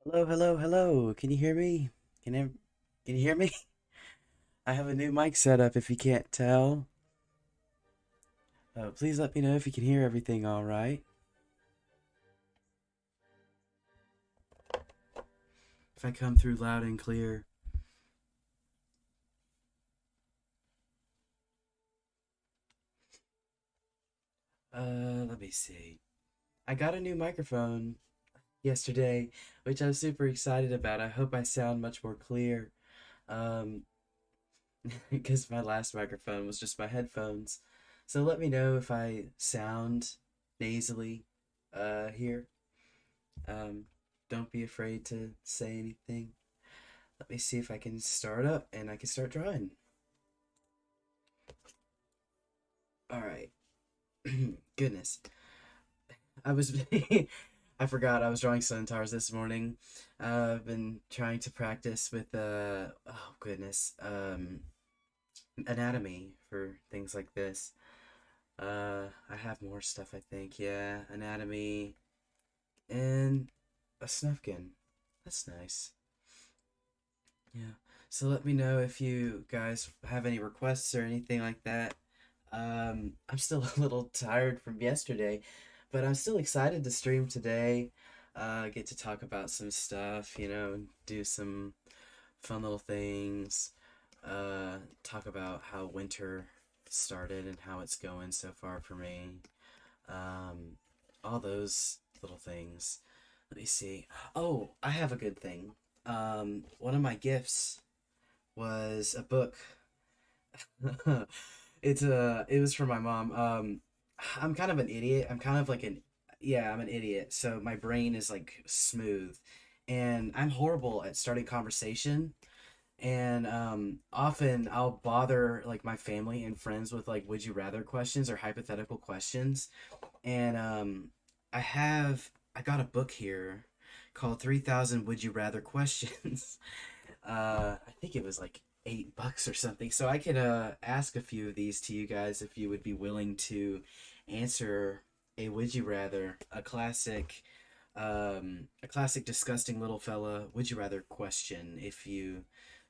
Hello, hello, hello. Can you hear me? Can you, can you hear me? I have a new mic set up if you can't tell. Please let me know if you can hear everything all right. If I come through loud and clear. Let me see. I got a new microphone yesterday, which I'm super excited about. I hope I sound much more clear. Um, because my last microphone was just my headphones. So let me know if I sound nasally here. Um, don't be afraid to say anything. Let me see if I can start up and I can start drawing. All right. Goodness. I was I forgot I was drawing centaurs this morning. I've been trying to practice with oh goodness, anatomy for things like this. I have more stuff I think. Yeah, anatomy and a snufkin. That's nice. Yeah. So let me know if you guys have any requests or anything like that. I'm still a little tired from yesterday, but I'm still excited to stream today. Get to talk about some stuff, do some fun little things. Talk about how winter started and how it's going so far for me. Um, all those little things. Let me see. Oh, I have a good thing. One of my gifts was a book. It was for my mom. I'm kind of an idiot. I'm kind of like an Yeah, I'm an idiot. So my brain is like smooth, and I'm horrible at starting conversation. And often I'll bother like my family and friends with like would you rather questions or hypothetical questions. And I got a book here called 3,000 Would You Rather Questions. I think it was like $8 or something. So I could ask a few of these to you guys if you would be willing to answer a would you rather, a classic disgusting little fella would you rather question if you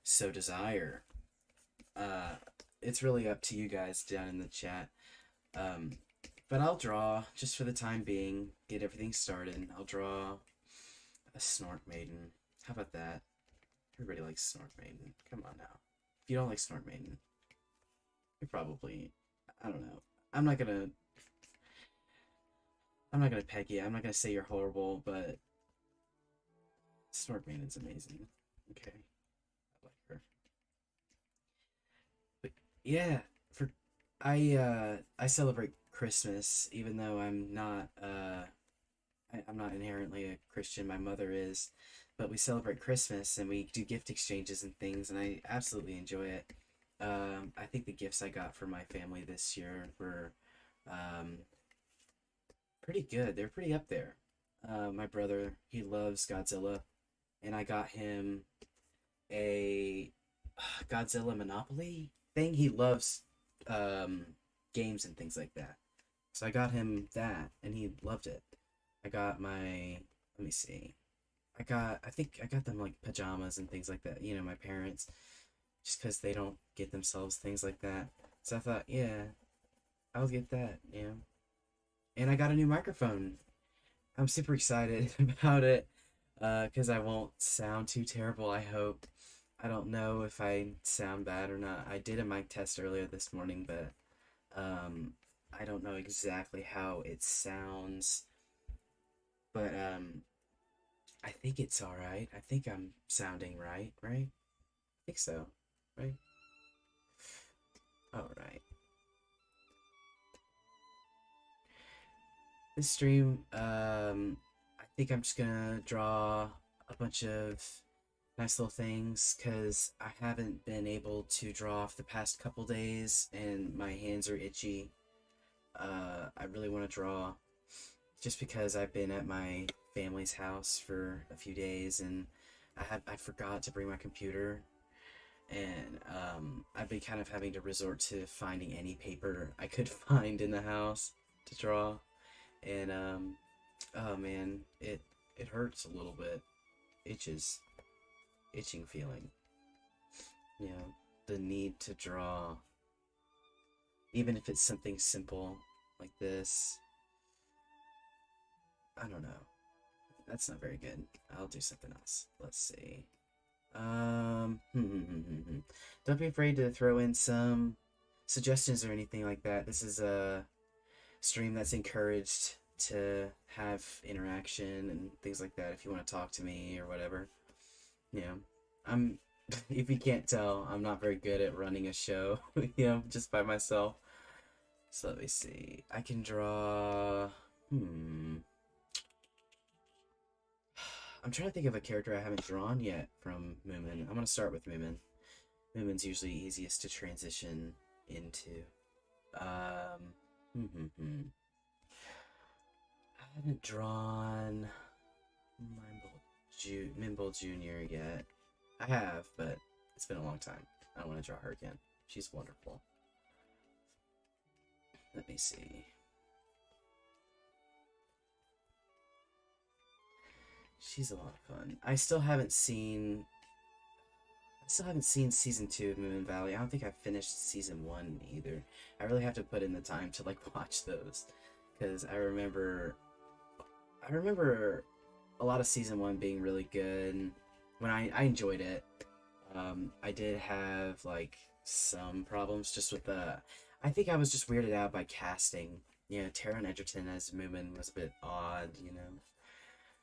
so desire. Uh, it's really up to you guys down in the chat. Um, but I'll draw just for the time being, get everything started. I'll draw a Snort Maiden. How about that? Everybody likes Snort Maiden. Come on now. If you don't like Snort Maiden, you're probably, I don't know. I'm not gonna I'm not gonna peg you. I'm not gonna say you're horrible, but Snort Maiden's amazing. Okay, I like her. But yeah, for I celebrate Christmas even though I'm not inherently a Christian. My mother is, but we celebrate Christmas and we do gift exchanges and things, and I absolutely enjoy it. I think the gifts I got for my family this year were um, pretty good. They're pretty up there. My brother, he loves Godzilla, and I got him a Godzilla Monopoly thing. He loves um, games and things like that. So I got him that, and he loved it. I got my, let me see. I think I got them like pajamas and things like that. My parents, just because they don't get themselves things like that. So I thought, yeah, I'll get that. And I got a new microphone. I'm super excited about it because I won't sound too terrible, I hope. I don't know if I sound bad or not. I did a mic test earlier this morning, but um, I don't know exactly how it sounds. But I think it's all right. I think I'm sounding right, right? I think so, right? All right. This stream, I think I'm just gonna draw a bunch of nice little things because I haven't been able to draw off the past couple days and my hands are itchy. I really want to draw just because I've been at my family's house for a few days and I forgot to bring my computer, and I've been kind of having to resort to finding any paper I could find in the house to draw, and oh man, it hurts a little bit. itching feeling. You know, the need to draw, even if it's something simple like this. I don't know. That's not very good. I'll do something else. Let's see. Don't be afraid to throw in some suggestions or anything like that. This is a stream that's encouraged to have interaction and things like that. If you want to talk to me or whatever, you know, I'm. If you can't tell, I'm not very good at running a show. Just by myself. So let me see. I can draw. I'm trying to think of a character I haven't drawn yet from Moomin. I'm gonna start with Moomin. Moomin's usually easiest to transition into. Um, I haven't drawn Mimble Jr. yet. I have, but it's been a long time. I don't want to draw her again. She's wonderful. Let me see. She's a lot of fun. I still haven't seen season 2 of Moon Valley. I don't think I've finished season 1 either. I really have to put in the time to like watch those, because I remember a lot of season 1 being really good. When I enjoyed it, I did have like some problems just with I think I was just weirded out by casting. Taron Egerton as Moomin was a bit odd,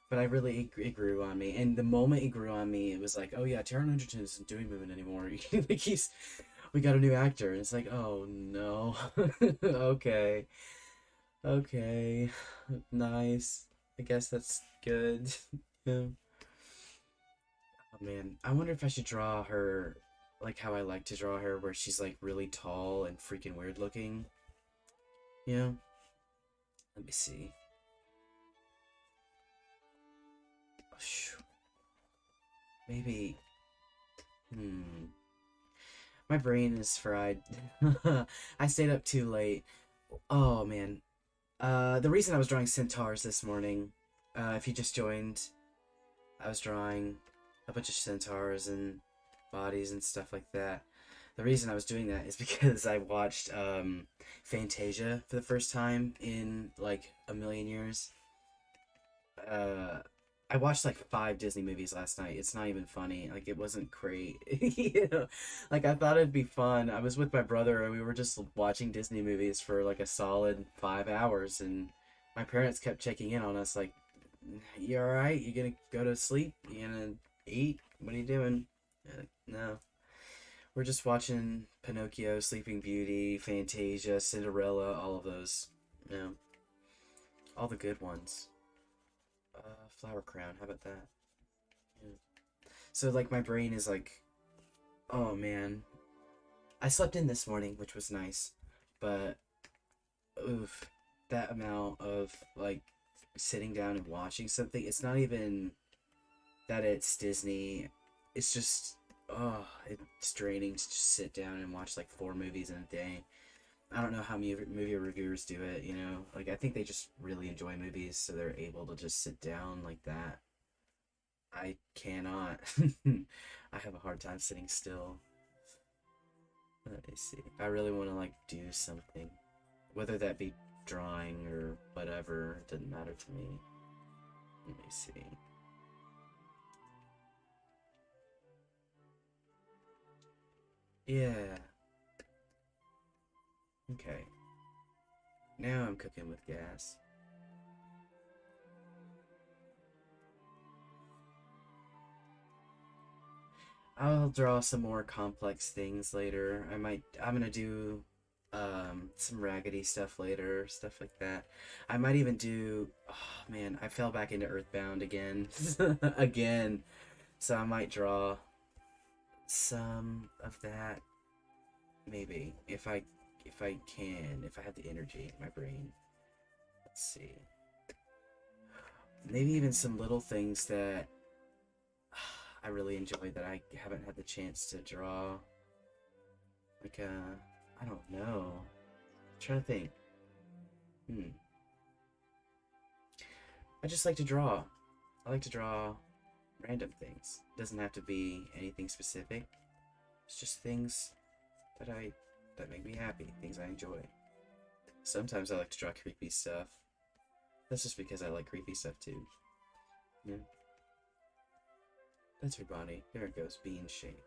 but it grew on me. And the moment it grew on me, it was like, oh yeah, Taron Egerton isn't doing Moomin anymore. Like we got a new actor, and it's like, oh no. Okay, nice. I guess that's good. Yeah. Oh man, I wonder if I should draw her like how I like to draw her, where she's like really tall and freaking weird looking. Let me see. Maybe. My brain is fried. I stayed up too late. Oh man. The reason I was drawing centaurs this morning, if you just joined, I was drawing a bunch of centaurs and bodies and stuff like that. The reason I was doing that is because I watched Fantasia for the first time in like a million years. I watched like 5 Disney movies last night. It's not even funny. Like, it wasn't great. Like, I thought it'd be fun. I was with my brother and we were just watching Disney movies for like a solid 5 hours, and my parents kept checking in on us like, you alright? You gonna go to sleep? You gonna eat? What are you doing? No. We're just watching Pinocchio, Sleeping Beauty, Fantasia, Cinderella, all of those. All the good ones. Flower Crown, how about that? Yeah. So like my brain is like, oh man. I slept in this morning, which was nice, but oof, that amount of like sitting down and watching something, it's not even that it's Disney, it's just, oh, it's draining to just sit down and watch like 4 movies in a day. I don't know how movie reviewers do it, Like, I think they just really enjoy movies, so they're able to just sit down like that. I cannot. I have a hard time sitting still. Let me see. I really want to, like, do something. Whether that be drawing or whatever, it doesn't matter to me. Let me see. Yeah. Okay. Now I'm cooking with gas. I'll draw some more complex things later. I'm gonna do some raggedy stuff later, stuff like that. I might even do, oh man, I fell back into Earthbound again. Again. So I might draw some of that, maybe, if I can, if I have the energy in my brain. Let's see. Maybe even some little things that I really enjoy that I haven't had the chance to draw. Like, I don't know. I'm trying to think. I just like to draw. I like to draw random things. It doesn't have to be anything specific. It's just things that that make me happy, things I enjoy. Sometimes I like to draw creepy stuff. That's just because I like creepy stuff too. Yeah. That's her body. There it goes, bean shape.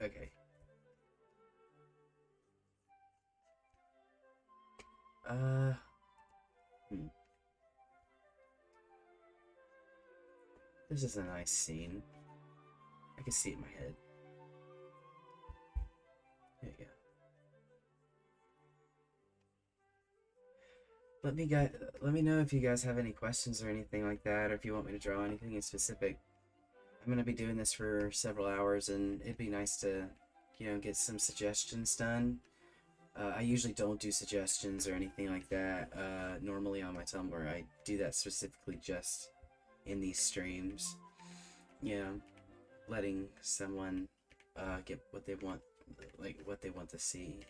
Okay. Uh, hmm. This is a nice scene. I can see it in my head. There you go. Let me know if you guys have any questions or anything like that, or if you want me to draw anything in specific. I'm gonna be doing this for several hours, and it'd be nice to, get some suggestions done. I usually don't do suggestions or anything like that normally on my Tumblr. I do that specifically just in these streams. Letting someone get what they want, like what they want to see.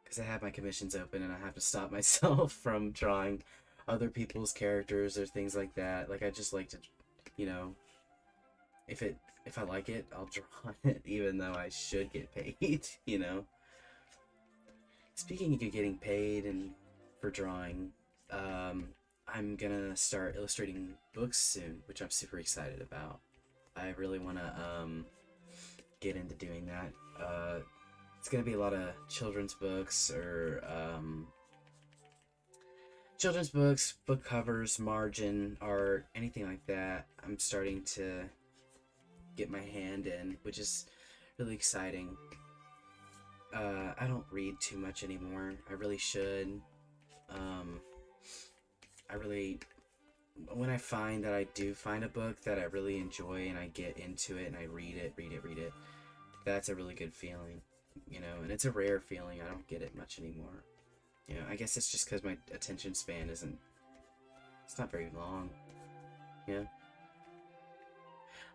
Because I have my commissions open and I have to stop myself from drawing other people's characters or things like that. Like I just like to, you know, if I like it, I'll draw it, even though I should get paid. Speaking of getting paid and for drawing, I'm gonna start illustrating books soon, which I'm super excited about. I really want to get into doing that. It's gonna be a lot of children's books or children's books, book covers, margin art, anything like that. I'm starting to get my hand in, which is really exciting. I don't read too much anymore. I really should. I really, when I find that I do find a book that I really enjoy and I get into it and I read it, that's a really good feeling, and it's a rare feeling. I don't get it much anymore. I guess it's just because my attention span it's not very long. Yeah.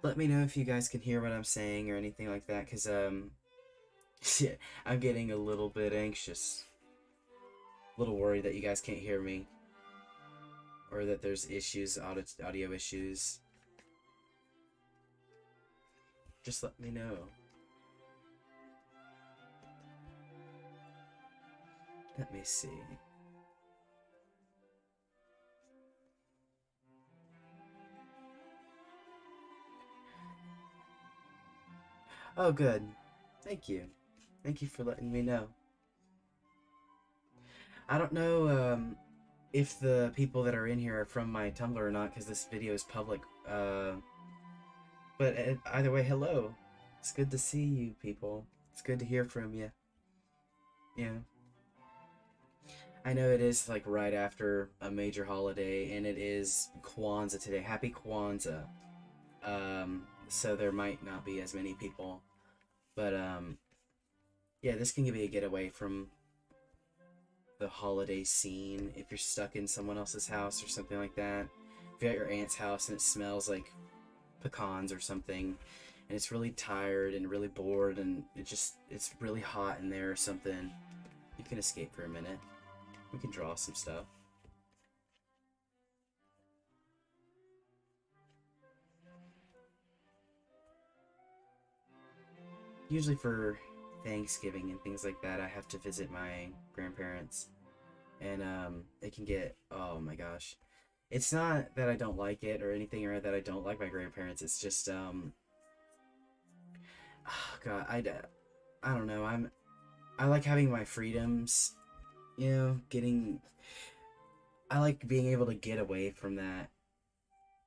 Let me know if you guys can hear what I'm saying or anything like that, because, yeah, I'm getting a little bit anxious. A little worried that you guys can't hear me. Or that there's issues, audio issues. Just let me know. Let me see. Oh, good. Thank you. Thank you for letting me know. I don't know if the people that are in here are from my Tumblr or not, because this video is public. But either way, hello. It's good to see you people. It's good to hear from you. Yeah. I know it is like right after a major holiday, and it is Kwanzaa today. Happy Kwanzaa. So there might not be as many people. But, yeah, this can be a getaway from the holiday scene if you're stuck in someone else's house or something like that. If you're at your aunt's house and it smells like pecans or something, and it's really tired and really bored, and it's really hot in there or something, you can escape for a minute. We can draw some stuff. Usually for Thanksgiving and things like that, I have to visit my grandparents, and it can get, oh my gosh, it's not that I don't like it or anything, or that I don't like my grandparents. It's just oh God, I don't know. I like having my freedoms, getting, I like being able to get away from that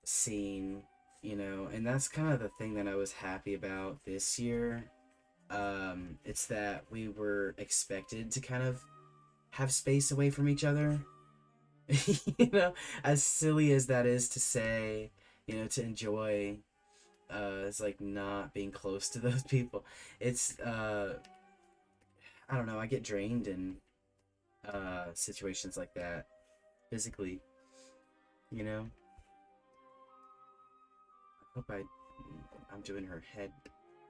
scene, and that's kind of the thing that I was happy about this year. It's that we were expected to kind of have space away from each other. As silly as that is to say, to enjoy, it's like not being close to those people. It's, I don't know, I get drained in, situations like that, physically, you know? I hope I'm doing her head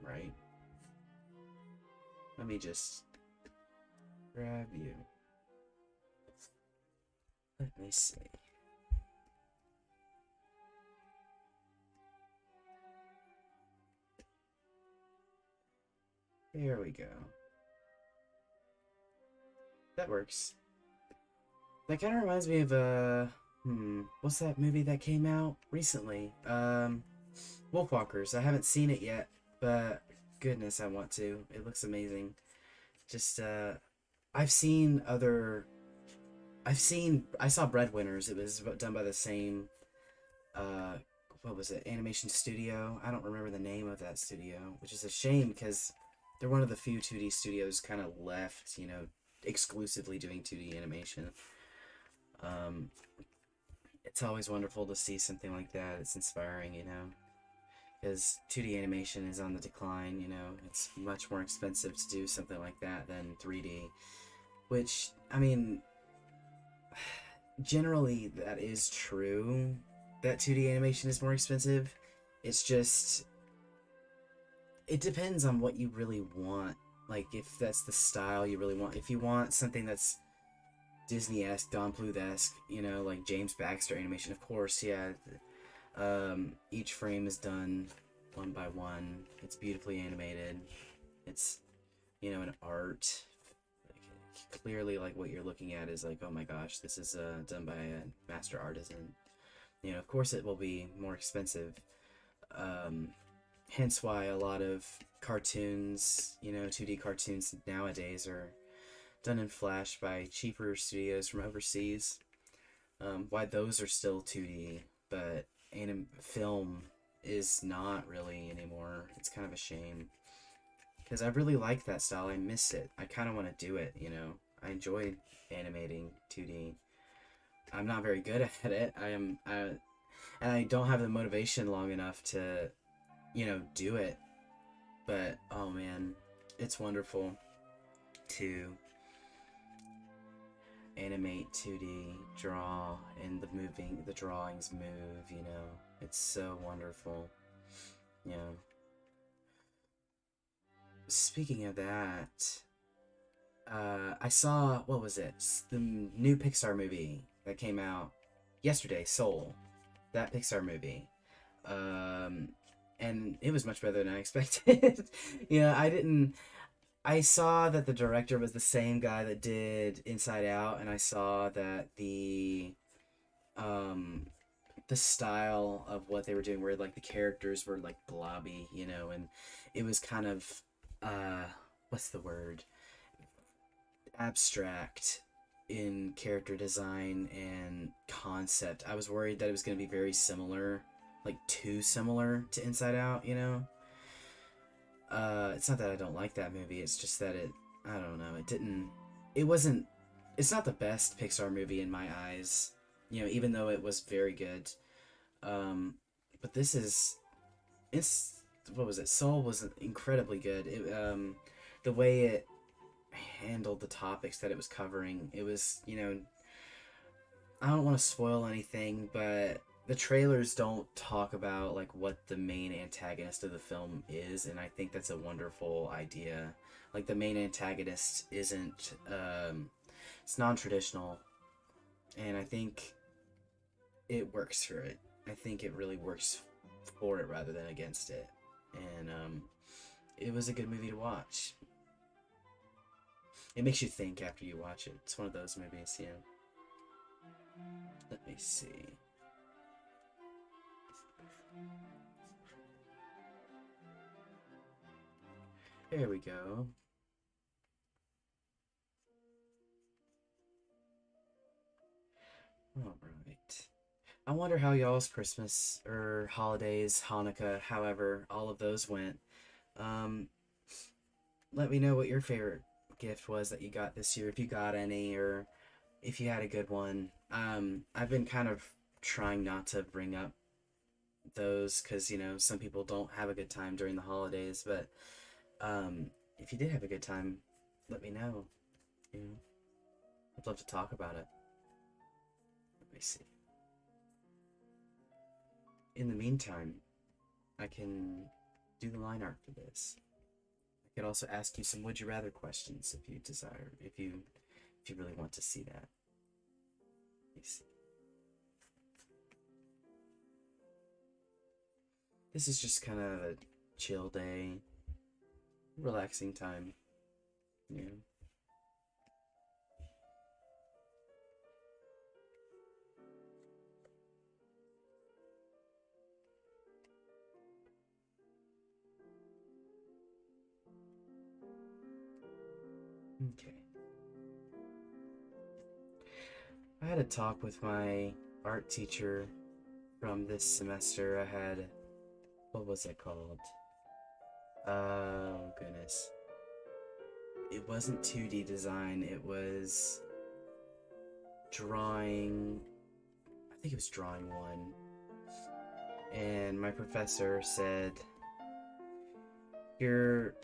right. Let me just grab you. Let me see. There we go. That works. That kind of reminds me of what's that movie that came out recently? Wolfwalkers. I haven't seen it yet, but goodness, I want to. It looks amazing. Just I've seen other. I saw Breadwinners. It was done by the same uh what was it? Animation studio. I don't remember the name of that studio, which is a shame because they're one of the few 2D studios kind of left, exclusively doing 2D animation. Um, it's always wonderful to see something like that. It's inspiring, because 2D animation is on the decline, It's much more expensive to do something like that than 3D, which, I mean, generally that is true, that 2D animation is more expensive. It's just, it depends on what you really want. Like, if that's the style you really want. If you want something that's Disney-esque, Don Bluth-esque, like James Baxter animation, of course, yeah. Each frame is done one by one. It's beautifully animated. It's, an art. Like, clearly, like, what you're looking at is like, oh my gosh, this is done by a master artisan. Of course it will be more expensive. Hence why a lot of cartoons, 2D cartoons nowadays are done in Flash by cheaper studios from overseas. Why those are still 2D, but film is not really anymore. It's kind of a shame. Because I really like that style. I miss it. I kind of want to do it, I enjoy animating 2D. I'm not very good at it. And I don't have the motivation long enough to, do it. But, oh man, it's wonderful to animate 2D, draw, and the drawings move, It's so wonderful. Speaking of that, I saw, what was it? The new Pixar movie that came out yesterday, Soul. That Pixar movie. And it was much better than I expected. I saw that the director was the same guy that did Inside Out, and I saw that the style of what they were doing, where like the characters were like blobby, and it was kind of what's the word? Abstract in character design and concept. I was worried that it was going to be very similar, like too similar to Inside Out, It's not that I don't like that movie, it's just that I don't know, it's not the best Pixar movie in my eyes, even though it was very good. But what was it? Soul was incredibly good. The way it handled the topics that it was covering, it was, I don't want to spoil anything, but the trailers don't talk about like what the main antagonist of the film is, and I think that's a wonderful idea. Like, the main antagonist isn't it's non-traditional, and I think it works for it. I think it really works for it rather than against it. And it was a good movie to watch. It makes you think after you watch it. It's one of those movies, yeah. Let me see. There we go. All right. I wonder how y'all's Christmas or holidays, Hanukkah, however, all of those went. Um, Let me know what your favorite gift was that you got this year, if you got any, or if you had a good one. I've been kind of trying not to bring up those because, some people don't have a good time during the holidays, but if you did have a good time, let me know. I'd love to talk about it. Let me see. In the meantime, I can do the line art for this. I could also ask you some would you rather questions if you desire, if you really want to see that. me see. This is just kind of a chill day, relaxing time. Yeah. Okay. I had a talk with my art teacher from this semester. I had, what was it called? Oh, goodness. It wasn't 2D design, it was drawing. I think it was drawing one. And my professor said, You're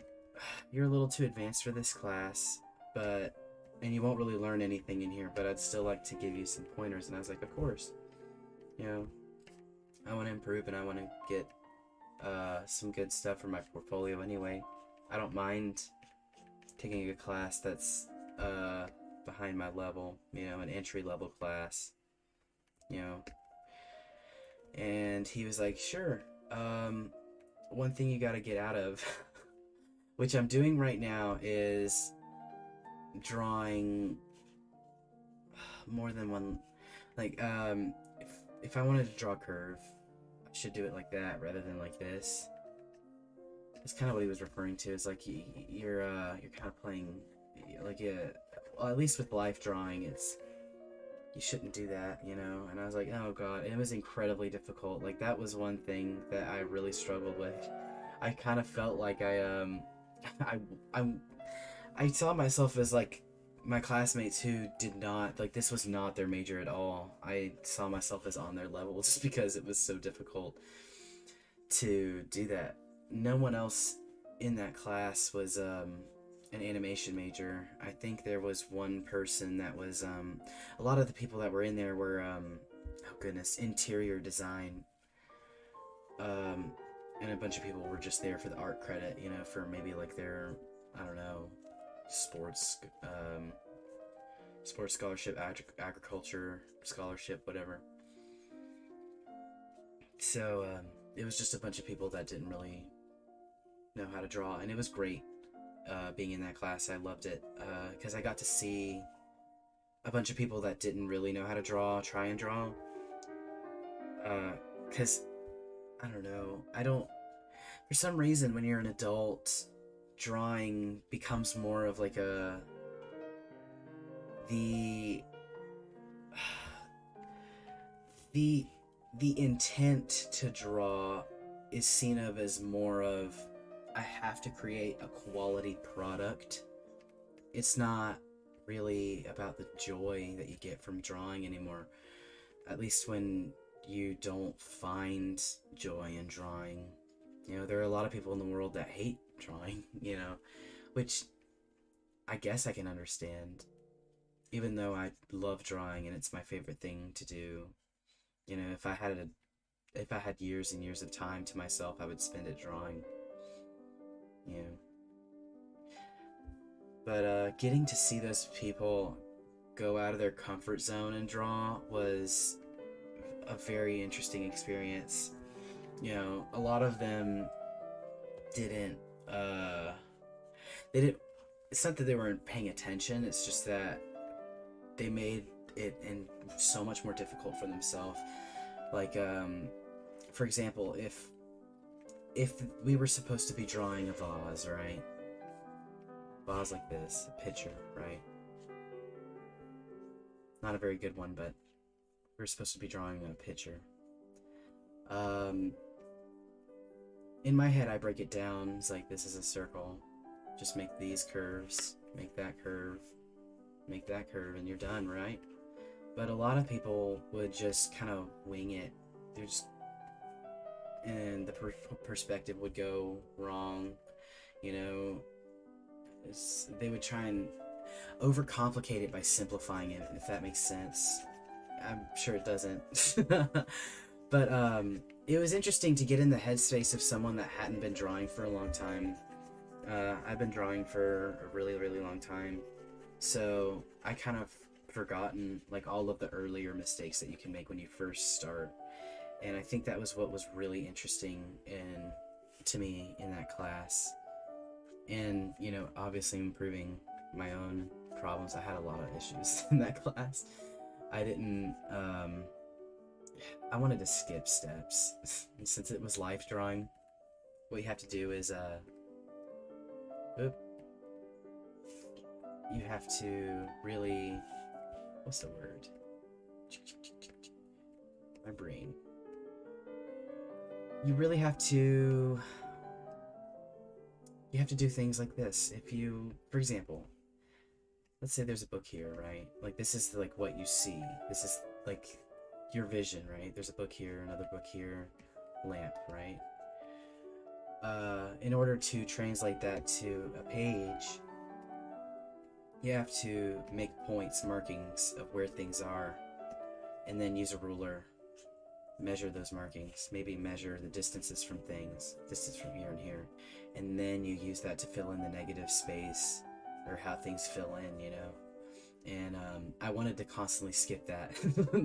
you're a little too advanced for this class, but and you won't really learn anything in here, but I'd still like to give you some pointers. And I was like, of course. You know, I want to improve and I want to get some good stuff for my portfolio anyway. I don't mind taking a class that's behind my level, you know, an entry level class, you know. And he was like, sure. One thing you got to get out of, which I'm doing right now, is drawing more than one. Like, if I wanted to draw a curve, I should do it like that rather than like this. That's kind of what he was referring to. It's like you're kind of playing, like, well, at least with life drawing, it's, you shouldn't do that, you know. And I was like, oh god, it was incredibly difficult. Like, that was one thing that I really struggled with. I kind of felt like I saw myself as like my classmates who did not, like, this was not their major at all. I saw myself as on their level just because it was so difficult to do that. No one else in that class was an animation major. I think there was one person that was a lot of the people that were in there were oh goodness, interior design, and a bunch of people were just there for the art credit, you know, for maybe like their, I don't know, sports scholarship, agriculture scholarship, whatever. So it was just a bunch of people that didn't really know how to draw, and it was great being in that class. I loved it because I got to see a bunch of people that didn't really know how to draw try and draw. Because I don't know, for some reason when you're an adult, drawing becomes more of like the the intent to draw is seen of as more of, I have to create a quality product. It's not really about the joy that you get from drawing anymore. At least when you don't find joy in drawing. You know, there are a lot of people in the world that hate drawing, you know, which I guess I can understand. Even though I love drawing and it's my favorite thing to do. You know, if I had years and years of time to myself, I would spend it drawing. You know. But getting to see those people go out of their comfort zone and draw was a very interesting experience. You know, a lot of them didn't, they didn't, it's not that they weren't paying attention, it's just that they made it and so much more difficult for themselves. Like, for example, if we were supposed to be drawing a vase, right? Vase like this, a pitcher, right? Not a very good one, but we're supposed to be drawing a pitcher. In my head, I break it down. It's like, this is a circle. Just make these curves, make that curve, make that curve, and you're done, right? But a lot of people would just kind of wing it. They're just, and the perspective would go wrong, you know. They would try and overcomplicate it by simplifying it, if that makes sense. I'm sure it doesn't. But it was interesting to get in the headspace of someone that hadn't been drawing for a long time. I've been drawing for a really, really long time. So I kind of forgotten like all of the earlier mistakes that you can make when you first start. And I think that was what was really interesting in to me in that class. And obviously improving my own problems. I had a lot of issues in that class. I didn't I wanted to skip steps. Since it was life drawing, what you have to do is oop, you have to really, what's the word? My brain. You really have to do things like this. If you, for example, let's say there's a book here, right? Like this is like what you see. This is like your vision, right? There's a book here, another book here, lamp, right? In order to translate that to a page, you have to make points, markings of where things are, and then use a ruler, measure those markings, maybe measure the distances from things, distance from here and here, and then you use that to fill in the negative space, or how things fill in, And I wanted to constantly skip that.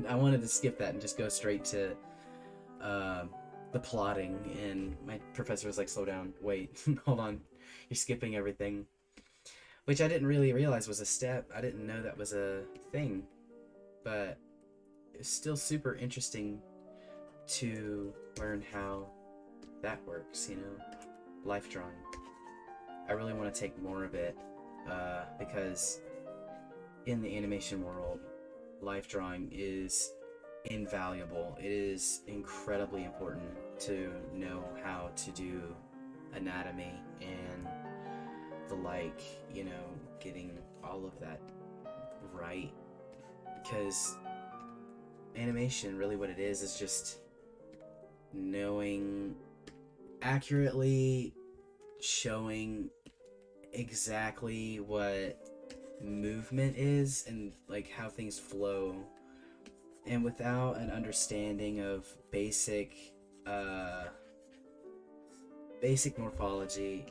I wanted to skip that and just go straight to the plotting, and my professor was like, slow down, wait, hold on, you're skipping everything. Which I didn't really realize was a step. I didn't know that was a thing. But it's still super interesting to learn how that works, life drawing. I really want to take more of it because in the animation world, life drawing is invaluable. It is incredibly important to know how to do anatomy and the like, getting all of that right, because animation, really what it is just knowing, accurately showing exactly what movement is and like how things flow, and without an understanding of basic morphology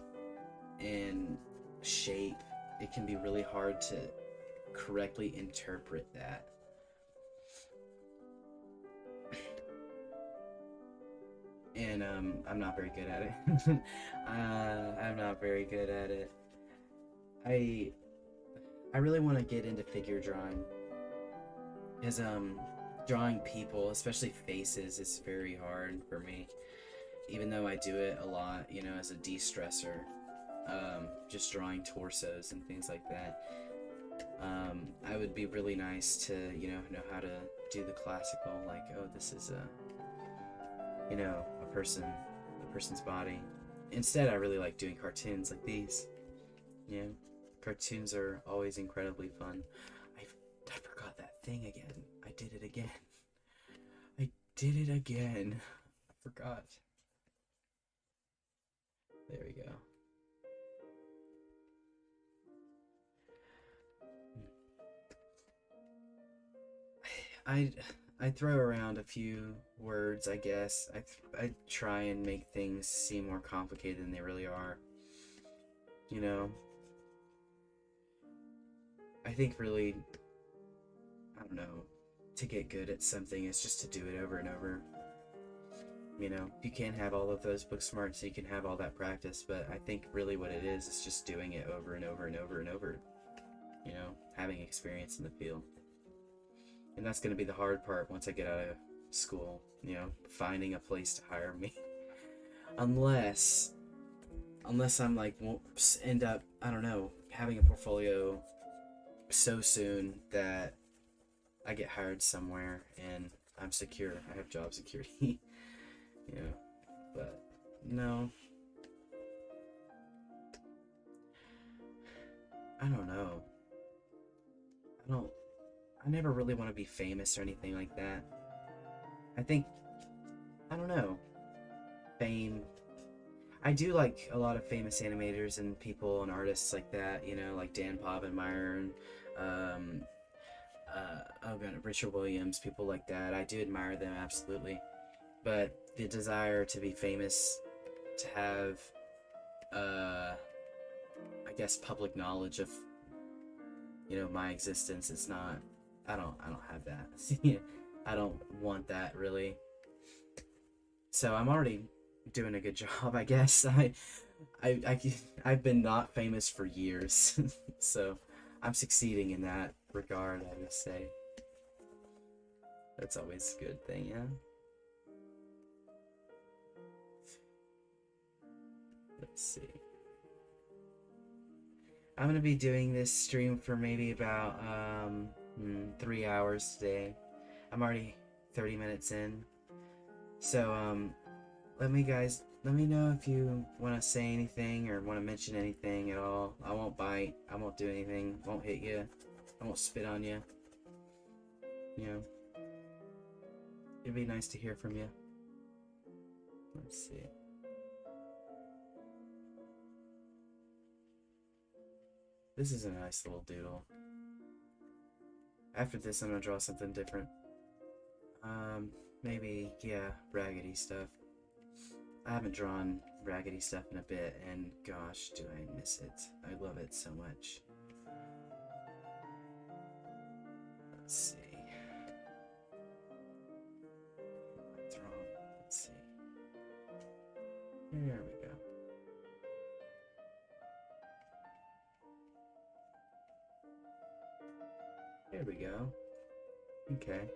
and shape, it can be really hard to correctly interpret that. And I'm not very good at it. I'm not very good at it. I really want to get into figure drawing, because drawing people, especially faces, is very hard for me, even though I do it a lot, as a de-stressor. Just drawing torsos and things like that. I would be really nice to, know how to do the classical, like, oh, this is a person's body. Instead, I really like doing cartoons like these. Cartoons are always incredibly fun. I forgot that thing again. I did it again. I did it again. I forgot. There we go. I throw around a few words, I guess. I try and make things seem more complicated than they really are. I think really, I don't know, to get good at something is just to do it over and over. You can't have all of those book smarts, so you can have all that practice, but I think really what it is just doing it over and over and over and over. Having experience in the field. And that's going to be the hard part once I get out of school, finding a place to hire me. Unless I'm like, won't end up, I don't know, having a portfolio so soon that I get hired somewhere and I'm secure. I have job security. But no. I don't know. I never really want to be famous or anything like that. I think, I don't know, fame. I do like a lot of famous animators and people and artists like that, like Dan Povenmire and Richard Williams, people like that. I do admire them, absolutely. But the desire to be famous, to have, I guess, public knowledge of, my existence is not I don't have that. I don't want that really. So I'm already doing a good job, I guess. I I've been not famous for years, so I'm succeeding in that regard. I would say that's always a good thing, yeah. Let's see. I'm gonna be doing this stream for maybe about 3 hours today. I'm already 30 minutes in, so let me know if you want to say anything or want to mention anything at all. I won't bite. I won't do anything. Won't hit you. I won't spit on you. You know, it'd be nice to hear from you. Let's see. This is a nice little doodle. After this, I'm gonna draw something different. Maybe, yeah, raggedy stuff. I haven't drawn raggedy stuff in a bit, and gosh, do I miss it. I love it so much. Let's see. What's wrong? Let's see. There we go. There we go. Okay.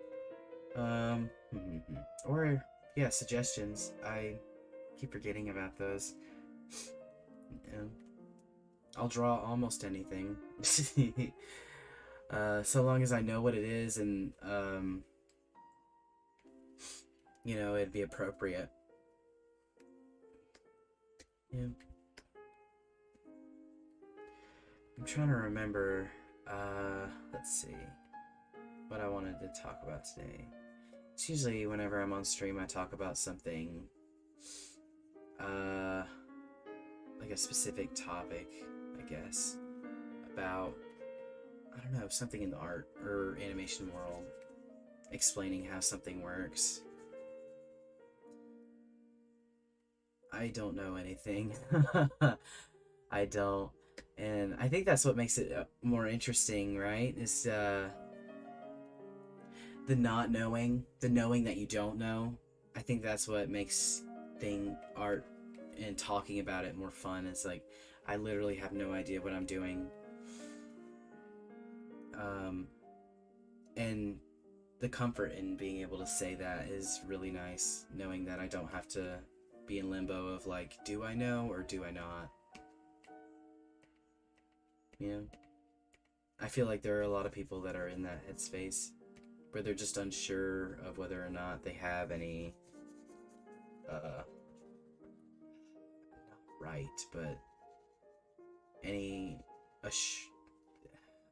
Or, yeah, suggestions. I keep forgetting about those. Yeah. I'll draw almost anything. So long as I know what it is and, you know, it'd be appropriate. Yeah. I'm trying to remember, let's see, what I wanted to talk about today. It's usually whenever I'm on stream, I talk about something, like a specific topic, I guess, about, I don't know, something in the art or animation world, explaining how something works. I don't know anything. I don't. And I think that's what makes it more interesting, right? Is the not knowing, the knowing that you don't know. I think that's what makes art and talking about it more fun. It's like I literally have no idea what I'm doing. And the comfort in being able to say that is really nice, knowing that I don't have to be in limbo of like, do I know or do I not? You know? I feel like there are a lot of people that are in that headspace where they're just unsure of whether or not they have any, not right, but any, I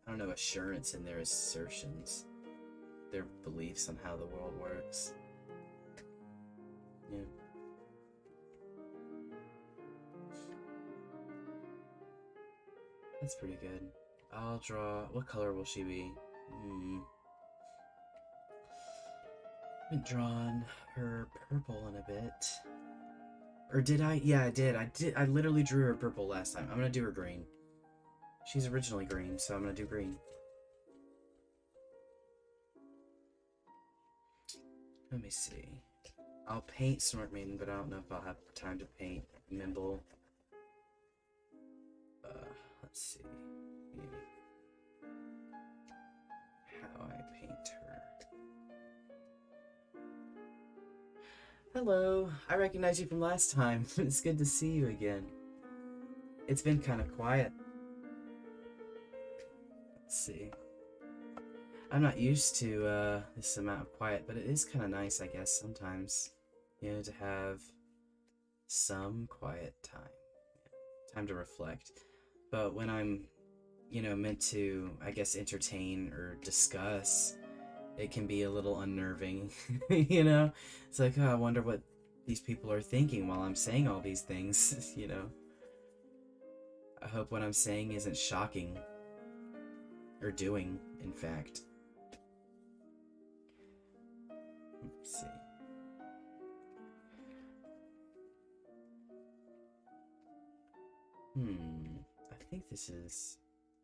don't know, assurance in their assertions, their beliefs on how the world works. Yeah. That's pretty good. I'll draw, what color will she be? I haven't drawn her purple in a bit. Or did I? Yeah, I did. I literally drew her purple last time. I'm gonna do her green. She's originally green, so I'm gonna do green. Let me see. I'll paint Snort Maiden, but I don't know if I'll have time to paint Mimble. Let's see. Maybe how I paint her. Hello, I recognize you from last time. It's good to see you again. It's been kind of quiet. Let's see. I'm not used to this amount of quiet, but it is kind of nice, I guess, sometimes, you know, to have some quiet time. Time to reflect. But when I'm, you know, meant to, I guess, entertain or discuss, it can be a little unnerving, you know? It's like, oh, I wonder what these people are thinking while I'm saying all these things, you know? I hope what I'm saying isn't shocking. Or doing, in fact. Let's see. I think this is...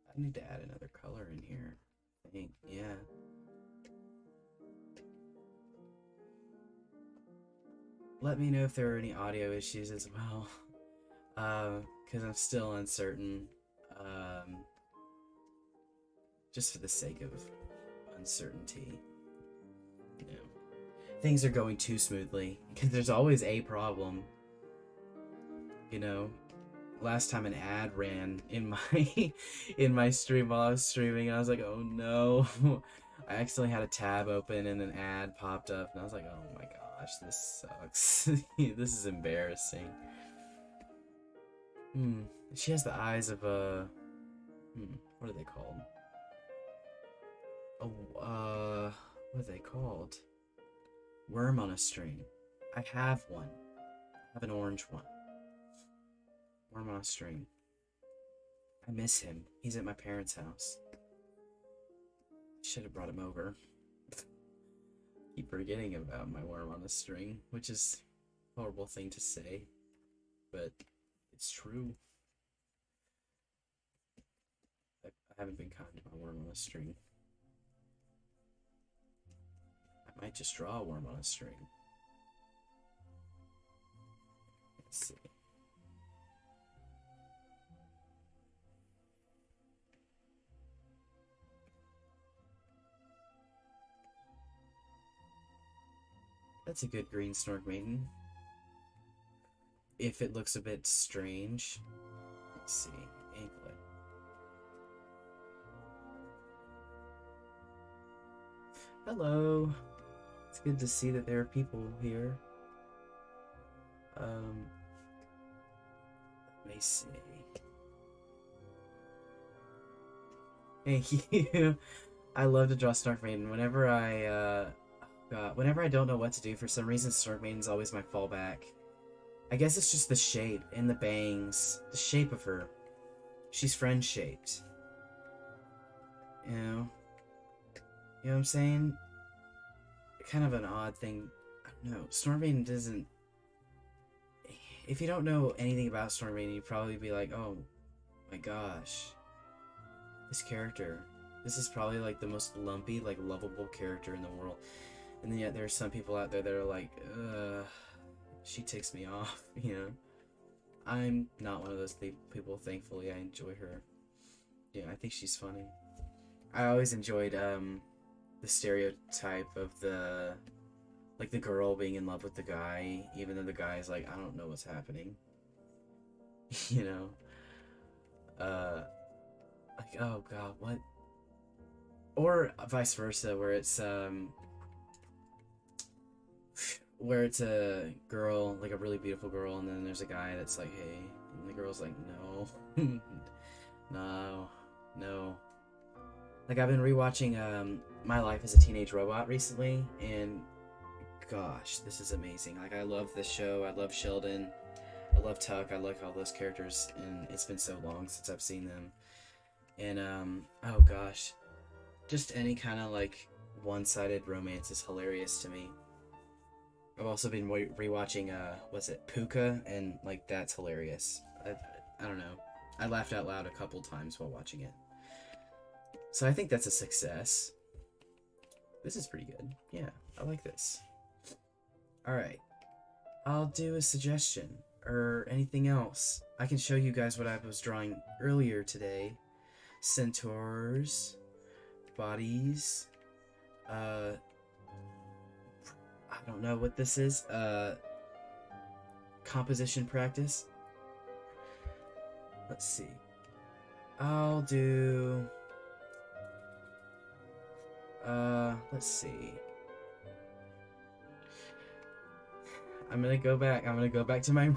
I need to add another color in here. I think, yeah. let me know if there are any audio issues as well. Because I'm still uncertain. Just for the sake of uncertainty. You know, things are going too smoothly. Because there's always a problem. You know, last time an ad ran in my in my stream while I was streaming, and I was like, oh no. I accidentally had a tab open and an ad popped up, and I was like, oh my gosh, this sucks. This is embarrassing. She has the eyes of a what are they called? Oh, what are they called? Worm on a string. I have one. I have an orange one. Worm on a string. I miss him. He's at my parents' house. Should have brought him over. Keep forgetting about my worm on a string, which is a horrible thing to say, but it's true. I haven't been kind to my worm on a string. I might just draw a worm on a string. Let's see. That's a good green Snork Maiden. If it looks a bit strange. Let's see. Anklet. Hello. It's good to see that there are people here. Let me see. Thank you. I love to draw Snork Maiden. Whenever I don't know what to do, for some reason Snork Maiden's always my fallback. I guess it's just the shape and the bangs. The shape of her. She's friend-shaped. You know? You know what I'm saying? Kind of an odd thing. I don't know. Snork Maiden doesn't... If you don't know anything about Snork Maiden, you'd probably be like, oh my gosh. This character. This is probably like the most lumpy, like lovable character in the world. And then yet there are some people out there that are like, she ticks me off, you know? I'm not one of those people, thankfully. I enjoy her. Yeah, I think she's funny. I always enjoyed, the stereotype of the girl being in love with the guy, even though the guy's like, I don't know what's happening. You know? Like, oh god, what? Or vice versa, where it's a girl, like a really beautiful girl, and then there's a guy that's like, hey, and the girl's like, no. no. Like, I've been rewatching My Life as a Teenage Robot recently, and gosh, this is amazing. Like, I love this show. I love Sheldon. I love Tuck. I like all those characters, and it's been so long since I've seen them. And oh gosh, just any kind of like one-sided romance is hilarious to me. I've also been rewatching what's it, Puka, and like that's hilarious. I don't know. I laughed out loud a couple times while watching it. So I think that's a success. This is pretty good. Yeah, I like this. Alright. I'll do a suggestion or anything else. I can show you guys what I was drawing earlier today. Centaurs, bodies, I don't know what this is, composition practice. Let's see. I'll do, let's see. I'm gonna go back to my, I'm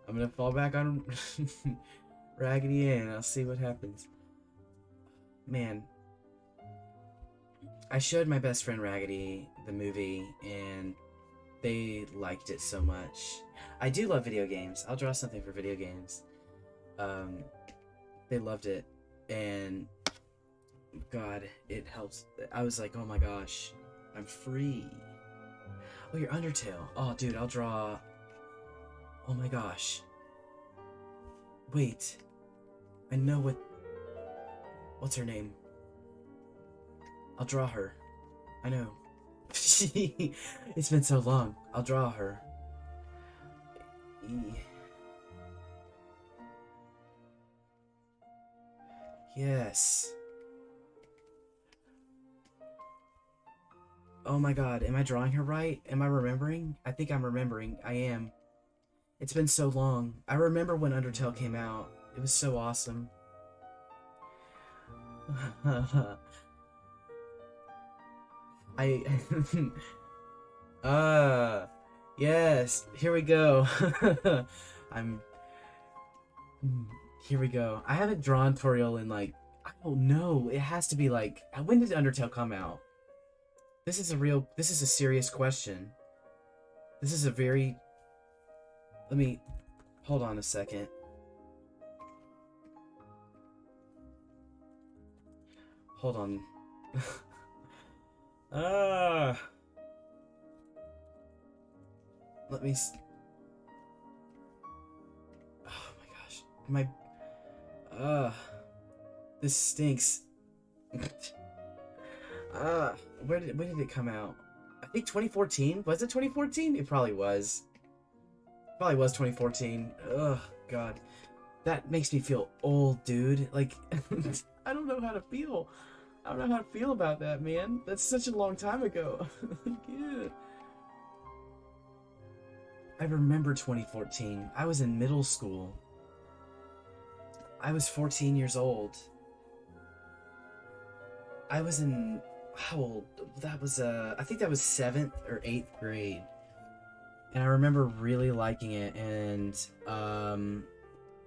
gonna fall back on Raggedy Ann. I'll see what happens. Man, I showed my best friend Raggedy the movie, and they liked it so much. I do love video games. I'll draw something for video games. They loved it, and God, it helps. I was like, oh my gosh, I'm free. Oh, you're Undertale. Oh, dude, I'll draw. Oh my gosh. Wait, I know what's her name? I'll draw her. I know. It's been so long. I'll draw her. E- Yes. Oh my god, am I drawing her right? Am I remembering? I think I'm remembering. I am. It's been so long. I remember when Undertale came out. It was so awesome. I uh yes, here we go. I'm here we go. I haven't drawn Toriel in like I don't know. It has to be like when did Undertale come out? This is a serious question. This is a very let me hold on a second. Hold on. uh let me oh my gosh. My uh this stinks. Uh, when did it come out? I think 2014. Was it 2014? It probably was. Probably was 2014. Ugh, God. That makes me feel old, dude. Like, I don't know how to feel. I don't know how to feel about that, man. That's such a long time ago. Yeah. I remember 2014. I was in middle school. I was 14 years old. I was in how old? That was I think that was 7th or 8th grade. And I remember really liking it and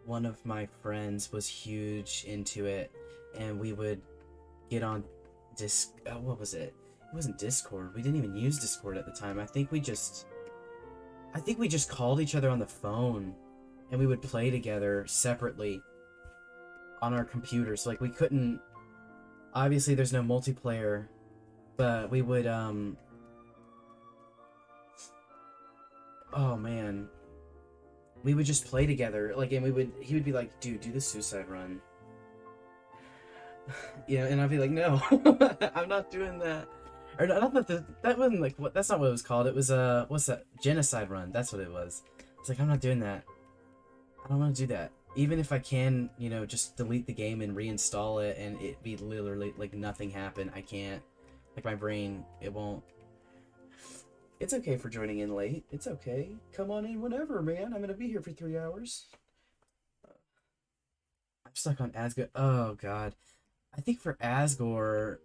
one of my friends was huge into it and we would get on what was it? It wasn't Discord. We didn't even use Discord at the time. I think we just called each other on the phone and we would play together separately on our computers. Like we couldn't obviously there's no multiplayer, but we would oh man, we would just play together. Like, and he would be like, "Dude, do the suicide run." You know, and I'd be like, "No, I'm not doing that." Or not that wasn't like what. That's not what it was called. It was what's that? Genocide run. That's what it was. It's like I'm not doing that. I don't want to do that. Even if I can, you know, just delete the game and reinstall it, and it be literally like nothing happened. I can't. Like my brain, it won't. It's okay for joining in late. It's okay. Come on in whenever, man. I'm gonna be here for 3 hours. I'm stuck on Asgore. Oh god. I think for Asgore,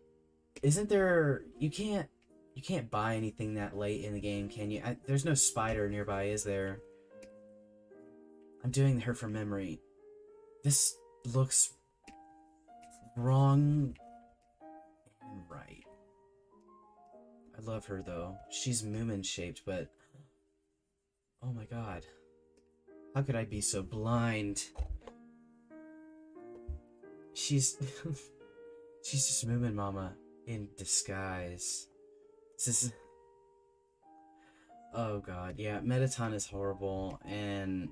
isn't there? You can't buy anything that late in the game, can you? There's no spider nearby, is there? I'm doing her from memory. This looks wrong and right. I love her though. She's Moomin shaped, but oh my god. How could I be so blind? She's she's just Moomin Mama in disguise. This is oh god, yeah, Metaton is horrible and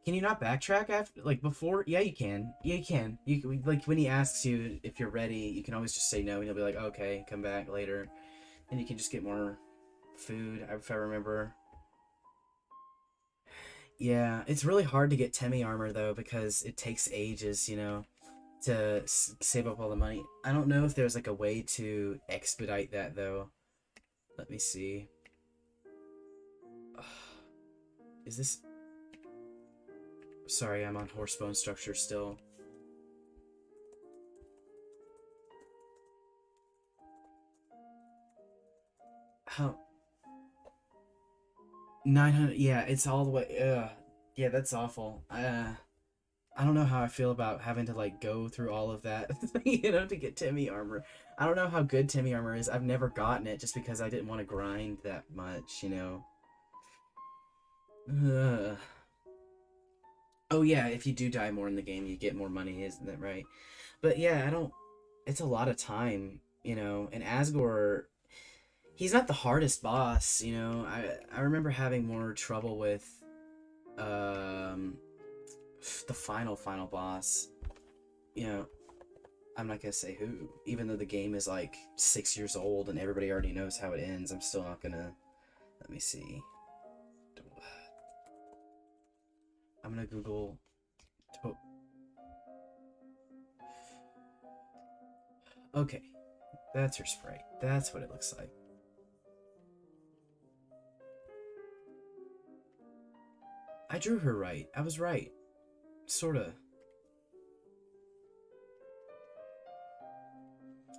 can you not backtrack after like before? Yeah, you can. Yeah, you can. Like when he asks you if you're ready, you can always just say no and he'll be like, "Okay, come back later." And you can just get more food if I remember. Yeah, it's really hard to get Temi armor though because it takes ages, you know, to save up all the money. I don't know if there's like a way to expedite that though. Let me see. Is this? Sorry, I'm on horse bone structure still. How? 900? Yeah, it's all the way. Yeah, that's awful. I don't know how I feel about having to like go through all of that, you know, to get Timmy armor. I don't know how good Timmy armor is. I've never gotten it just because I didn't want to grind that much, you know. Ugh. Oh yeah, if you do die more in the game, you get more money, isn't that right? But yeah, I don't. It's a lot of time, you know. And Asgore, he's not the hardest boss, you know. I remember having more trouble with um the final boss. You know, I'm not gonna say who, even though the game is like 6 years old and everybody already knows how it ends. I'm still not gonna. Let me see. I'm gonna Google. Okay, that's her sprite. That's what it looks like. I drew her right. I was right. Sorta.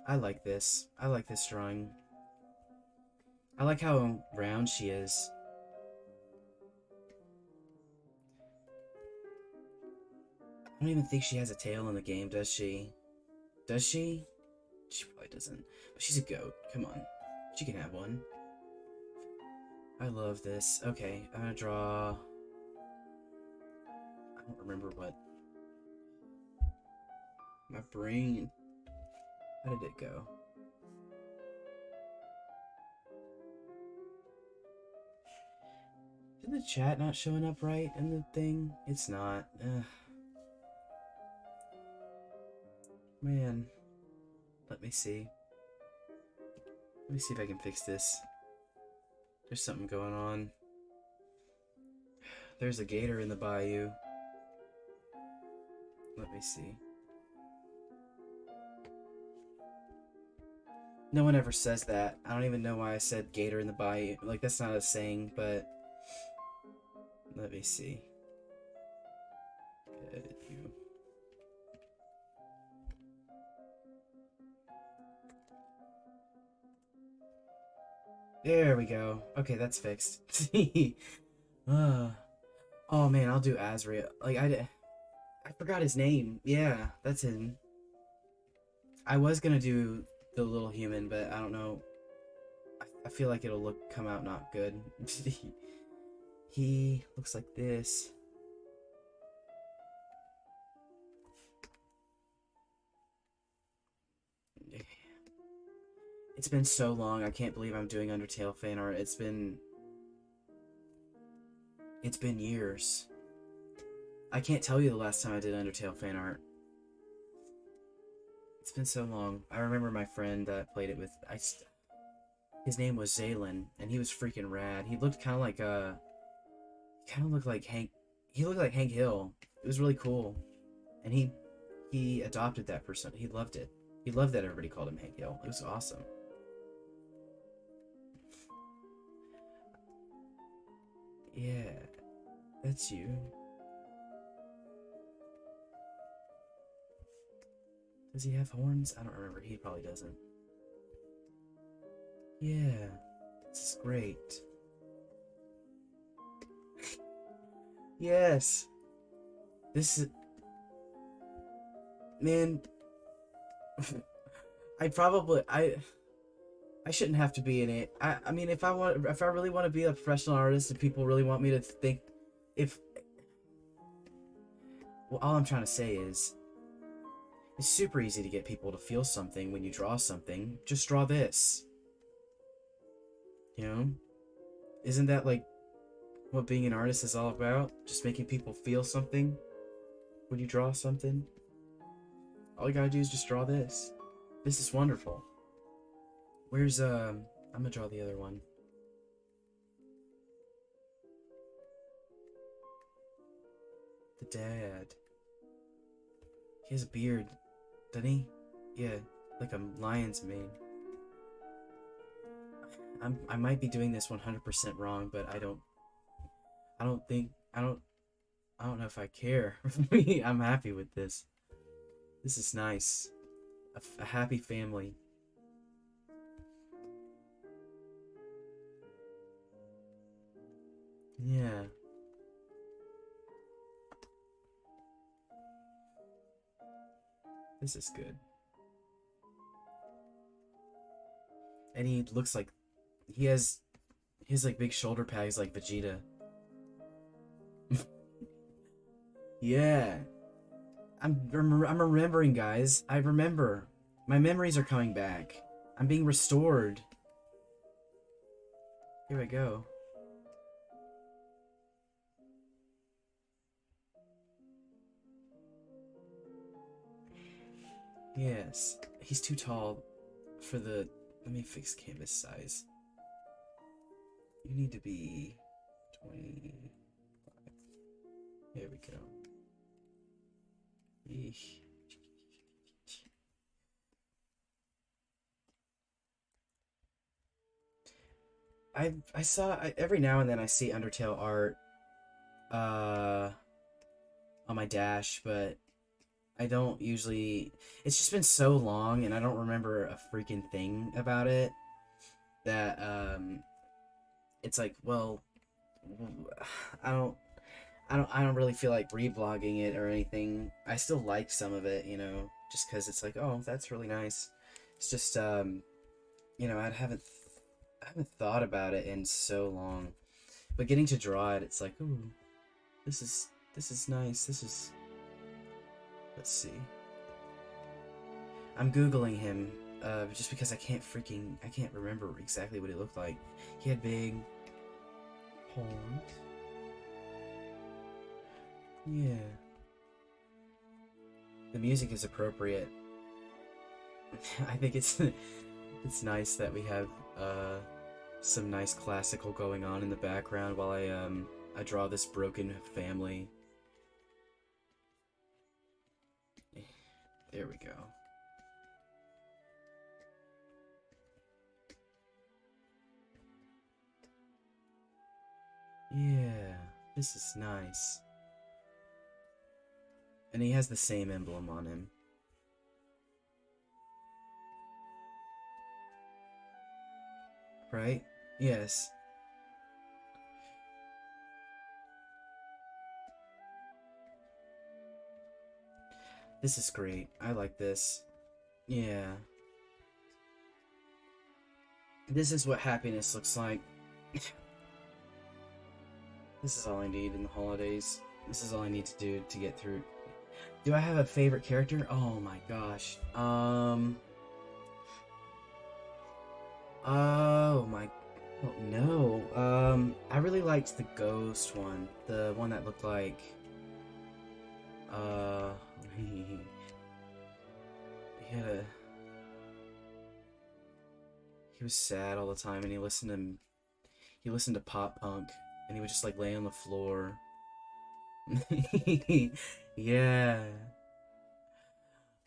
I like this. I like this drawing. I like how round she is. I don't even think she has a tail in the game, does she? Does she? She probably doesn't. But she's a goat. Come on. She can have one. I love this. Okay, I'm gonna draw... I don't remember what... My brain... How did it go? Is the chat not showing up right in the thing? It's not. Ugh. Man. Let me see. Let me see if I can fix this. There's something going on. There's a gator in the bayou. Let me see. No one ever says that. I don't even know why I said gator in the bayou. Like, that's not a saying, but... Let me see. Edit you. There we go. Okay, that's fixed. Oh man, I'll do Azrael. Like, I forgot his name. Yeah, that's him. I was gonna do the little human, but I don't know. I feel like it'll come out not good. He looks like this. It's been so long. I can't believe I'm doing Undertale fan art. It's been years. I can't tell you the last time I did Undertale fan art. It's been so long. I remember my friend that played it with... his name was Zaylin, and he was freaking rad. He looked kind of like he kind of looked like Hank. He looked like Hank Hill. It was really cool, and he adopted that person. He loved it. He loved that everybody called him Hank Hill. It was awesome. Yeah, that's you. Does he have horns? I don't remember. He probably doesn't. Yeah, this is great. Yes. This is... Man. I shouldn't have to be in it. I mean, if I really want to be a professional artist and people really want me to think... Well, all I'm trying to say is... It's super easy to get people to feel something when you draw something. Just draw this. You know? Isn't that, like, what being an artist is all about? Just making people feel something when you draw something? All you gotta do is just draw this. This is wonderful. Where's, I'm gonna draw the other one. The dad. He has a beard, doesn't he? Yeah, like a lion's mane. I might be doing this 100% wrong, but I don't know if I care. I'm happy with this. This is nice. A happy family. Yeah. This is good. And he looks like he has like big shoulder pads like Vegeta. Yeah. I'm remembering, guys. I remember. My memories are coming back. I'm being restored. Here we go. Yes. He's too tall for the... Let me fix canvas size. You need to be 20. Here we go. Eesh. Every now and then I see Undertale art uh on my dash, but I don't usually. It's just been so long, and I don't remember a freaking thing about it that it's like, well, I don't. I don't really feel like reblogging it or anything. I still like some of it, just because it's like, oh, that's really nice. It's just, I haven't thought about it in so long. But getting to draw it, it's like, ooh, this is nice. Let's see. I'm Googling him, just because I can't remember exactly what he looked like. He had big horns. Yeah. The music is appropriate. I think it's nice that we have some nice classical going on in the background while I draw this broken family. There we go. Yeah, this is nice. And he has the same emblem on him. Right? Yes. This is great. I like this. Yeah. This is what happiness looks like. This is all I need in the holidays. This is all I need to do to get through. Do I have a favorite character? Oh my gosh. Oh my. Oh no. I really liked the ghost one. The one that looked like. Uh. He had a. He was sad all the time, and he listened to pop punk, and he would just like lay on the floor. Yeah.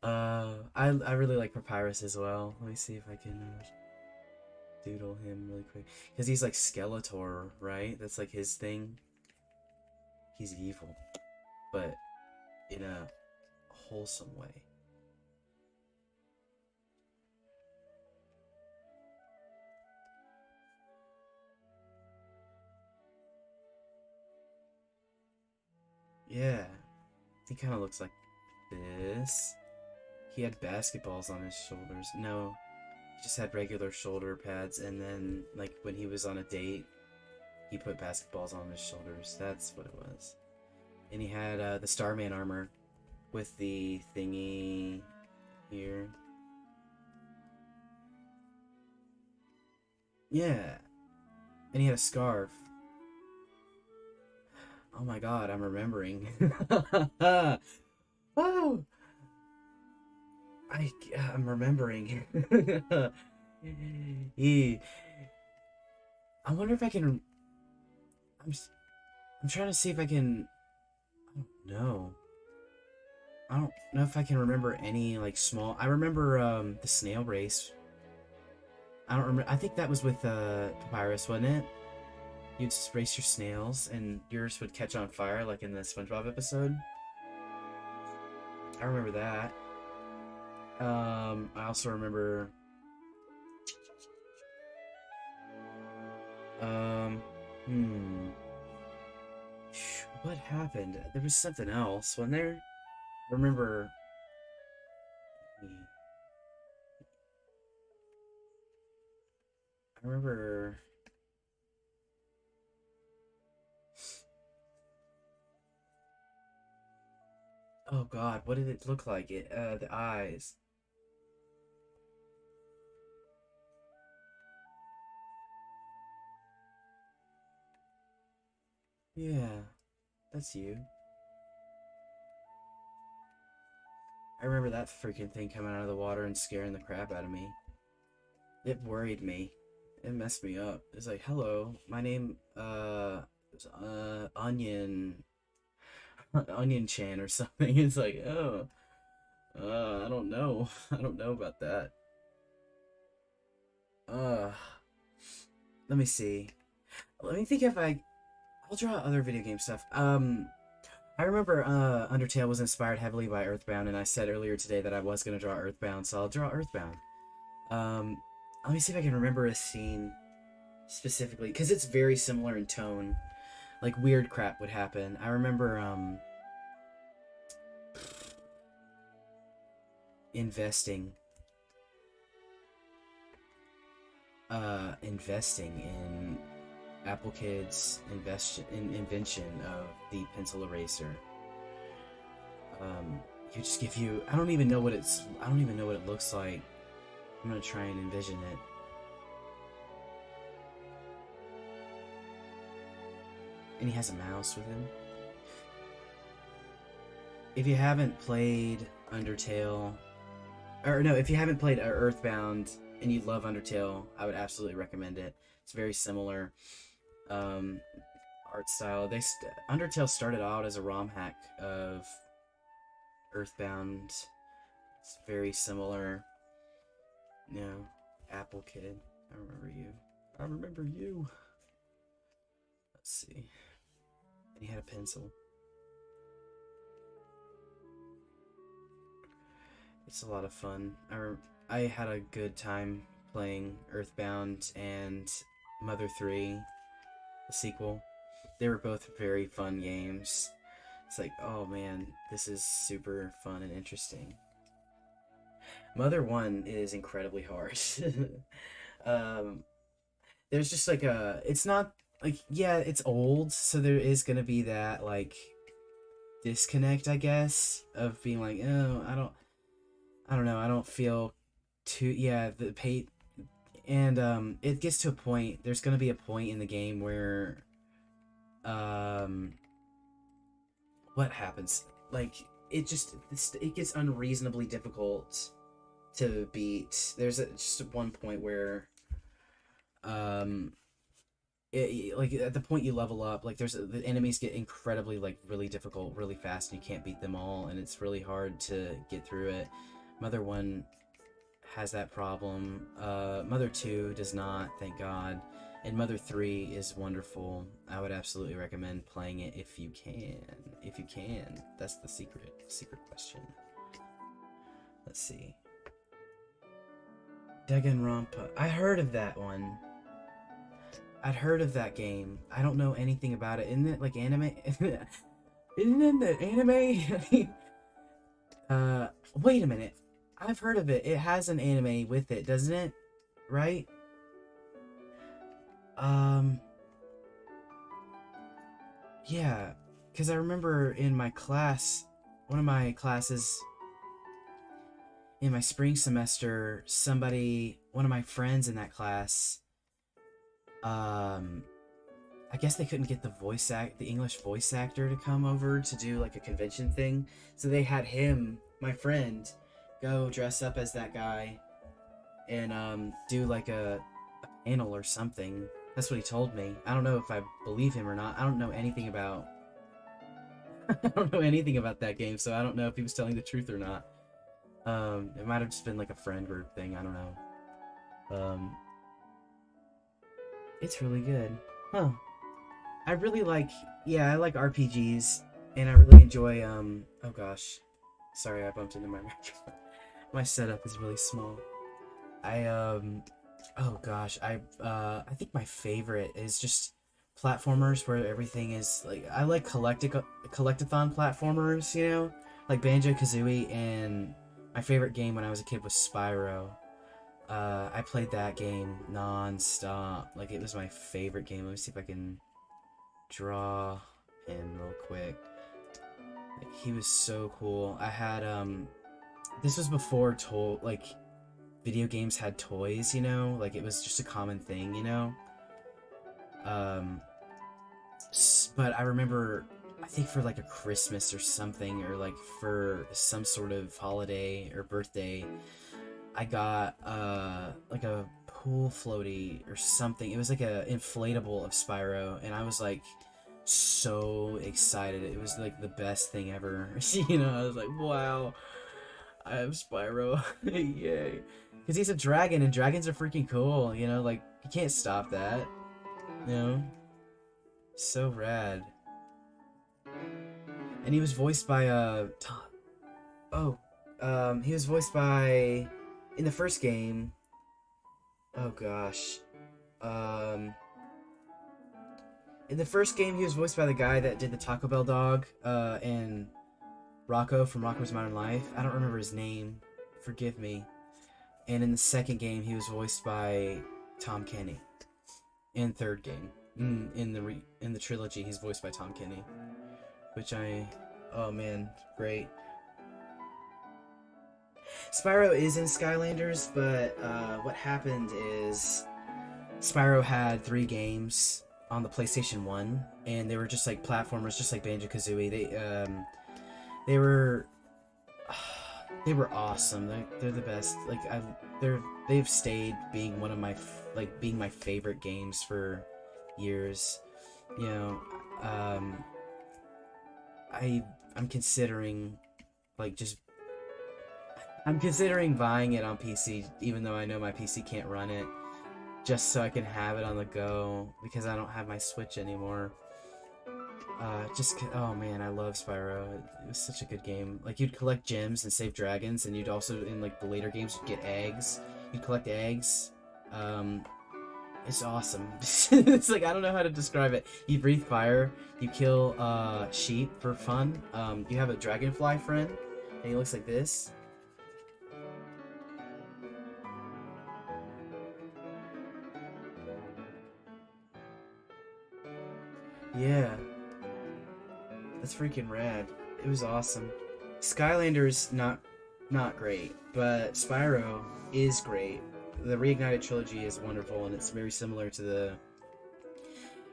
I really like Papyrus as well. Let me see if I can doodle him really quick, because he's like Skeletor, right? That's like his thing. He's evil, but in a wholesome way. Yeah, he kind of looks like this. He had basketballs on his shoulders. No, he just had regular shoulder pads, and then, like, when he was on a date, he put basketballs on his shoulders. That's what it was. And he had the Starman armor with the thingy here. Yeah, and he had a scarf. Oh my god, I'm remembering. Oh, I'm remembering. Yeah. I wonder if I can. I'm I'm trying to see if I can. I don't know. I don't know if I can remember any like small. I remember the snail race. I don't remember. I think that was with Papyrus, wasn't it? You'd just race your snails, and yours would catch on fire, like in the SpongeBob episode. I remember that. I also remember. Um, hmm. What happened? There was something else, wasn't there? I remember. I remember. Oh God, what did it look like? The eyes. Yeah, that's you. I remember that freaking thing coming out of the water and scaring the crap out of me. It worried me. it messed me up. It's like, hello, my name is, Onion Chan or something. It's like, oh, I don't know. I don't know about that. Uh, Let me see. Let me think if I'll draw other video game stuff. I remember Undertale was inspired heavily by Earthbound, and I said earlier today that I was gonna draw Earthbound, so I'll draw Earthbound. Um, Let me see if I can remember a scene specifically, because it's very similar in tone. Like weird crap would happen. I remember investing investing in Apple Kid's invention of the pencil eraser. It just give you, I don't even know what it looks like. I'm gonna try and envision it. And he has a mouse with him. If you haven't played Undertale, or no, if you haven't played Earthbound and you love Undertale, I would absolutely recommend it. It's very similar art style. Undertale started out as a ROM hack of Earthbound. It's very similar. You know, Apple Kid. I remember you. I remember you. Let's see. And he had a pencil. It's a lot of fun. I had a good time playing Earthbound and Mother 3, the sequel. They were both very fun games. It's like, oh man, this is super fun and interesting. Mother 1 is incredibly hard. There's just like it's not like, yeah, it's old, so there is gonna be that like disconnect, I guess, of being like, oh, I don't know, I don't feel too, yeah, the pay, and it gets to a point, there's gonna be a point in the game where what happens? Like, it gets unreasonably difficult to beat. There's just one point where like at the point you level up, like the enemies get incredibly like really difficult really fast, and you can't beat them all, and it's really hard to get through it. Mother 1 has that problem. Mother 2 does not, thank God. And Mother 3 is wonderful. I would absolutely recommend playing it if you can. If you can. That's the secret question. Let's see. Danganronpa. I heard of that one. I'd heard of that game. I don't know anything about it. Isn't it like anime? Isn't it the anime? Wait a minute. I've heard of it. It has an anime with it, doesn't it? Right? Yeah. Because I remember in my class, one of my classes in my spring semester, one of my friends in that class, I guess they couldn't get the English voice actor to come over to do like a convention thing, so they had him, my friend, go dress up as that guy and do like a panel or something. That's what he told me. I don't know if I believe him or not. I don't know anything about I don't know anything about that game, so I don't know if he was telling the truth or not. It might have just been like a friend group thing, I don't know. It's really good. Huh. I really like, yeah, I like RPGs, and I really enjoy, oh gosh. Sorry, I bumped into my microphone. My setup is really small. Oh gosh, I think my favorite is just platformers where everything is, like, I like collectathon platformers, you know? Like Banjo-Kazooie, and my favorite game when I was a kid was Spyro. I played that game non-stop. Like, it was my favorite game. Let me see if I can draw him real quick. Like, he was so cool. I had, this was before video games had toys, you know? Like, it was just a common thing, you know? But I remember, I think for like a Christmas or something, or like for some sort of holiday or birthday, I got like a pool floaty or something. It was like a inflatable of Spyro, and I was like so excited. It was like the best thing ever. You know, I was like, wow, I have Spyro. Yay. Because he's a dragon, and dragons are freaking cool, you know, like, you can't stop that, you know? So rad. And he was voiced by, he was voiced by, in the first game, oh gosh, in the first game, he was voiced by the guy that did the Taco Bell dog, and Rocco from Rocco's Modern Life. I don't remember his name. Forgive me. And in the second game, he was voiced by Tom Kenny. In third game, in the trilogy, he's voiced by Tom Kenny, oh man, great. Spyro is in Skylanders, but what happened is Spyro had 3 games on the PlayStation 1, and they were just like platformers, just like Banjo-Kazooie. They were awesome. They're the best. Like they've stayed being one of my being my favorite games for years. You know, I'm considering I'm considering buying it on PC, even though I know my PC can't run it, just so I can have it on the go, because I don't have my Switch anymore. Oh man, I love Spyro. It was such a good game. Like, you'd collect gems and save dragons, and you'd also, in like the later games, you'd get eggs. You'd collect eggs. It's awesome. It's like, I don't know how to describe it. You breathe fire. You kill sheep for fun. You have a dragonfly friend, and he looks like this. Yeah. That's freaking rad. It was awesome. Skylanders, not great, but Spyro is great. The Reignited trilogy is wonderful, and it's very similar to the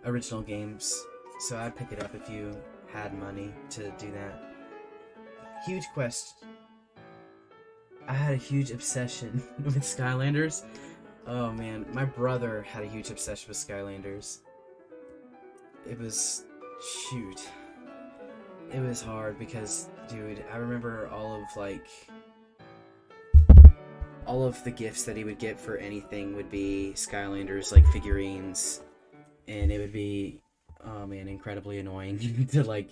original games. So I'd pick it up if you had money to do that. Huge quest. I had a huge obsession with Skylanders. Oh man, my brother had a huge obsession with Skylanders. It was... shoot. It was hard because, dude, I remember all of the gifts that he would get for anything would be Skylanders, like figurines, and it would be, oh man, incredibly annoying to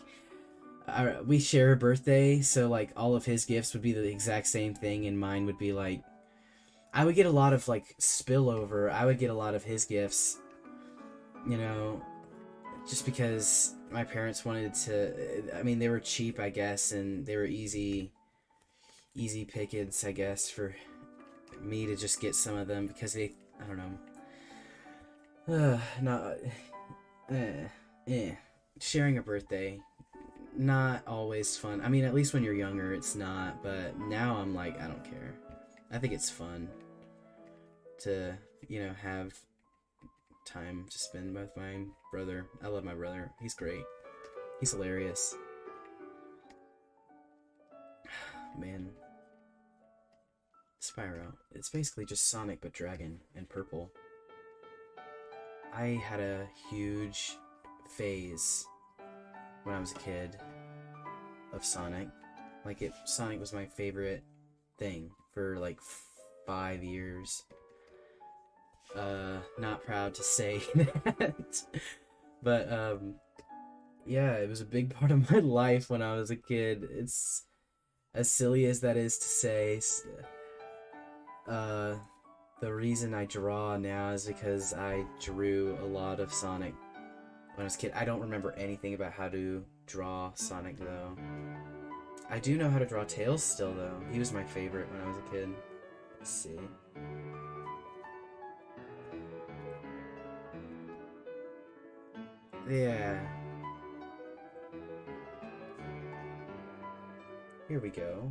we share a birthday, so like all of his gifts would be the exact same thing, and mine would be like, I would get a lot of like spillover. I would get a lot of his gifts, you know, just because my parents wanted to, I mean, they were cheap, I guess, and they were easy pickings, I guess, for me to just get some of them, because they, I don't know, sharing a birthday, not always fun. I mean, at least when you're younger, it's not, but now I'm like, I don't care. I think it's fun to, you know, have time to spend with my brother. I love my brother. He's great. He's hilarious. Man. Spyro. It's basically just Sonic but dragon and purple. I had a huge phase when I was a kid of Sonic. Like, Sonic was my favorite thing for like 5 years. Not proud to say that. But, yeah, it was a big part of my life when I was a kid. It's as silly as that is to say. The reason I draw now is because I drew a lot of Sonic when I was a kid. I don't remember anything about how to draw Sonic, though. I do know how to draw Tails still, though. He was my favorite when I was a kid. Let's see. Yeah. Here we go.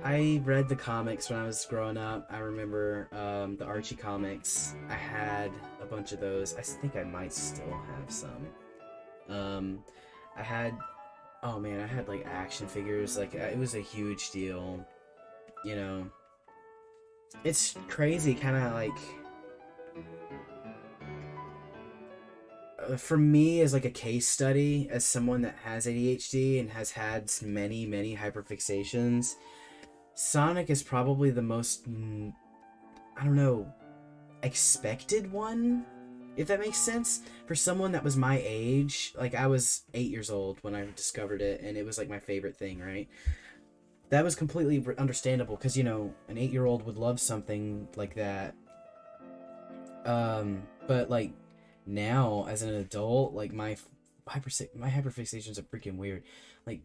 I read the comics when I was growing up. I remember the Archie comics. I had a bunch of those. I think I might still have some. I had Oh man, I had like action figures. Like it was a huge deal. You know, it's crazy, kind of like for me as like a case study as someone that has ADHD and has had many hyperfixations. Sonic is probably the most I don't know, expected one, if that makes sense, for someone that was my age. Like I was 8 years old when I discovered it, and it was like my favorite thing, right? That was completely understandable because, you know, an 8-year-old would love something like that. But like now as an adult, like my hyperfixations are freaking weird. Like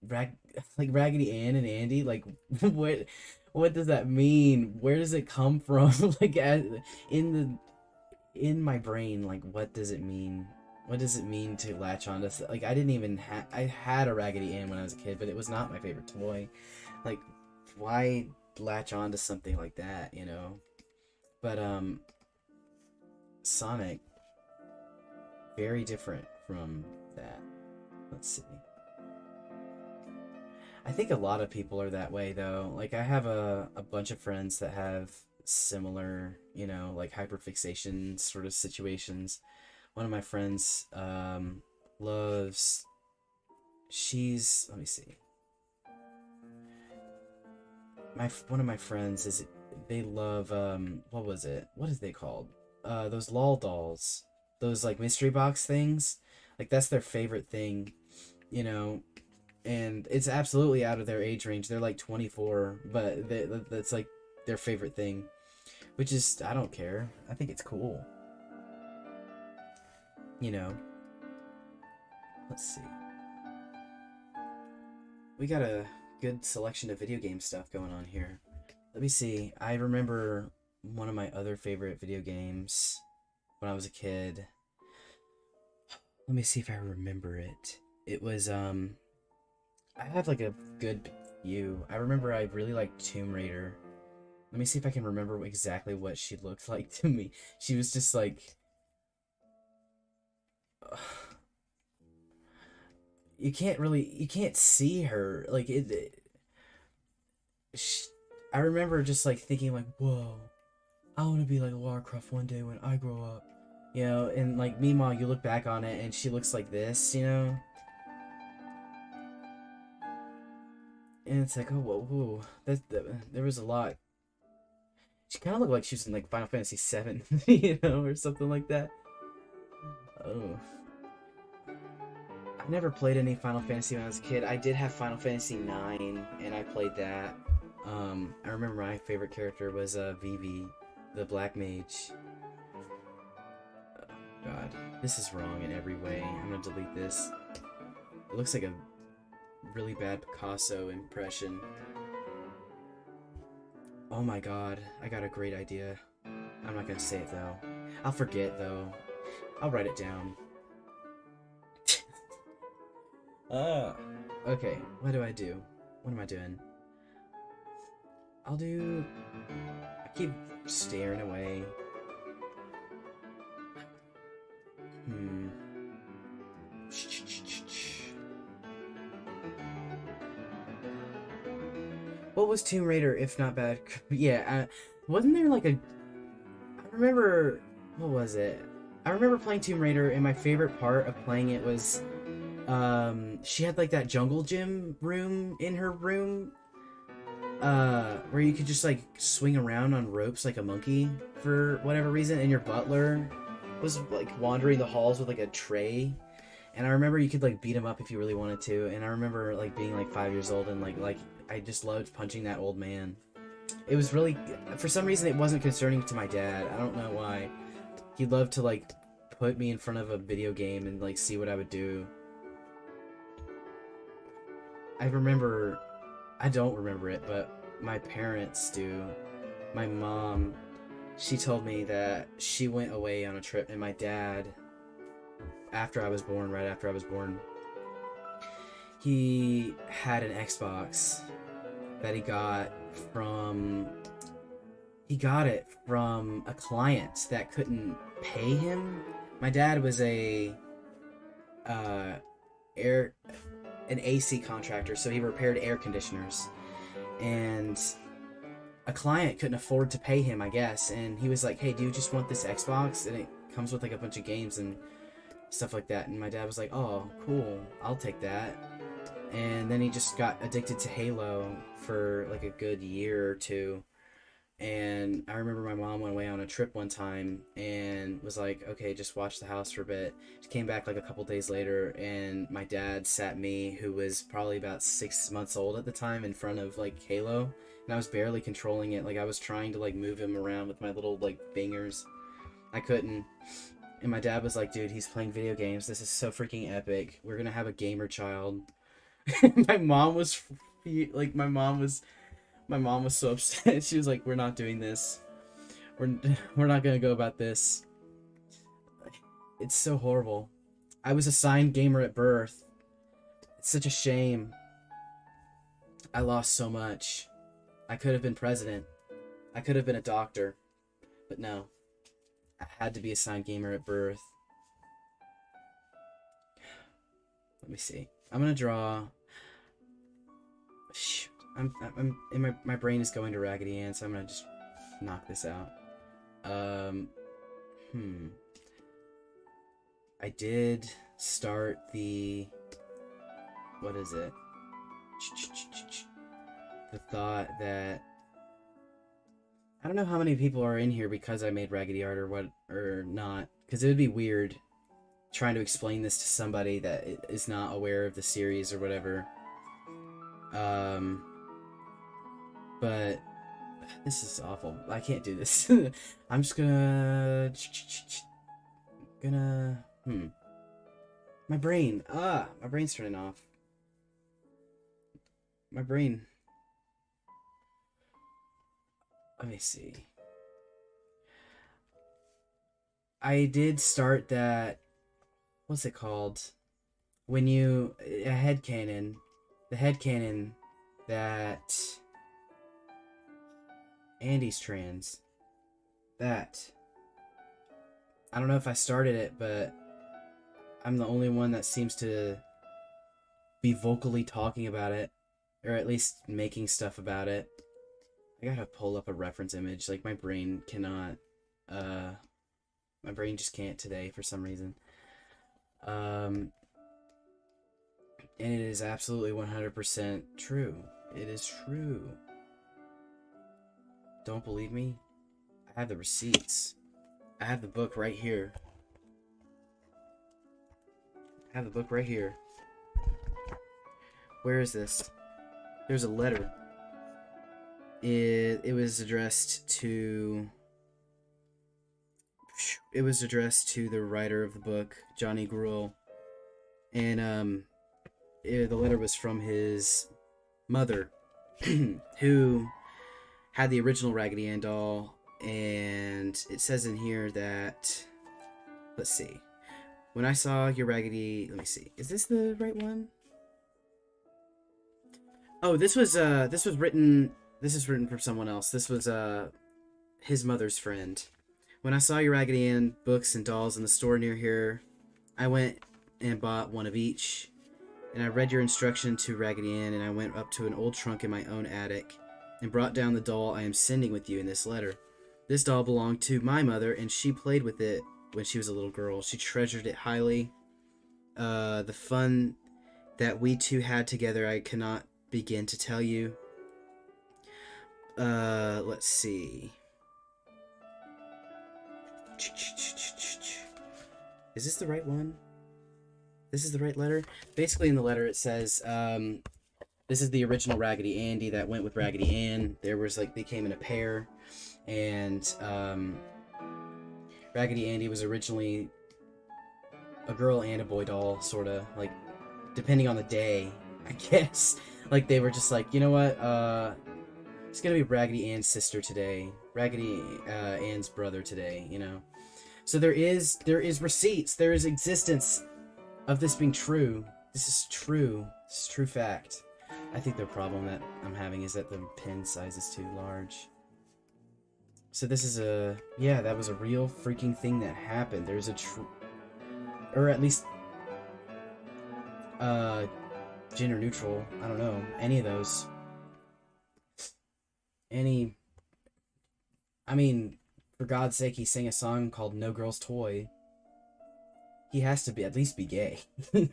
rag like Raggedy Ann and Andy, like what does that mean? Where does it come from? Like in in my brain, like what does it mean? What does it mean to latch on to like I didn't even I had a Raggedy Ann when I was a kid, but it was not my favorite toy. Like why latch on to something like that, you know? But Sonic, very different from that. Let's see. I think a lot of people are that way though. Like I have a bunch of friends that have similar, you know, like hyperfixation sort of situations. One of my friends loves she's let me see. One of my friends is they love what was it? What is they called? Those lol dolls. Those like mystery box things. Like that's their favorite thing, you know, and it's absolutely out of their age range. They're like 24, but that's like their favorite thing, which is I don't care. I think it's cool. You know. Let's see. We got a good selection of video game stuff going on here. Let me see. I remember one of my other favorite video games when I was a kid. Let me see if I remember it. It was I have like a good view. I remember I really liked Tomb Raider. Let me see if I can remember exactly what she looked like to me. She was just like you can't see her like she, I remember just like thinking like, whoa, I want to be like Lara Croft one day when I grow up, you know. And like meanwhile you look back on it and she looks like this, you know. And it's like, oh whoa, there was a lot. She kind of looked like she was in like Final Fantasy VII, you know, or something like that. Oh, I never played any Final Fantasy when I was a kid. I did have Final Fantasy IX, and I played that. I remember my favorite character was Vivi, the Black Mage. God, this is wrong in every way. I'm gonna delete this. It looks like a really bad Picasso impression. Oh my god, I got a great idea. I'm not gonna say it though. I'll forget though. I'll write it down. Okay, what do I do? What am I doing? I'll do... I keep staring away. What was Tomb Raider if not bad? Yeah, wasn't there like a... I remember... What was it? I remember playing Tomb Raider, and my favorite part of playing it was... she had like that jungle gym room in her room, where you could just like swing around on ropes like a monkey for whatever reason, and your butler was like wandering the halls with like a tray, and I remember you could like beat him up if you really wanted to, and I remember like being like 5 years old and like I just loved punching that old man. It was really, for some reason it wasn't concerning to my dad. I don't know why. He loved to like put me in front of a video game and like see what I would do. I don't remember it, but my parents do. My mom, she told me that she went away on a trip, and my dad, right after I was born, he had an Xbox that he got it from a client that couldn't pay him. My dad was a an AC contractor, so he repaired air conditioners. And a client couldn't afford to pay him, I guess, and he was like, "Hey, do you just want this Xbox? And it comes with like a bunch of games and stuff like that." And my dad was like, "Oh, cool, I'll take that." And then he just got addicted to Halo for like a good year or two. And I remember my mom went away on a trip one time and was like, "Okay, just watch the house for a bit." She came back like a couple days later, and my dad sat me, who was probably about 6 months old at the time, in front of like Halo, and I was barely controlling it. Like, I was trying to like move him around with my little like fingers. I couldn't. And my dad was like, "Dude, he's playing video games. This is so freaking epic. We're gonna have a gamer child." my mom was like, my mom was so upset. She was like, "We're not doing this. We're not gonna go about this." It's so horrible. I was assigned gamer at birth. It's such a shame. I lost so much. I could have been president. I could have been a doctor. But no. I had to be assigned gamer at birth. Let me see. I'm gonna draw... I'm in my brain is going to Raggedy Ann, so I'm gonna just knock this out. I did start the... What is it? The thought that... I don't know how many people are in here because I made Raggedy art or not, because it would be weird trying to explain this to somebody that is not aware of the series or whatever. But this is awful. I can't do this. I'm just gonna... My brain. My brain's turning off. My brain. Let me see. I did start that... What's it called? When you... A headcanon. The headcanon that... Andy's trans. That. I don't know if I started it, but I'm the only one that seems to be vocally talking about it, or at least making stuff about it. I gotta pull up a reference image. Like, my brain cannot, my brain just can't today for some reason. And it is absolutely 100% true. It is true. Don't believe me? I have the receipts. I have the book right here. I have the book right here. Where is this? There's a letter. It was addressed to... It was addressed to the writer of the book, Johnny Gruel. And, the letter was from his mother, who had the original Raggedy Ann doll, and it says in here that, let's see, when I saw your Raggedy, let me see, is this the right one? Oh, this was written, this is written from someone else. This was, his mother's friend. When I saw your Raggedy Ann books and dolls in the store near here, I went and bought one of each, and I read your instruction to Raggedy Ann, and I went up to an old trunk in my own attic and brought down the doll I am sending with you in this letter. This doll belonged to my mother, and she played with it when she was a little girl. She treasured it highly. The fun that we two had together, I cannot begin to tell you. Let's see. Is this the right one? This is the right letter? Basically, in the letter, it says, this is the original Raggedy Andy that went with Raggedy Ann. There was, like, they came in a pair, and, Raggedy Andy was originally a girl and a boy doll, sorta, like, depending on the day, I guess. Like, they were just like, you know what, it's gonna be Raggedy Ann's sister today, Raggedy Ann's brother today, you know? So there is receipts, there is existence of this being true. This is true. This is true fact. I think the problem that I'm having is that the pen size is too large. So this is a... Yeah, that was a real freaking thing that happened. There's a or at least... gender neutral. I don't know. Any of those. Any. I mean, for God's sake, he sang a song called No Girl's Toy. He has to be at least be gay. You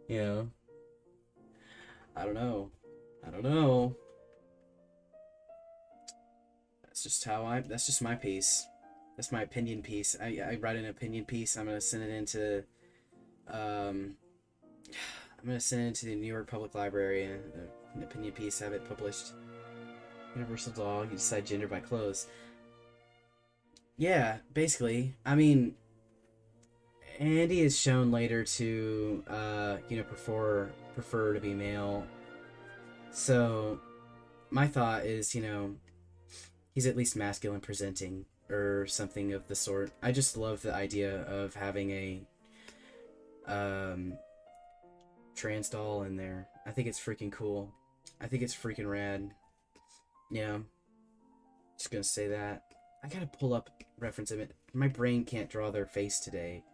know? I don't know. I don't know. That's just my piece. That's my opinion piece. I write an opinion piece. I'm gonna send it into, I'm gonna send it into the New York Public Library, an opinion piece, have it published. Universal dog, you decide gender by clothes. Yeah, basically. I mean, Andy is shown later to, prefer to be male. So, my thought is, he's at least masculine presenting or something of the sort. I just love the idea of having a trans doll in there. I think it's freaking cool. I think it's freaking rad. Yeah. Just gonna say that. I gotta pull up reference of it. My brain can't draw their face today.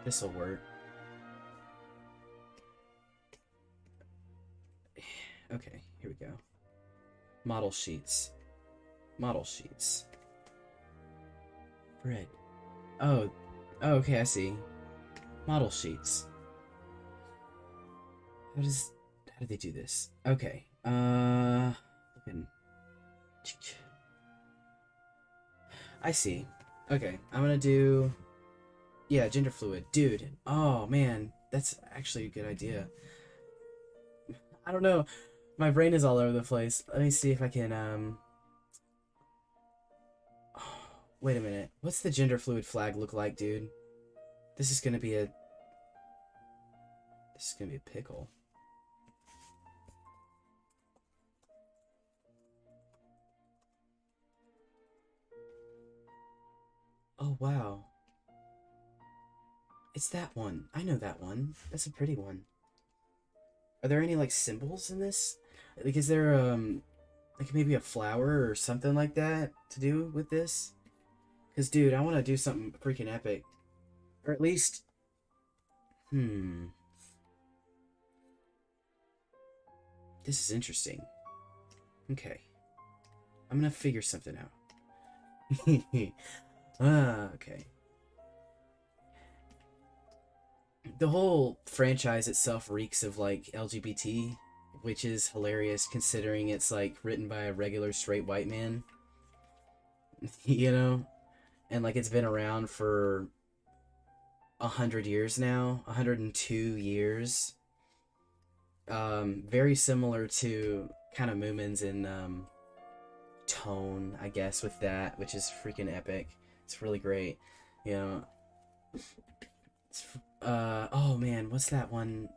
This'll work. Okay, here we go. Model sheets. Model sheets. Fred. Oh, okay, I see. Model sheets. How do they do this? Okay. I see. Okay, I'm gonna do, yeah, gender fluid. Dude, oh man, that's actually a good idea. I don't know. My brain is all over the place. Let me see if I can, wait a minute. What's the gender fluid flag look like, dude? This is gonna be a pickle. Oh, wow. It's that one. I know that one. That's a pretty one. Are there any, like, symbols in this? Like, is there, like, maybe a flower or something like that to do with this? Because, dude, I want to do something freaking epic. Or at least... This is interesting. Okay. I'm gonna figure something out. Okay. The whole franchise itself reeks of, like, LGBT, which is hilarious considering it's, like, written by a regular straight white man. You know? And, like, it's been around for 100 years now. 102 years. Very similar to kind of Moomins in, tone, I guess, with that, which is freaking epic. It's really great. You know? It's, oh man, what's that one?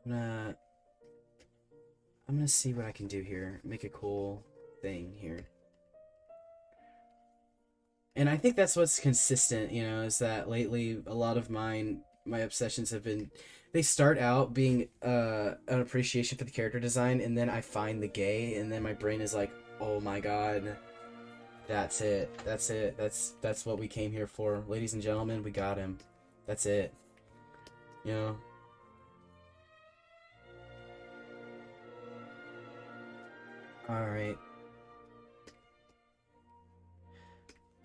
I'm gonna see what I can do here. Make a cool thing here. And I think that's what's consistent, is that lately a lot of my obsessions have been, they start out being an appreciation for the character design, and then I find the gay, and then my brain is like, oh my god, that's it. That's what we came here for. Ladies and gentlemen, we got him. That's it. Alright.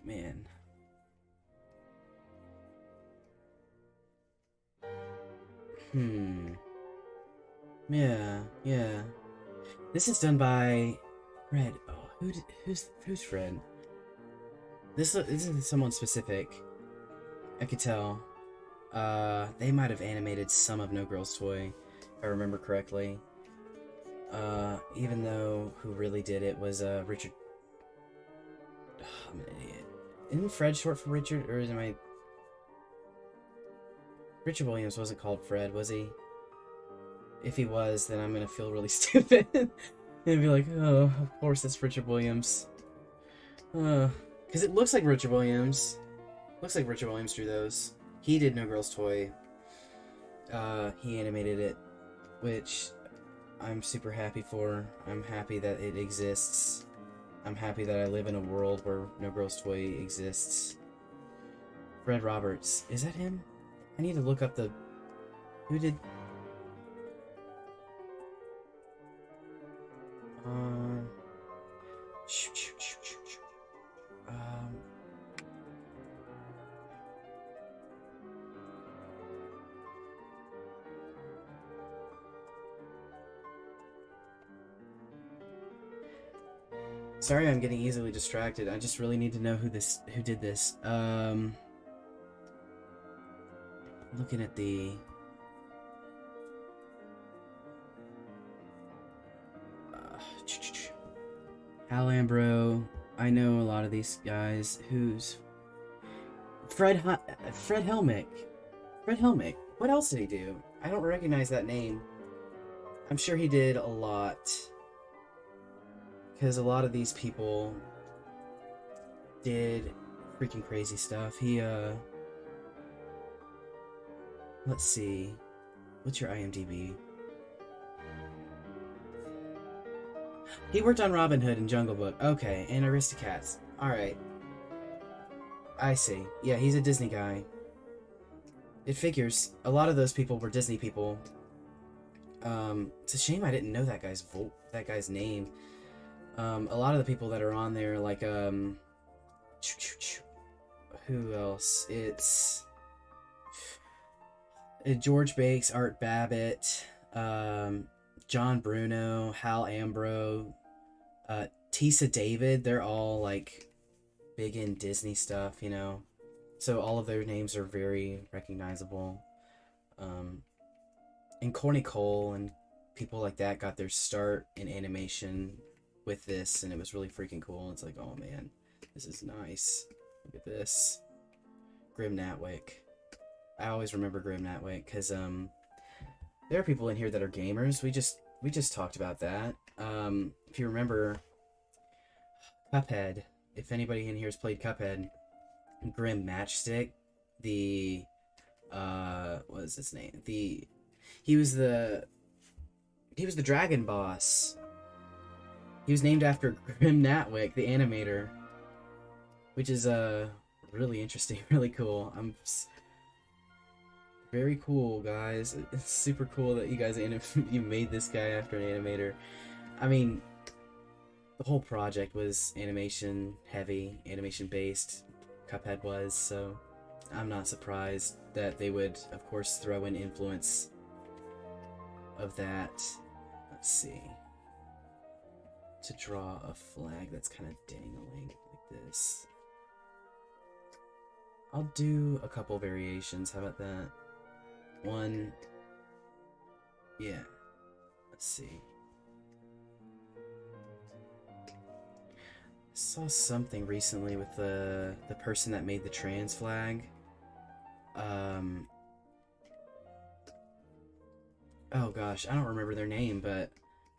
Man. Yeah. This is done by Fred. Oh, who's Fred? This isn't someone specific. I could tell. They might have animated some of No Girl's Toy, if I remember correctly. Even though who really did it was Richard. I'm an idiot. Isn't Fred short for Richard, or am I? Richard Williams wasn't called Fred, was he? If he was, then I'm gonna feel really stupid and be like, oh, of course it's Richard Williams. Because it looks like Richard Williams. Looks like Richard Williams drew those. He did No Girl's Toy. He animated it, which I'm super happy for. I'm happy that it exists. I'm happy that I live in a world where No Girl's Toy exists. Fred Roberts. Is that him? I need to look up the... Who did... Um... Um... Sorry, I'm getting easily distracted. I just really need to know who did this. Looking at the... Hal Ambro. I know a lot of these guys. Who's... Fred Helmick. Fred Helmick. What else did he do? I don't recognize that name. I'm sure he did a lot. Because a lot of these people did freaking crazy stuff. He, let's see. What's your IMDb? He worked on Robin Hood and Jungle Book. Okay, and Aristocats. Alright. I see. Yeah, he's a Disney guy. It figures. A lot of those people were Disney people. It's a shame I didn't know that guy's name. A lot of the people that are on there, like, who else? It's George Bakes, Art Babbitt, John Bruno, Hal Ambro, Tisa David. They're all, like, big in Disney stuff, you know? So all of their names are very recognizable. And Corny Cole and people like that got their start in animation with this, and it was really freaking cool. It's like, oh man, this is nice. Look at this. Grim Natwick. I always remember Grim Natwick because there are people in here that are gamers. We just talked about that. If you remember Cuphead, if anybody in here has played Cuphead, Grim Matchstick, the what is his name? He was the dragon boss. He was named after Grim Natwick, the animator, which is really interesting, really cool. Very cool, guys. It's super cool that you guys you made this guy after an animator. I mean, the whole project was animation heavy, animation based. Cuphead was, so I'm not surprised that they would, of course, throw in influence of that. Let's see. To draw a flag that's kind of dangling like this. I'll do a couple variations. How about that? One. Yeah. Let's see. I saw something recently with the person that made the trans flag. Oh gosh, I don't remember their name, but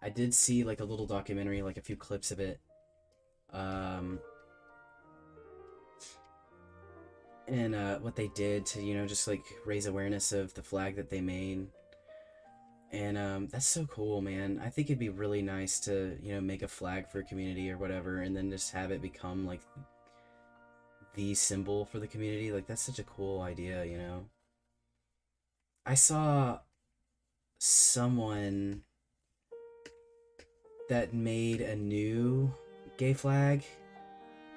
I did see like a little documentary, like a few clips of it. And what they did to, you know, just like raise awareness of the flag that they made. And that's so cool, man. I think it'd be really nice to, you know, make a flag for a community or whatever, and then just have it become like the symbol for the community. Like, that's such a cool idea, you know. I saw someone that made a new gay flag,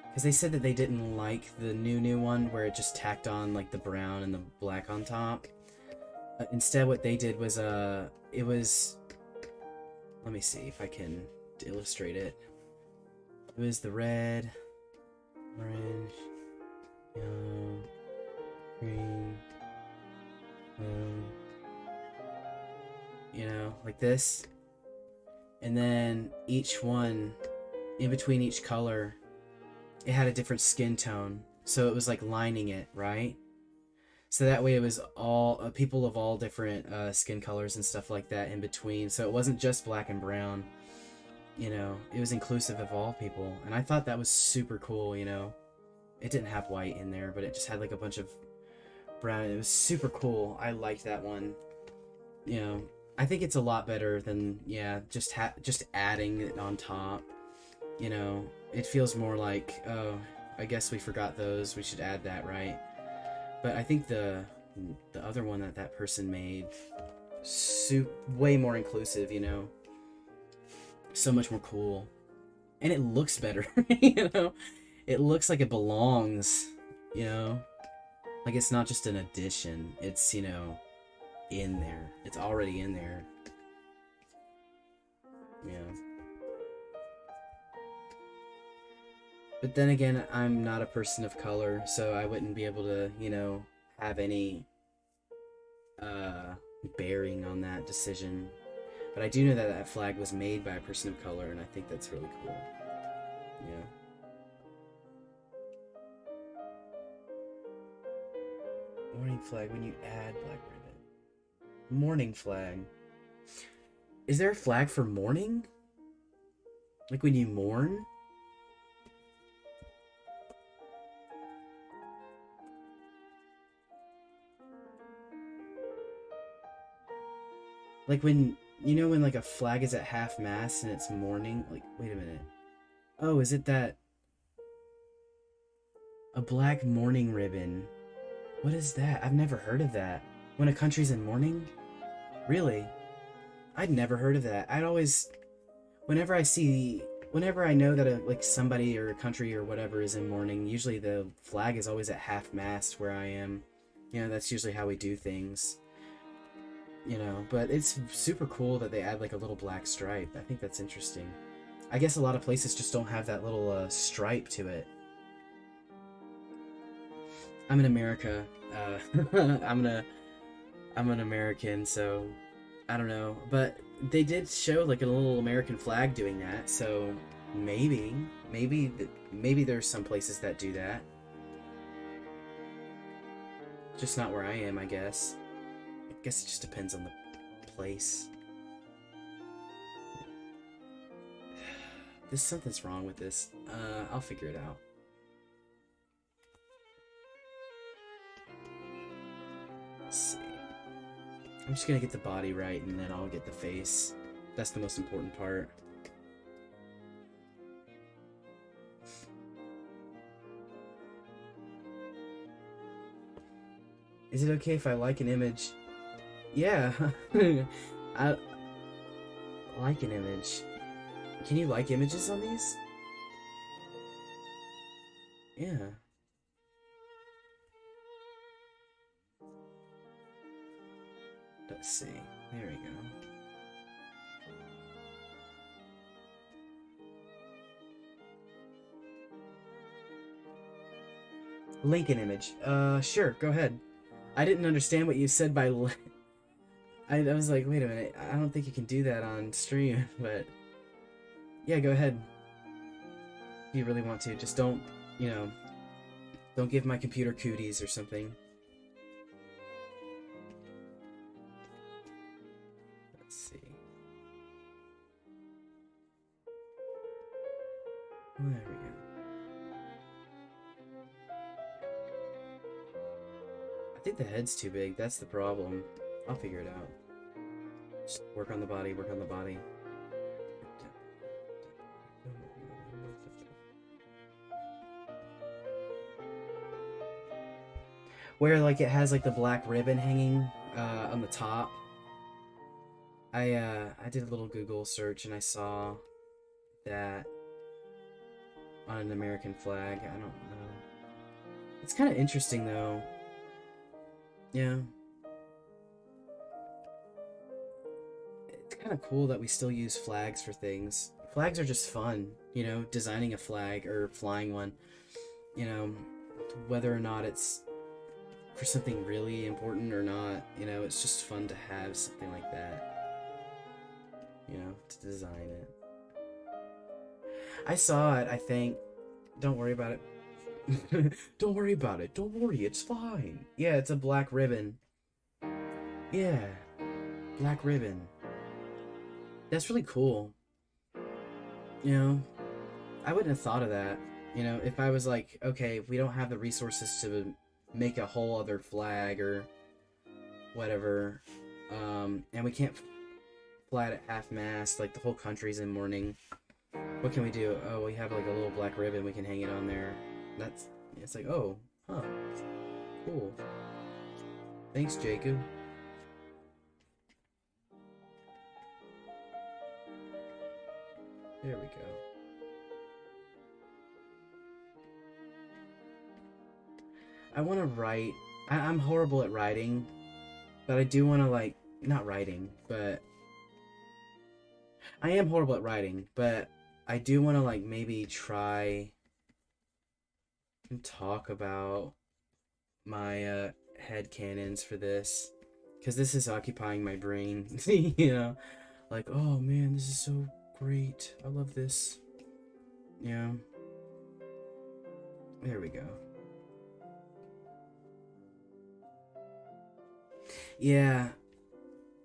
because they said that they didn't like the new one where it just tacked on like the brown and the black on top. Instead what they did was it was, let me see if I can illustrate it. It was the red, orange, yellow, green, blue, you know, like this. And then each one, in between each color, it had a different skin tone. So it was like lining it, right? So that way it was all people of all different skin colors and stuff like that in between. So it wasn't just black and brown. you know, it was inclusive of all people, and I thought that was super cool, you know. It didn't have white in there, but it just had like a bunch of brown. It was super cool. I liked that one. You know, I think it's a lot better than, yeah, just adding it on top. You know, it feels more like, oh, I guess we forgot those. We should add that, right? But I think the other one that that person made, way more inclusive. You know, so much more cool, and it looks better. You know, it looks like it belongs. You know, like it's not just an addition. It's, you know, in there. It's already in there. Yeah. But then again, I'm not a person of color, so I wouldn't be able to, you know, have any uh bearing on that decision. But I do know that that flag was made by a person of color, and I think that's really cool. Yeah. Mourning flag when you add black ribbon. Mourning flag. Is there a flag for mourning? Like when you mourn? Like when, you know, when like a flag is at half mast and it's mourning? Like, wait a minute. Oh, is it that a black mourning ribbon? What is that? I've never heard of that. When a country's in mourning? Really? I'd never heard of that. I'd always, whenever I know that a, like somebody or a country or whatever is in mourning, usually the flag is always at half mast where I am. You know, that's usually how we do things. You know, but it's super cool that they add like a little black stripe. I think that's interesting. I guess a lot of places just don't have that little stripe to it. I'm in America. I'm an American, so I don't know. But they did show like a little American flag doing that, so maybe there's some places that do that. Just not where I am, I guess. I guess it just depends on the place. There's something's wrong with this. I'll figure it out. Let's see. I'm just gonna get the body right, and then I'll get the face. That's the most important part. Is it okay if I like an image? Yeah. I like an image. Can you like images on these? Yeah. Let's see. There we go. Link an image. Sure, go ahead. I didn't understand what you said by I was like, wait a minute, I don't think you can do that on stream, but yeah, go ahead. If you really want to. Just don't, you know, don't give my computer cooties or something. Let's see. There we go. I think the head's too big, that's the problem. I'll figure it out. Just work on the body, work on the body. Where like it has like the black ribbon hanging on the top. I did a little Google search and I saw that on an American flag. I don't know. It's kind of interesting though. Yeah. It's kind of cool that we still use flags for things. Flags are just fun, you know, designing a flag or flying one, you know, whether or not it's for something really important or not, you know, it's just fun to have something like that, you know, to design it. I saw it, I think. Don't worry about it. Don't worry about it. Don't worry, it's fine. Yeah, it's a black ribbon. Yeah, black ribbon. That's really cool. You know, I wouldn't have thought of that. You know, if I was like, okay, we don't have the resources to make a whole other flag or whatever, and we can't fly it at half mast, like the whole country's in mourning. What can we do? Oh, we have like a little black ribbon, we can hang it on there. That's, it's like, oh, huh, cool. Thanks, Jacob. There we go. I want to write. I'm horrible at writing, but I do want to, like, not writing, but I am horrible at writing, but I do want to, like, maybe try and talk about my head canons for this, because this is occupying my brain. You know, like, oh man, this is so great. I love this. Yeah. There we go. Yeah,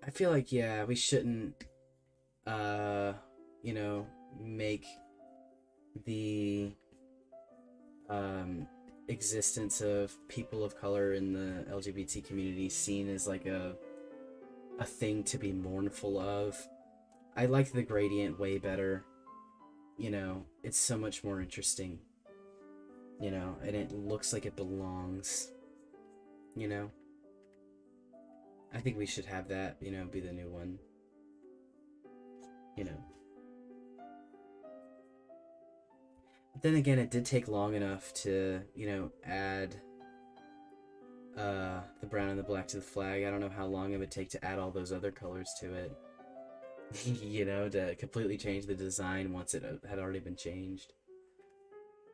I feel like, yeah, we shouldn't uh you know, make the um existence of people of color in the LGBT community seen as like a thing to be mournful of. I like the gradient way better. You know, it's so much more interesting, you know, and it looks like it belongs, you know. I think we should have that, you know, be the new one, you know. But then again, it did take long enough to, you know, add the brown and the black to the flag. I don't know how long it would take to add all those other colors to it. You know, to completely change the design once it had already been changed.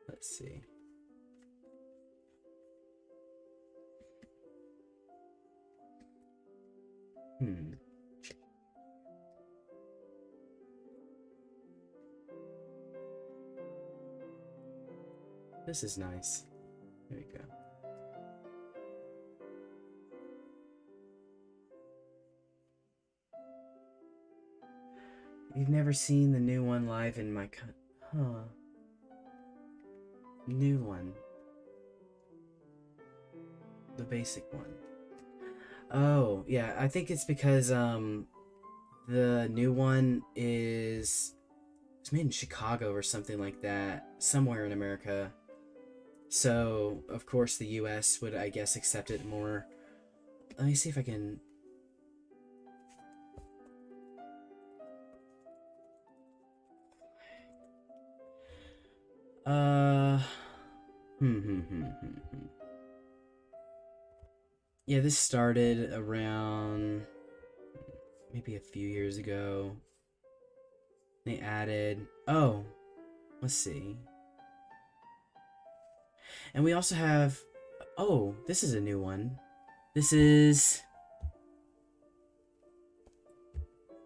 Let's see. Hmm. This is nice. There you go. You've never seen the new one live in my huh. New one. The basic one. Oh, yeah, I think it's because the new one is it's made in Chicago or something like that, somewhere in America. So, of course, the US would, I guess, accept it more. Let me see if I can. Uh. Yeah, this started around maybe a few years ago. They added. Oh, let's see. And we also have. Oh, this is a new one. This is.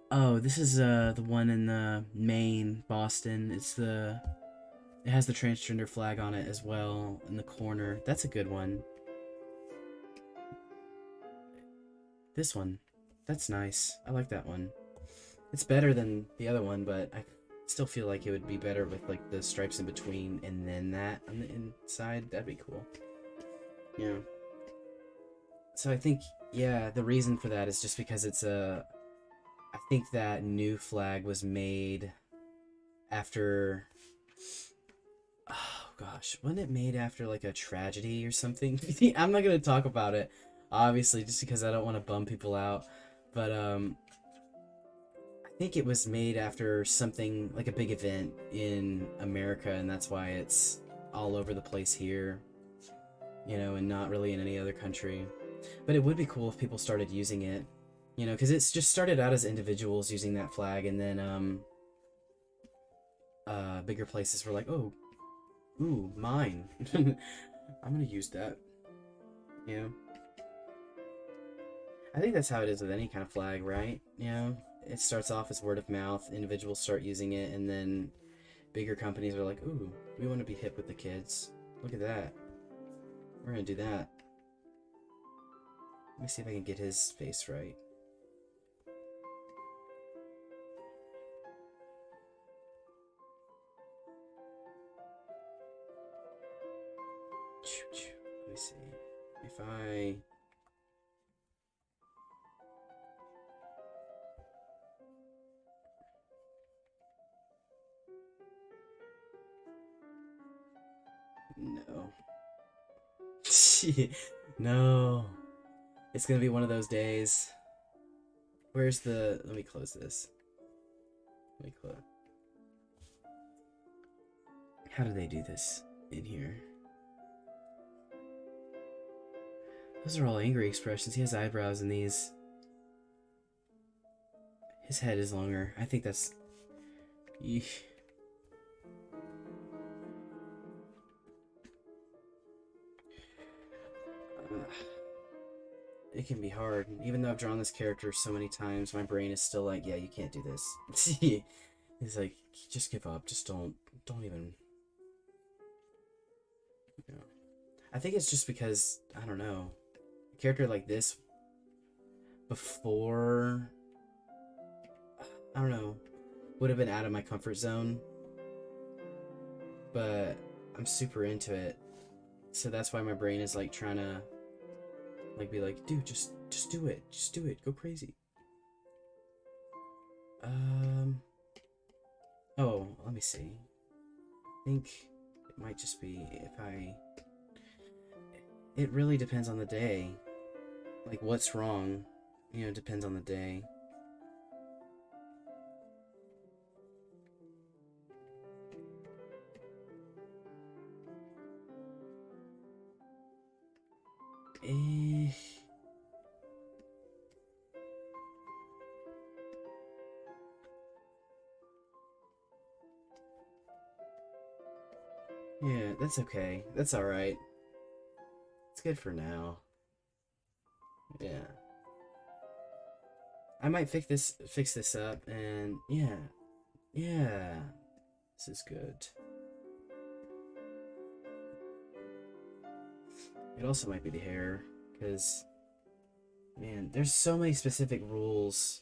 Oh, this is the one in the Maine, Boston. It has the transgender flag on it as well in the corner. That's a good one. This one. That's nice. I like that one. It's better than the other one, but I still feel like it would be better with like the stripes in between and then that on the inside. That'd be cool. Yeah. So I think, yeah, the reason for that is just because it's a I think that new flag was made after oh gosh, wasn't it made after like a tragedy or something? I'm not gonna talk about it, obviously, just because I don't want to bum people out. But I think it was made after something like a big event in America, and that's why it's all over the place here, you know, and not really in any other country. But it would be cool if people started using it, you know, because it's just started out as individuals using that flag, and then bigger places were like, oh, ooh, mine. I'm gonna use that. You know? I think that's how it is with any kind of flag, right? You know? It starts off as word of mouth, individuals start using it, and then bigger companies are like, ooh, we want to be hip with the kids. Look at that. We're gonna do that. Let me see if I can get his face right. Let me see. If I... No. No. It's gonna be one of those days. Where's the... Let me close this. Let me close... How do they do this in here? Those are all angry expressions. He has eyebrows in these. His head is longer. I think that's... Eesh. It can be hard. Even though I've drawn this character so many times, my brain is still like, yeah, you can't do this. It's like, just give up. Just don't even... You know. I think it's just because, I don't know, a character like this, before, I don't know, would have been out of my comfort zone, but I'm super into it, so that's why my brain is like trying to like be like, dude, just do it, go crazy. Oh, let me see. I think it might just be if I... It really depends on the day. Like, what's wrong, you know, depends on the day. Yeah, that's okay. That's alright. It's good for now. Yeah. I might fix this up, and yeah. Yeah. This is good. It also might be the hair, because, man, there's so many specific rules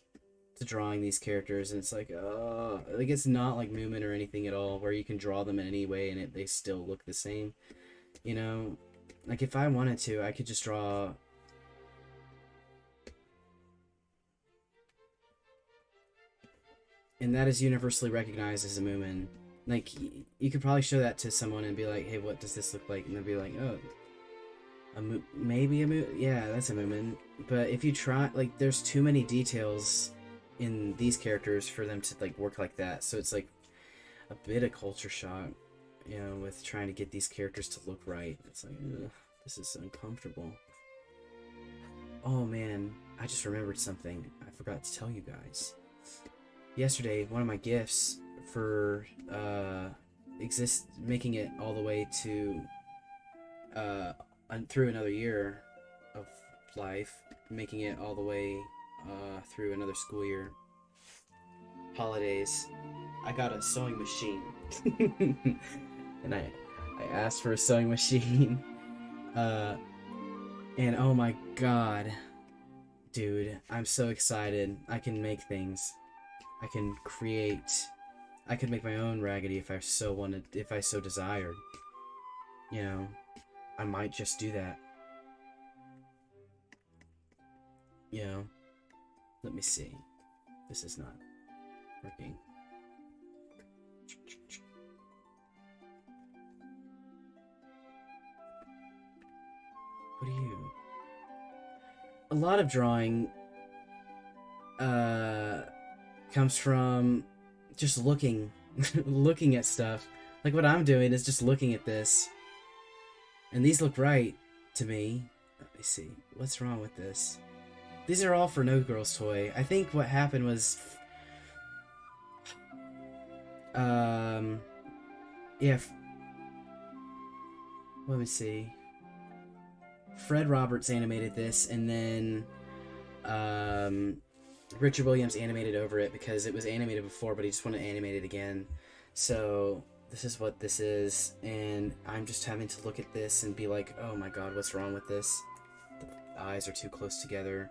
to drawing these characters, and it's like it's not like Moomin or anything at all, where you can draw them in any way and they still look the same. You know, like if I wanted to, I could just draw... And that is universally recognized as a Moomin. Like, you could probably show that to someone and be like, hey, what does this look like? And they'll be like, oh, maybe a Moomin? Yeah, that's a Moomin. But if you try, like, there's too many details in these characters for them to, like, work like that. So it's, like, a bit of culture shock, you know, with trying to get these characters to look right. It's like, ugh, this is uncomfortable. Oh, man, I just remembered something I forgot to tell you guys. Yesterday, one of my gifts for making it all the way to through another year of life, making it all the way through another school year, holidays, I got a sewing machine. And I asked for a sewing machine, and oh my god, dude, I'm so excited. I can make things. I can create. I could make my own Raggedy if I so wanted, if I so desired. You know, I might just do that. You know, let me see. This is not working. What do you... A lot of drawing comes from just looking looking at stuff. Like what I'm doing is just looking at this. And these look right to me. Let me see. What's wrong with this? These are all for No Girl's Toy. I think what happened was yeah, let me see. Fred Roberts animated this, and then Richard Williams animated over it because it was animated before, but he just wanted to animate it again. So this is what this is, and I'm just having to look at this and be like, oh my god, what's wrong with this? The eyes are too close together.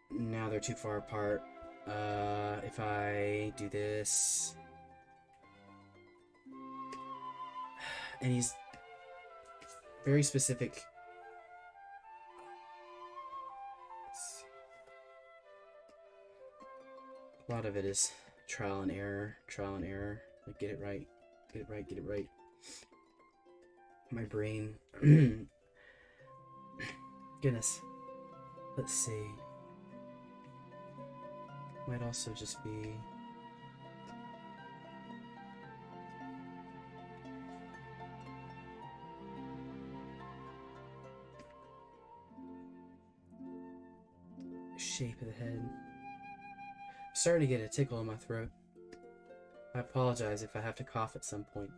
Now they're too far apart. If I do this... And he's very specific. A lot of it is trial and error, like get it right, get it right, get it right. My brain. Goodness. Let's see. Might also just be... shape of the head. I'm starting to get a tickle in my throat. I apologize if I have to cough at some point.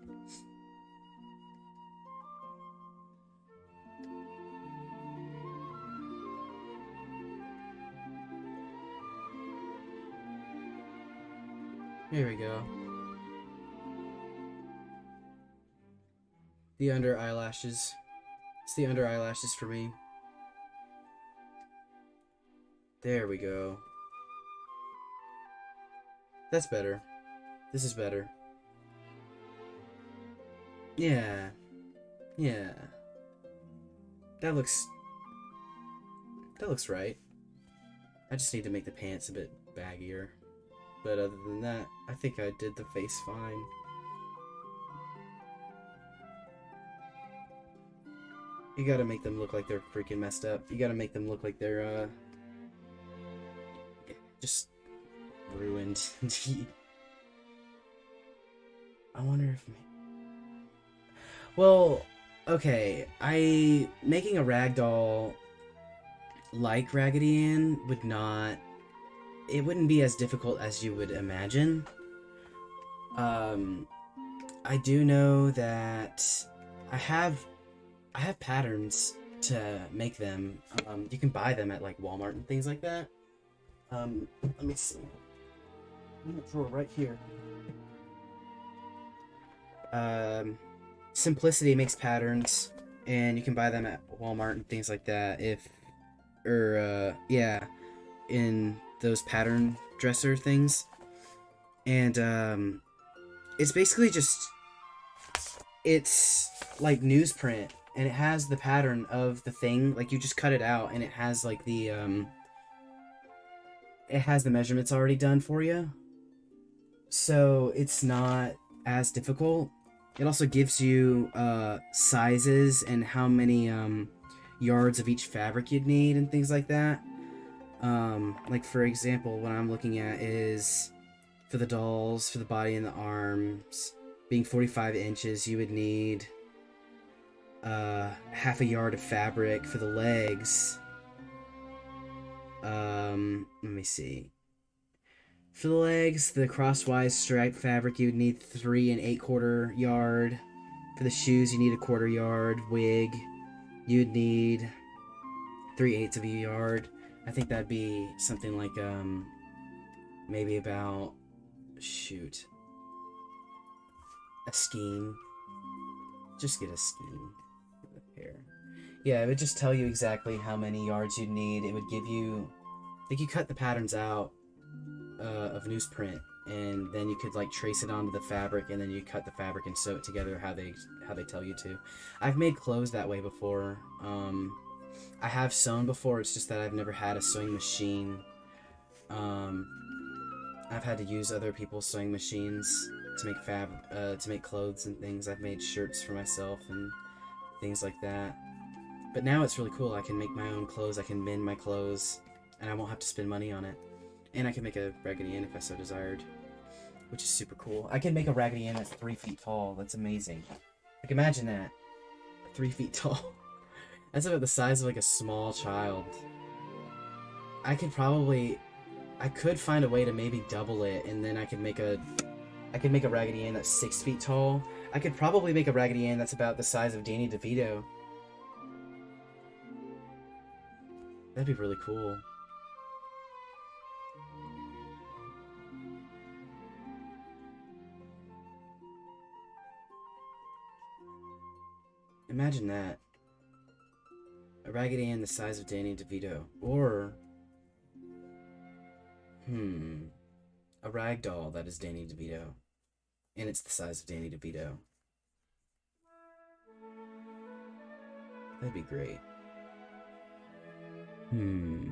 Here we go. The under eyelashes. It's the under eyelashes for me. There we go. That's better. This is better. Yeah. Yeah. That looks right. I just need to make the pants a bit baggier. But other than that, I think I did the face fine. You gotta make them look like they're freaking messed up. You gotta make them look like they're, just ruined. I wonder if... Well, okay, making a ragdoll like Raggedy Ann would not... It wouldn't be as difficult as you would imagine. I do know that I have patterns to make them. You can buy them at like Walmart and things like that. Let me see. I'm gonna throw it right here. Simplicity makes patterns, and you can buy them at Walmart and things like that. Yeah, in those pattern dresser things. And it's basically just, it's like newsprint, and it has the pattern of the thing. Like, you just cut it out, and it has like the it has the measurements already done for you, so it's not as difficult. It also gives you sizes and how many yards of each fabric you'd need and things like that. Like, for example, what I'm looking at is for the dolls, for the body and the arms, being 45 inches, you would need half a yard of fabric. For the legs, let me see. For the legs, the crosswise striped fabric, you would need 3 1/4 yard. For the shoes, you need 1/4 yard. Wig, you'd need 3/8 of a yard. I think that'd be something like, maybe about, shoot, a skein. Just get a skein here. Yeah, it would just tell you exactly how many yards you'd need. It would give you, like, you cut the patterns out of newsprint, and then you could like trace it onto the fabric, and then you cut the fabric and sew it together how they tell you to. I've made clothes that way before. I have sewn before, it's just that I've never had a sewing machine. I've had to use other people's sewing machines to make to make clothes and things. I've made shirts for myself and things like that. But now it's really cool. I can make my own clothes, I can mend my clothes, and I won't have to spend money on it. And I can make a Raggedy Ann if I so desired, which is super cool. I can make a Raggedy Ann that's 3 feet tall. That's amazing. Like, imagine that. 3 feet tall. That's about the size of like a small child. I could find a way to maybe double it, and then I could make a Raggedy Ann that's 6 feet tall. I could probably make a Raggedy Ann that's about the size of Danny DeVito. That'd be really cool. Imagine that. A Raggedy Ann the size of Danny DeVito. Or... a ragdoll that is Danny DeVito. And it's the size of Danny DeVito. That'd be great. Hmm.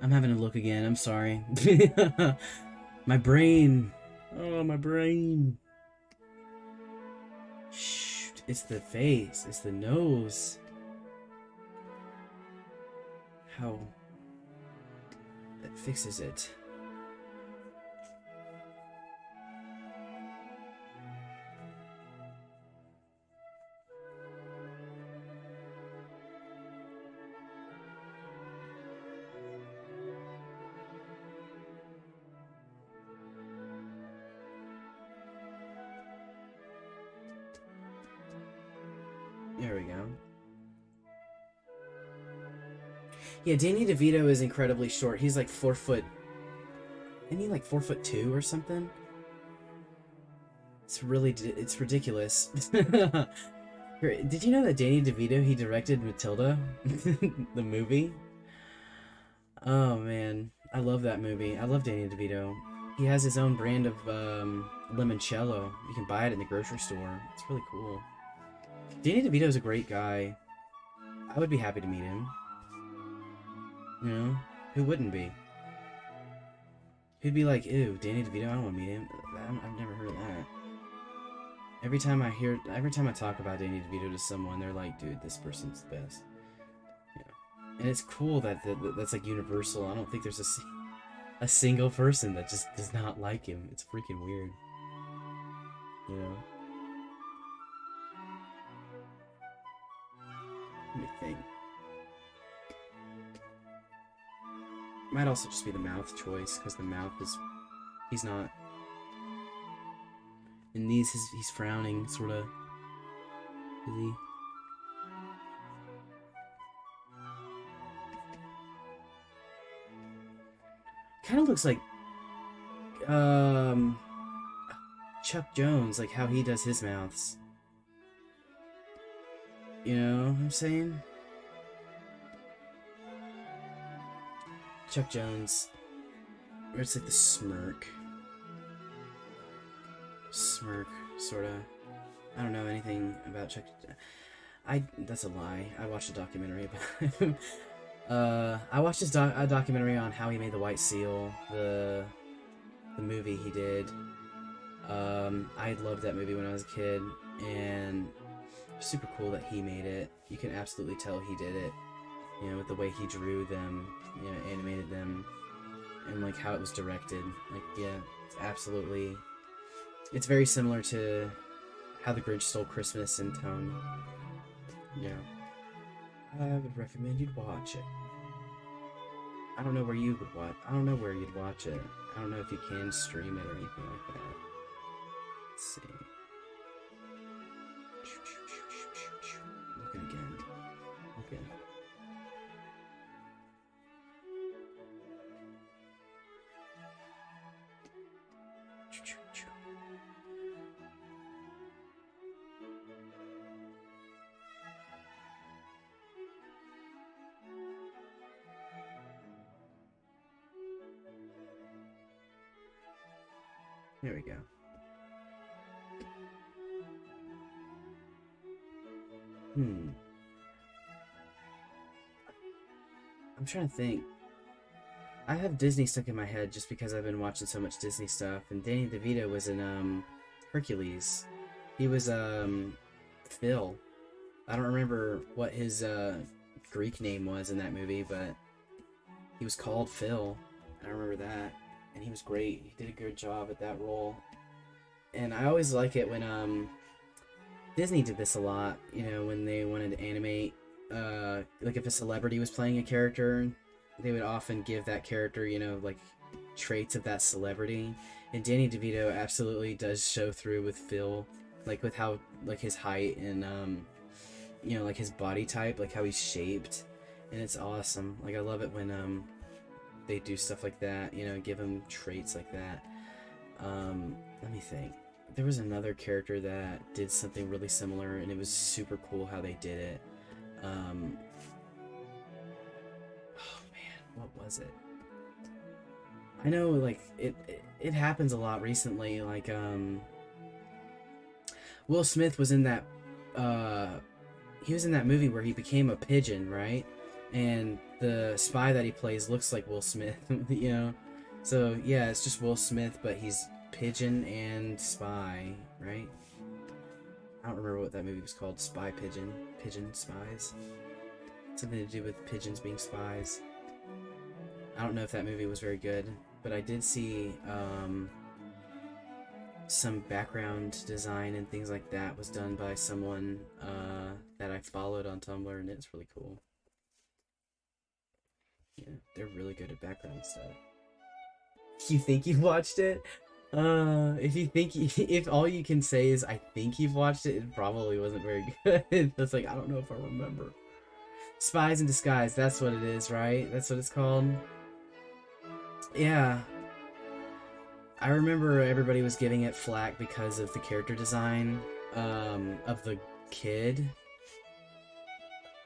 I'm having to look again. I'm sorry. My brain. Oh, my brain. Shoot. It's the face. It's the nose. How that fixes it. There we go. Yeah, Danny DeVito is incredibly short. He's like 4 foot. Isn't he like 4'2" or something? It's ridiculous. Did you know that Danny DeVito, he directed Matilda, the movie? Oh man, I love that movie. I love Danny DeVito. He has his own brand of limoncello. You can buy it in the grocery store. It's really cool. Danny DeVito's a great guy. I would be happy to meet him. You know, who wouldn't be? Who'd be like, ew, Danny DeVito, I don't want to meet him. I've never heard of that. Every time I talk about Danny DeVito to someone, they're like, dude, this person's the best. Yeah. And it's cool that's like universal. I don't think there's a single person that just does not like him. It's freaking weird. You know? Let me think. Might also just be the mouth choice, because the mouth is... He's not... In these, he's frowning, sort of. Is he? Kind of looks like... Chuck Jones, like how he does his mouths. You know what I'm saying? Chuck Jones, where it's like the smirk, sort of. I don't know anything about Chuck. That's a lie. I watched a documentary about him. I watched a documentary on how he made the White Seal, the movie he did. I loved that movie when I was a kid, and super cool that he made it. You can absolutely tell he did it. You know, with the way he drew them, you know, animated them, and like how it was directed. Like, yeah, it's absolutely. It's very similar to How the Grinch Stole Christmas in tone. Yeah, I would recommend you'd watch it. I don't know where you would watch. I don't know where you'd watch it. I don't know if you can stream it or anything like that. Let's see. Looking again. Looking. There we go. I'm trying to think. I have Disney stuck in my head just because I've been watching so much Disney stuff, and Danny DeVito was in Hercules. He was Phil. I don't remember what his Greek name was in that movie, but he was called Phil. I remember that. And he was great. He did a good job at that role. And I always like it when Disney did this a lot, you know, when they wanted to animate like if a celebrity was playing a character, they would often give that character, you know, like traits of that celebrity. And Danny DeVito absolutely does show through with Phil, like with how like his height and you know, like his body type, like how he's shaped. And it's awesome. Like I love it when they do stuff like that, you know, give him traits like that. Let me think. There was another character that did something really similar, and it was super cool how they did it. Oh man, what was it? I know, like it happens a lot recently. Like Will Smith was in that uh he was in that movie where he became a pigeon, right? And the spy that he plays looks like Will Smith, you know? So, yeah, it's just Will Smith, but he's pigeon and spy, right? I don't remember what that movie was called. Spy Pigeon. Pigeon Spies. Something to do with pigeons being spies. I don't know if that movie was very good, but I did see some background design and things like that was done by someone that I followed on Tumblr, and it's really cool. Yeah, they're really good at background stuff. You think you've watched it? If you think if all you can say is I think you've watched it, it probably wasn't very good. That's like I don't know if I remember. Spies in Disguise, that's what it is, right? That's what it's called. Yeah. I remember everybody was giving it flack because of the character design of the kid.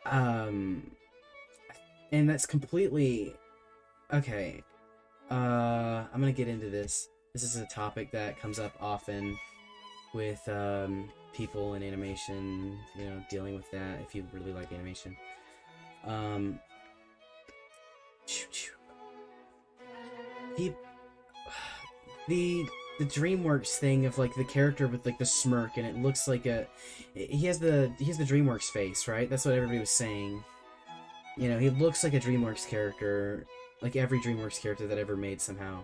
Um and that's completely okay. I'm gonna get into this. This is a topic that comes up often with people in animation, you know, dealing with that if you really like animation. He, the DreamWorks thing of like the character with like the smirk and it looks like he has the DreamWorks face, right? That's what everybody was saying. You know, he looks like a DreamWorks character, like every DreamWorks character that ever made somehow.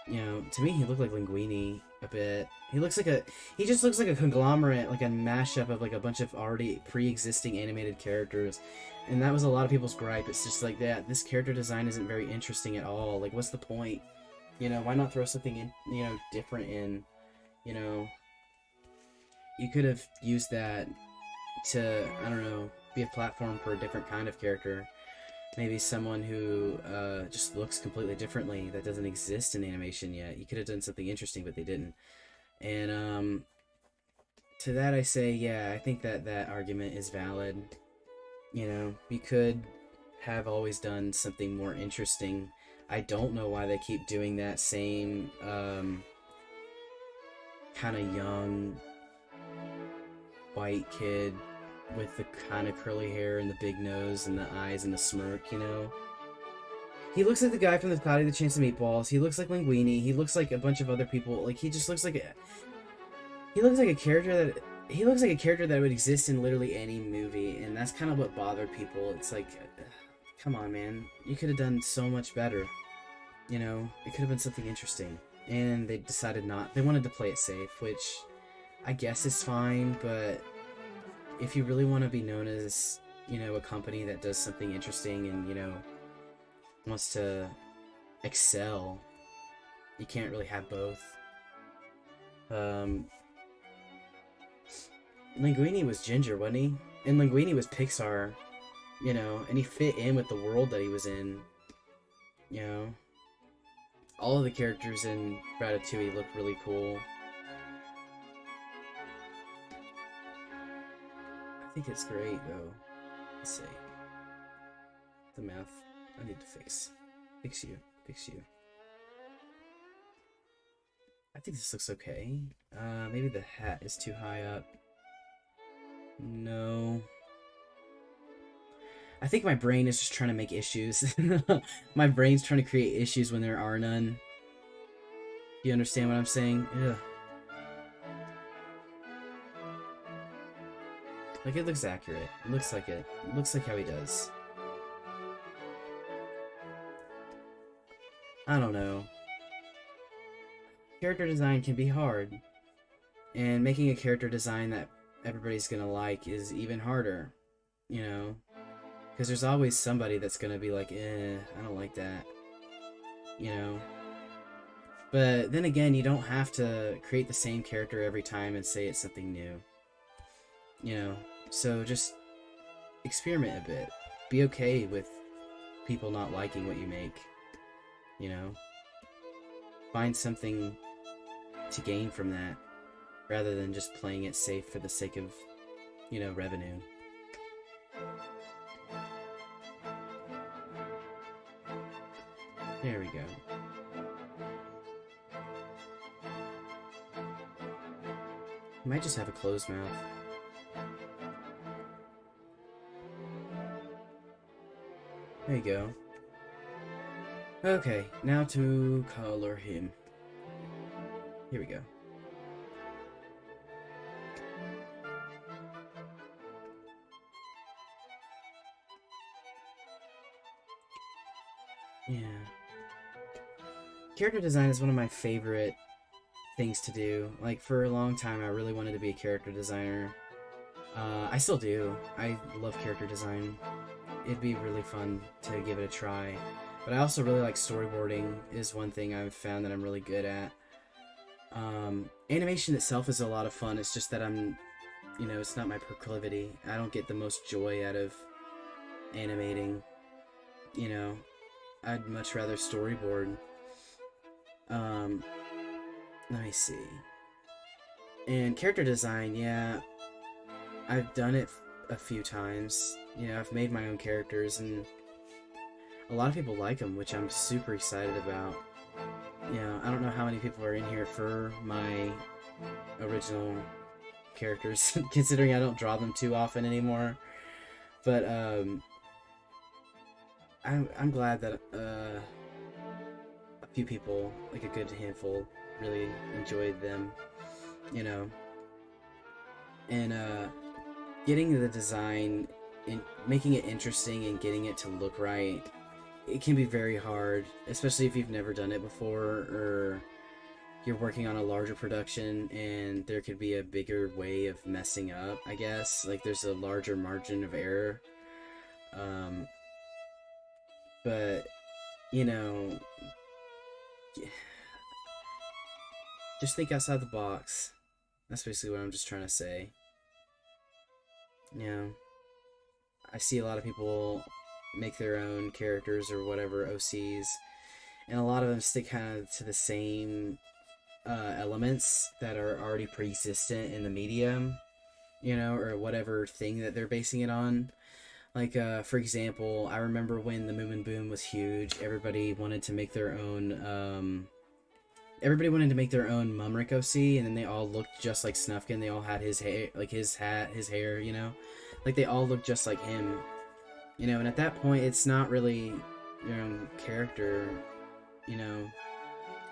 You know, to me, he looked like Linguini a bit. He just looks like a conglomerate, like a mashup of like a bunch of already pre-existing animated characters. And that was a lot of people's gripe. It's just like that. This character design isn't very interesting at all. Like, what's the point? You know, why not throw something in, you know, different in? You know, you could have used that to, I don't know, be a platform for a different kind of character. Maybe someone who just looks completely differently that doesn't exist in animation yet. You could have done something interesting, but they didn't. And to that I say, yeah, I think that argument is valid. You know, you could have always done something more interesting. I don't know why they keep doing that same kind of young white kid with the kind of curly hair and the big nose and the eyes and the smirk, you know? He looks like the guy from the Cloudy the Chance of Meatballs. He looks like Linguini. He looks like a bunch of other people. Like, he just looks like he looks like a character that would exist in literally any movie, and that's kind of what bothered people. It's like, come on, man. You could have done so much better. You know? It could have been something interesting. And they decided not. They wanted to play it safe, which I guess is fine, but if you really want to be known as, you know, a company that does something interesting and, you know, wants to excel, you can't really have both. Linguini was Ginger, wasn't he? And Linguini was Pixar, you know, and he fit in with the world that he was in, you know. All of the characters in Ratatouille look really cool. I think it's great, though. Let's see. The mouth. I need to fix. Fix you. I think this looks okay. Maybe the hat is too high up. No. I think my brain is just trying to make issues. My brain's trying to create issues when there are none. Do you understand what I'm saying? Ugh. Like, it looks accurate. It looks like it. It looks like how he does. I don't know. Character design can be hard. And making a character design that everybody's gonna like is even harder. You know? Because there's always somebody that's gonna be like, I don't like that. You know? But then again, you don't have to create the same character every time and say it's something new. You know? So just experiment a bit. Be okay with people not liking what you make. You know? Find something to gain from that, rather than just playing it safe for the sake of, you know, revenue. There we go. He might just have a closed mouth. There you go. Okay, now to color him. Here we go. Yeah. Character design is one of my favorite things to do. Like, for a long time, I really wanted to be a character designer. I still do. I love character design. It'd be really fun to give it a try. But I also really like storyboarding is one thing I've found that I'm really good at. Animation itself is a lot of fun. It's just that it's not my proclivity. I don't get the most joy out of animating. I'd much rather storyboard. Let me see. And character design, yeah, I've done it a few times. I've made my own characters, and a lot of people like them, which I'm super excited about. I don't know how many people are in here for my original characters, considering I don't draw them too often anymore. But I'm glad that a few people, like a good handful, really enjoyed them, and getting the design and making it interesting and getting it to look right, it can be very hard, especially if you've never done it before, or you're working on a larger production and there could be a bigger way of messing up, I guess. Like, there's a larger margin of error. But, just think outside the box. That's basically what I'm just trying to say. I see a lot of people make their own characters or whatever, OCs, and a lot of them stick kind of to the same elements that are already pre-existent in the medium, or whatever thing that they're basing it on. Like, for example, I remember when the Moomin boom was huge, everybody wanted to make their own Mumric OC, and then they all looked just like Snufkin. They all had his hair, like his hat, his hair, like they all looked just like him, and at that point, it's not really your own character,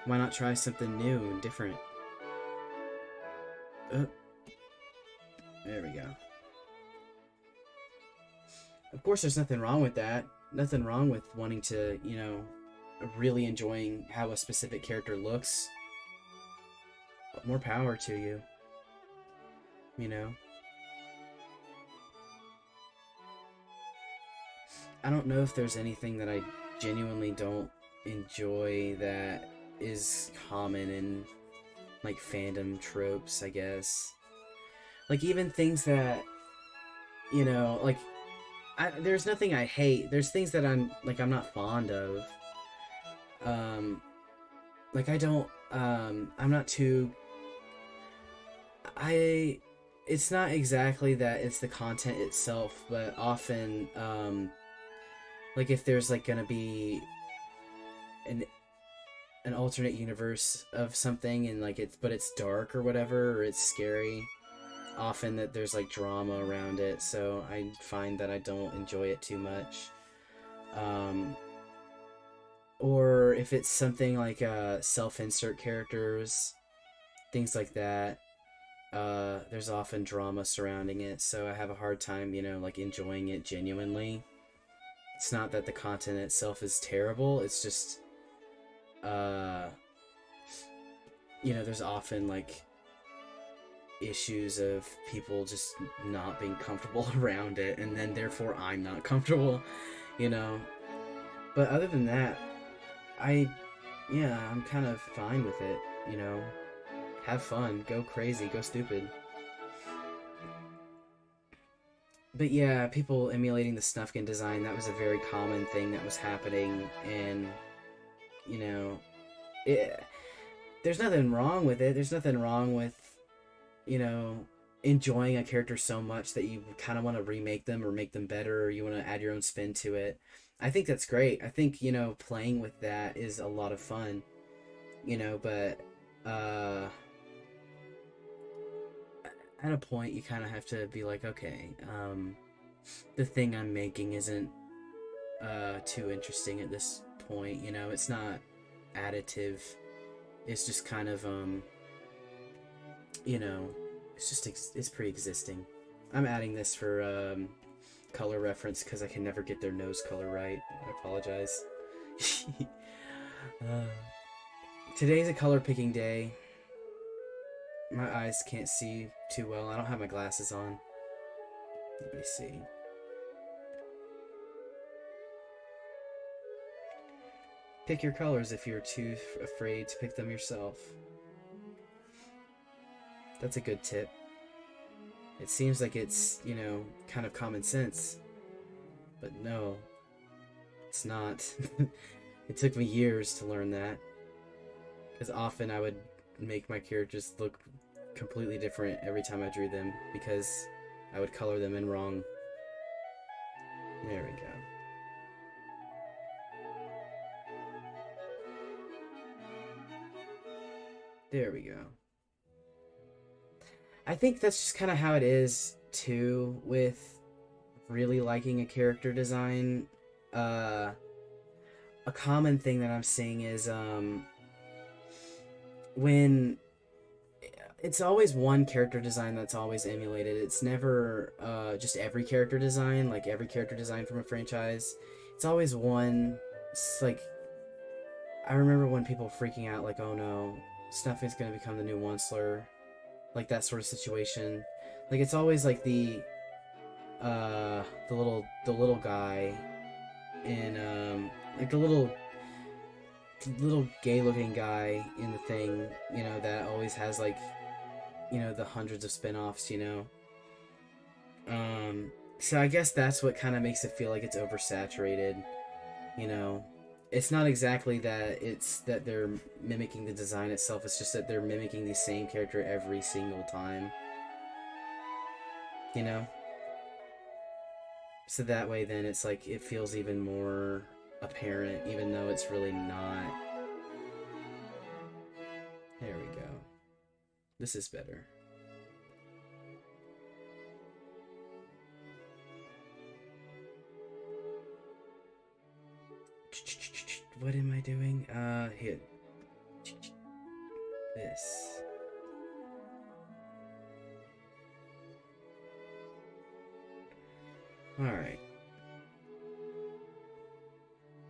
why not try something new and different? There we go. Of course, there's nothing wrong with that. Nothing wrong with wanting to, really enjoying how a specific character looks. More power to you. I don't know if there's anything that I genuinely don't enjoy that is common in, like, fandom tropes, I guess. Like, even things that, like, there's nothing I hate. There's things that I'm not fond of. Like, I'm not too... It's not exactly that it's the content itself, but often, like, if there's, like, gonna be an alternate universe of something, and, like, it's dark or whatever, or it's scary, often that there's, like, drama around it, so I find that I don't enjoy it too much. Or if it's something like self-insert characters, things like that, there's often drama surrounding it, so I have a hard time, like, enjoying it genuinely. It's not that the content itself is terrible, it's just, there's often, like, issues of people just not being comfortable around it, and then therefore I'm not comfortable, But other than that, I'm kind of fine with it, Have fun, go crazy, go stupid. But yeah, people emulating the Snufkin design, that was a very common thing that was happening, and, there's nothing wrong with it. There's nothing wrong with, enjoying a character so much that you kind of want to remake them or make them better, or you want to add your own spin to it. I think that's great. I think, playing with that is a lot of fun, but, at a point you kind of have to be like, okay, the thing I'm making isn't too interesting at this point. You know, it's not additive. It's just kind of you know, it's just it's pre-existing. I'm adding this for color reference because I can never get their nose color right. I apologize. uh, Today's a color picking day. My eyes can't see too well. I don't have my glasses on. Let me see. Pick your colors if you're too afraid to pick them yourself. That's a good tip. It seems like it's, you know, kind of common sense. But no, it's not. It took me years to learn that. Because often I would make my characters look completely different every time I drew them. Because I would color them in wrong. There we go. There we go. I think that's just kind of how it is, too, with really liking a character design. A common thing that I'm seeing is, when it's always one character design that's always emulated. It's never just every character design, like every character design from a franchise. It's always one. It's like, I remember when people freaking out, like, oh no, Snuffy's gonna become the new Onceler, like that sort of situation. Like, it's always like the little guy in like the little gay looking guy in the thing, you know, that always has, like, you know, the hundreds of spin-offs, you know. So I guess that's what kind of makes it feel like it's oversaturated, you know. It's not exactly that it's that they're mimicking the design itself, it's just that they're mimicking the same character every single time, you know. So that way then it's like it feels even more apparent, even though it's really not. There we go. This is better. What am I doing? Here. This. Alright.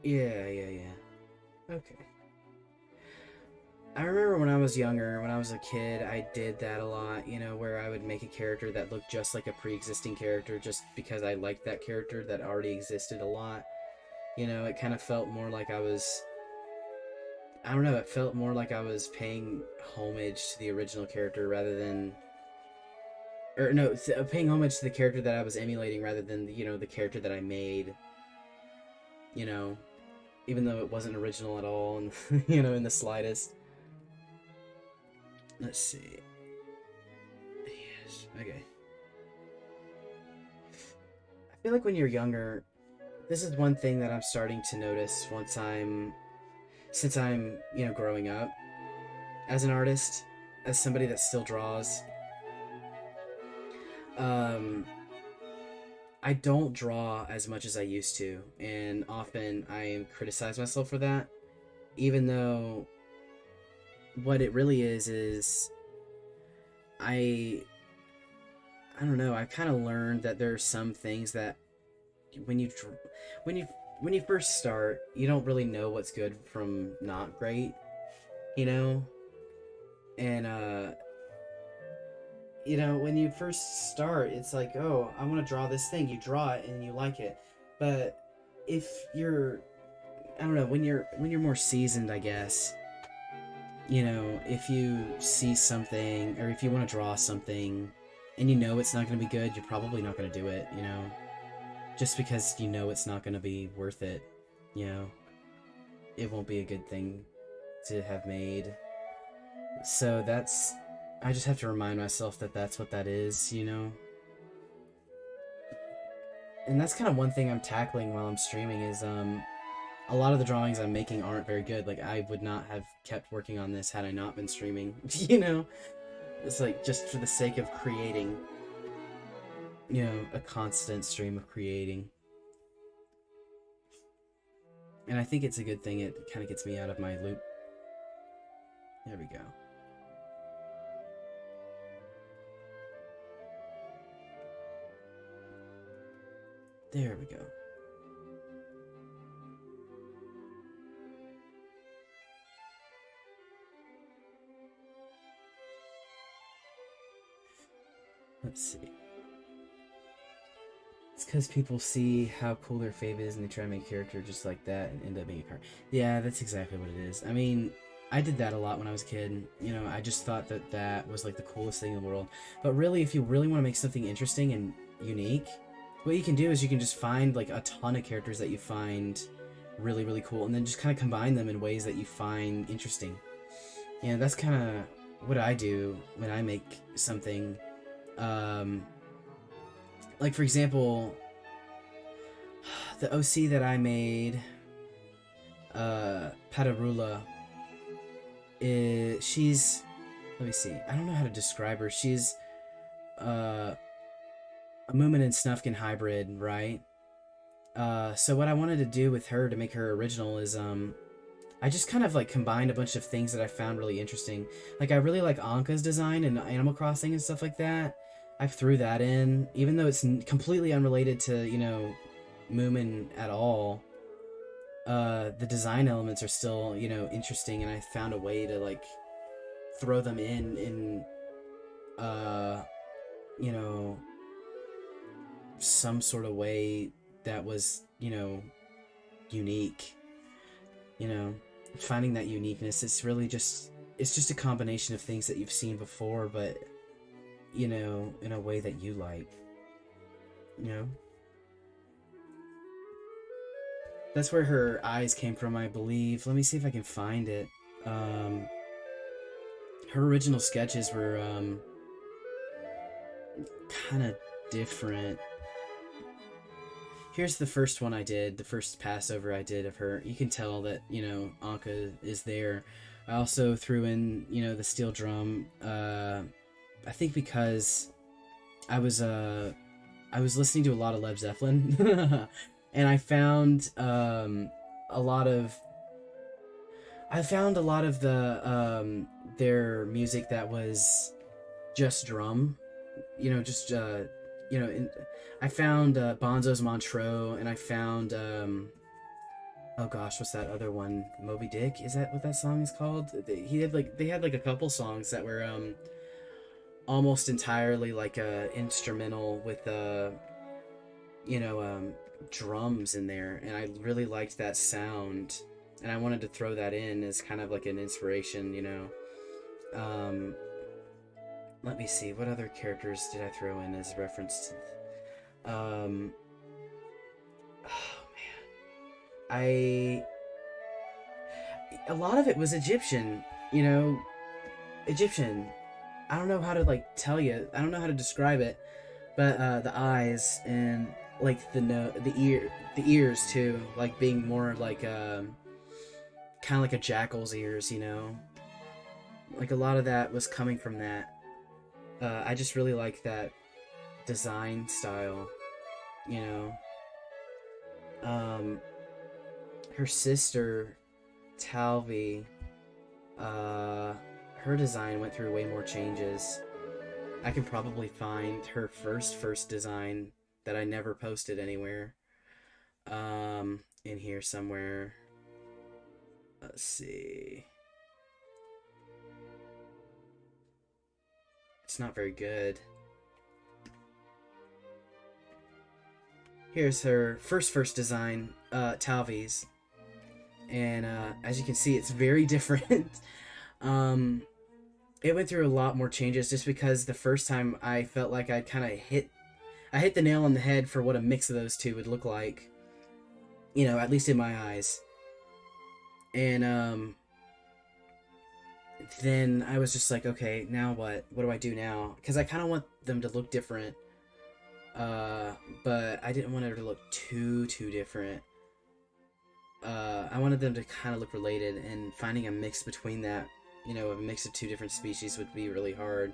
Yeah. Okay. I remember when I was younger, when I was a kid, I did that a lot, you know, where I would make a character that looked just like a pre-existing character just because I liked that character that already existed a lot. You know, it kind of felt more like I don't know, it felt more like I was paying homage to the original character rather than, or no, paying homage to the character that I was emulating rather than, you know, the character that I made, you know, even though it wasn't original at all, and, you know, in the slightest. Let's see. Yes, okay. I feel like when you're younger, this is one thing that I'm starting to notice since I'm, you know, growing up as an artist, as somebody that still draws. Um, I don't draw as much as I used to, and often I criticize myself for that, even though what it really is I I don't know, I've kind of learned that there are some things that when you when you when you first start, you don't really know what's good from not great, you know? And you know, when you first start, it's like, "Oh, I want to draw this thing." You draw it and you like it. But if you're I don't know, when you're more seasoned, I guess, you know, if you see something or if you want to draw something and you know it's not going to be good, you're probably not going to do it, you know? Just because you know it's not going to be worth it, you know? It won't be a good thing to have made. So I just have to remind myself that that's what that is, you know? And that's kind of one thing I'm tackling while I'm streaming is, a lot of the drawings I'm making aren't very good. Like, I would not have kept working on this had I not been streaming, you know? It's like just for the sake of creating, a constant stream of creating. And I think it's a good thing. It kind of gets me out of my loop. There we go. There we go. Let's see. It's because people see how cool their fave is and they try to make a character just like that and end up being a card. Yeah, that's exactly what it is. I mean, I did that a lot when I was a kid. I just thought that that was like the coolest thing in the world. But really, if you really want to make something interesting and unique, what you can do is you can just find like a ton of characters that you find really, really cool, and then just kind of combine them in ways that you find interesting. That's kind of what I do when I make something. Like for example, the OC that I made, Patarula, she's, let me see, I don't know how to describe her. She's a Moomin and Snufkin hybrid, right? So what I wanted to do with her to make her original is I just kind of like combined a bunch of things that I found really interesting. Like I really like Anka's design in Animal Crossing and stuff like that. I threw that in, even though it's completely unrelated to, Moomin at all. The design elements are still, interesting, and I found a way to, like, throw them in, some sort of way that was, unique. Finding that uniqueness, it's really just, it's just a combination of things that you've seen before, but in a way that you like, That's where her eyes came from, I believe. Let me see if I can find it. Her original sketches were, kind of different. Here's the first one I did, the first Passover I did of her. You can tell that, Anka is there. I also threw in, the steel drum, I think because I was listening to a lot of Led Zeppelin, and I found a lot of the their music that was just drum, I found Bonzo's Montreux, and I found oh gosh, what's that other one? Moby Dick? Is that what that song is called? They had like a couple songs that were almost entirely like instrumental with drums in there, and I really liked that sound, and I wanted to throw that in as kind of like an inspiration. Let me see, what other characters did I throw in as reference to oh man, a lot of it was Egyptian. Egyptian. I don't know how to like tell you. I don't know how to describe it, but the eyes and like the ears too, like being more like kind of like a jackal's ears, Like a lot of that was coming from that. I just really like that design style, Her sister, Talvi, her design went through way more changes. I can probably find her first design that I never posted anywhere, in here somewhere. Let's see. It's not very good. Here's her first design, Talvi's. And as you can see, it's very different. It went through a lot more changes just because the first time I felt like I'd kind of hit the nail on the head for what a mix of those two would look like. At least in my eyes. And then I was just like, okay, now what? What do I do now? Because I kind of want them to look different. But I didn't want it to look too different. I wanted them to kind of look related, and finding a mix between that, a mix of two different species would be really hard.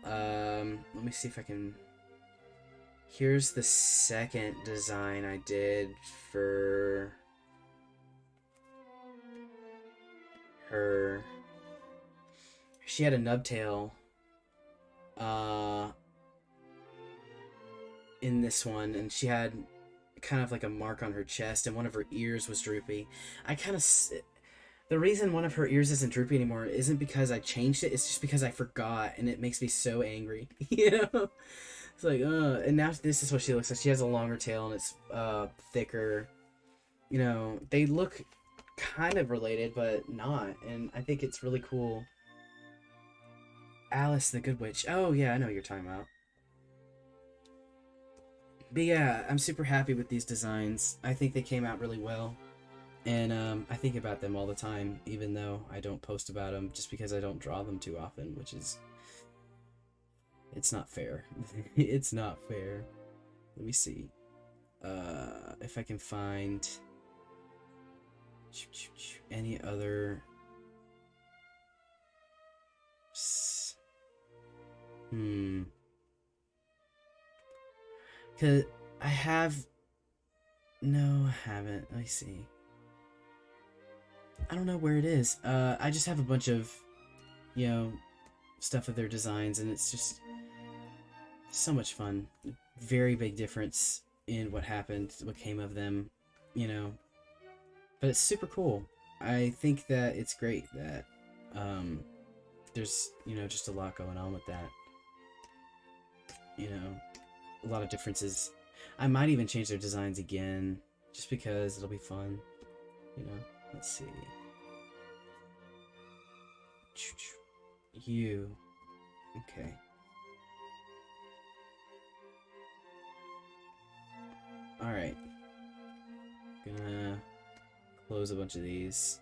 Let me see if I can... Here's the second design I did for her. She had a nubtail in this one, and she had kind of like a mark on her chest, and one of her ears was droopy. The reason one of her ears isn't droopy anymore isn't because I changed it, it's just because I forgot, and it makes me so angry. You know? It's like, and now this is what she looks like. She has a longer tail, and it's thicker. You know, they look kind of related, but not, and I think it's really cool. Alice the Good Witch. Oh, yeah, I know what you're talking about. But yeah, I'm super happy with these designs. I think they came out really well. And I think about them all the time, even though I don't post about them, just because I don't draw them too often, which is... It's not fair. It's not fair. Let me see. If I can find... any other... Cause I have... No, I haven't. Let me see. I don't know where it is. I just have a bunch of, you know, stuff of their designs, and it's just so much fun. Very big difference in what happened, what came of them, you know. But it's super cool. I think that it's great that there's, you know, just a lot going on with that. You know, a lot of differences. I might even change their designs again, just because it'll be fun, you know. Let's see. You. Okay. Alright. Gonna close a bunch of these.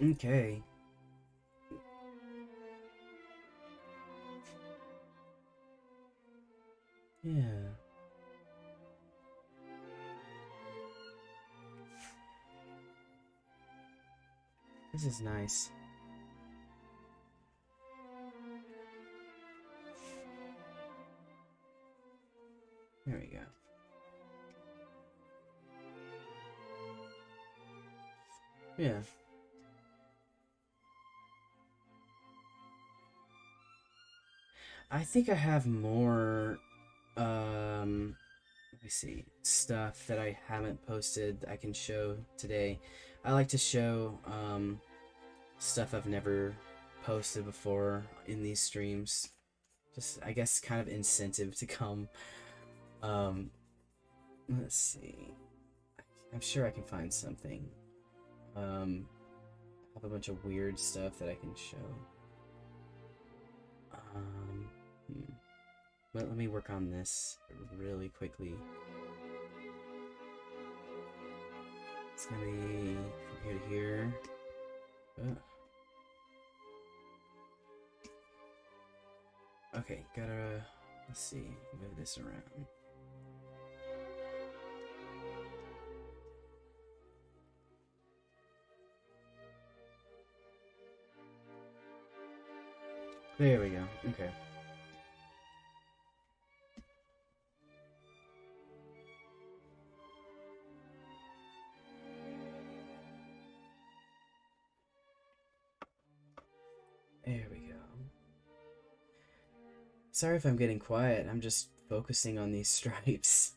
Okay. Yeah. This is nice. There we go. Yeah. I think I have more, let me see, stuff that I haven't posted I can show today. I like to show, stuff I've never posted before in these streams. Just, I guess, kind of incentive to come. Let's see. I'm sure I can find something. I have a bunch of weird stuff that I can show. But let me work on this really quickly. It's gonna be from here to here. Okay, gotta, let's see, move this around. There we go, okay. There we go. Sorry if I'm getting quiet, I'm just focusing on these stripes.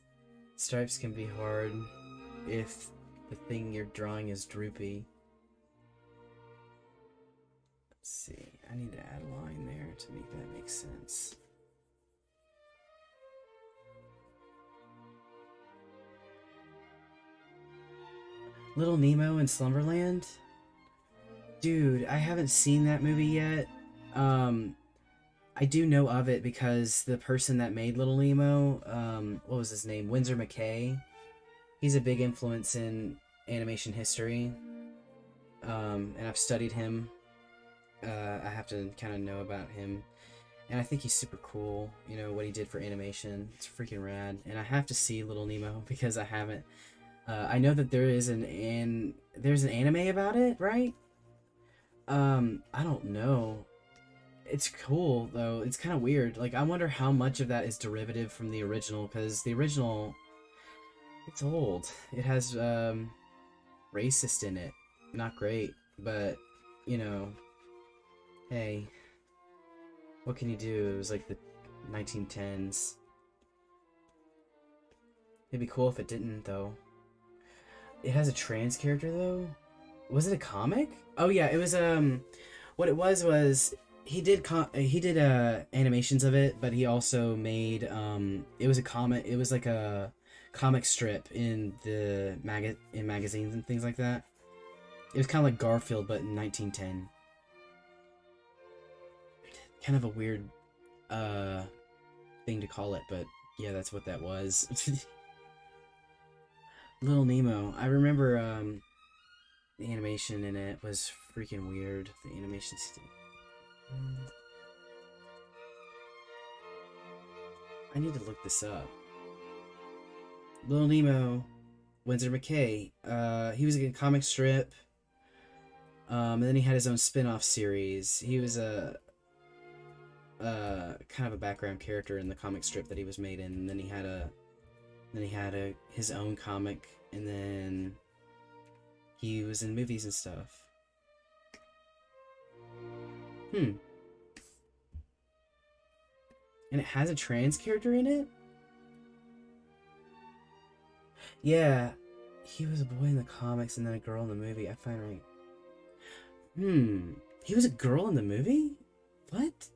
Stripes can be hard if the thing you're drawing is droopy. Let's see, I need to add a line there to make that make sense. Little Nemo in Slumberland? Dude, I haven't seen that movie yet. I do know of it because the person that made Little Nemo, what was his name? Winsor McKay. He's a big influence in animation history. And I've studied him. I have to kind of know about him. And I think he's super cool, you know, what he did for animation. It's freaking rad. And I have to see Little Nemo because I haven't. I know that there's an anime about it, right? I don't know. It's cool though. It's kind of weird. Like I wonder how much of that is derivative from the original, because the original, it's old. It has racist in it. Not great, but you know, hey, what can you do? It was like the 1910s. It'd be cool if it didn't though. It has a trans character though. Was it a comic? Oh yeah, it was what it was he did animations of it, but he also made it was a comic. It was like a comic strip in the magazines and things like that. It was kind of like Garfield, but in 1910. Kind of a weird thing to call it, but yeah, that's what that was. Little Nemo. I remember the animation in it was freaking weird. The animation I need to look this up. Little Nemo, Winsor McKay. He was a comic strip. And then he had his own spin-off series. He was a kind of a background character in the comic strip that he was made in. And then he had his own comic, and then he was in movies and stuff. And it has a trans character in it? Yeah. He was a boy in the comics and then a girl in the movie. I find right. He was a girl in the movie? What?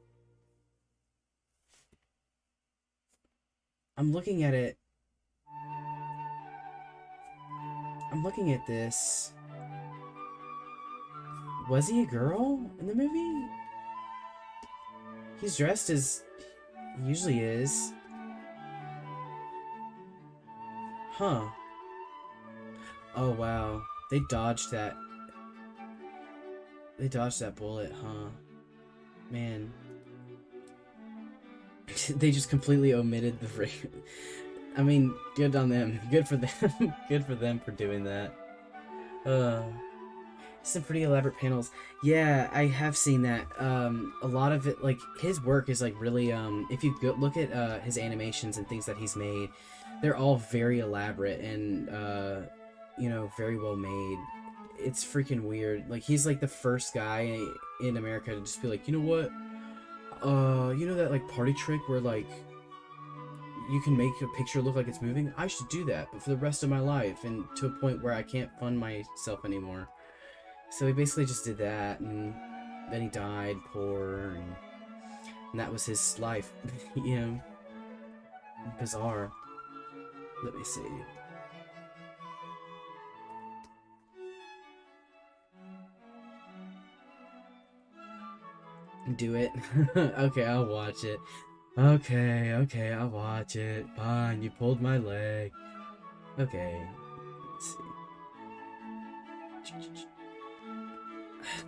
I'm looking at it. I'm looking at this. Was he a girl in the movie? He's dressed as he usually is. Huh. Oh wow. They dodged that. They dodged that bullet, huh? Man. They just completely omitted the rape. I mean, good on them. Good for them. Good for them for doing that. Some pretty elaborate panels. Yeah, I have seen that. A lot of it, like, his work is, like, really, if you go look at, his animations and things that he's made, they're all very elaborate and, you know, very well made. It's freaking weird. Like, he's, like, the first guy in America to just be like, you know what? You know that, like, party trick where, like, you can make a picture look like it's moving? I should do that, but for the rest of my life, and to a point where I can't fund myself anymore. So he basically just did that, and then he died poor, and that was his life. You know? Bizarre. Let me see. Do it. Okay, I'll watch it. Okay, I'll watch it. Fine, you pulled my leg. Okay. Let's see.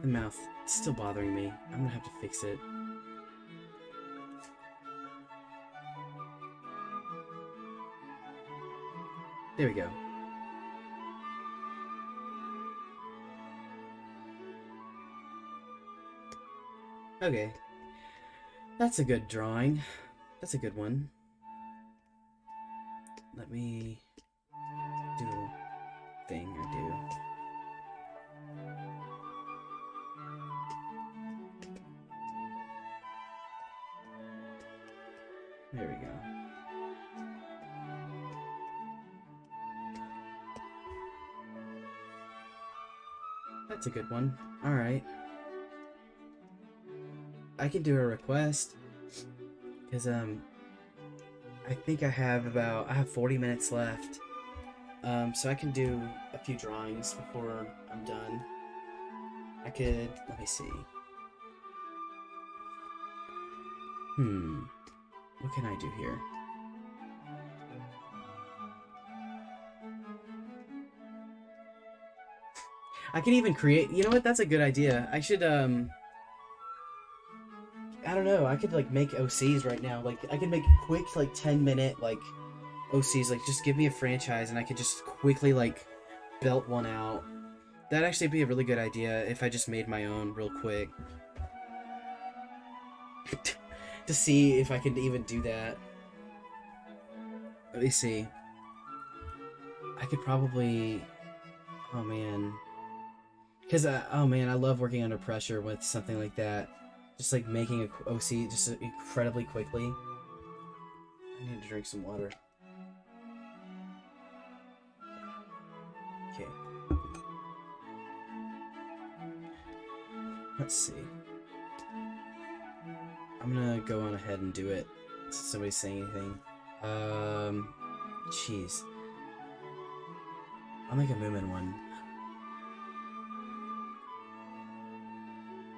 The mouth. It's still bothering me. I'm gonna have to fix it. There we go. Okay. That's a good drawing. That's a good one. Let me do the thing I do. There we go. That's a good one. Alright. I can do a request. Because, I think I have 40 minutes left. So I can do a few drawings before I'm done. Let me see. What can I do here? I can even create, you know what, that's a good idea. I should, I don't know, I could, like, make OCs right now. Like, I could make quick, like, 10-minute, like, OCs. Like, just give me a franchise and I could just quickly, like, belt one out. That'd actually be a really good idea if I just made my own real quick. To see if I could even do that. Let me see. I could probably... Oh, man. Because, oh, man, I love working under pressure with something like that. Just, like, making a OC just incredibly quickly. I need to drink some water. Okay. Let's see. I'm gonna go on ahead and do it. Does somebody say anything? Jeez. I'll make a Moomin one.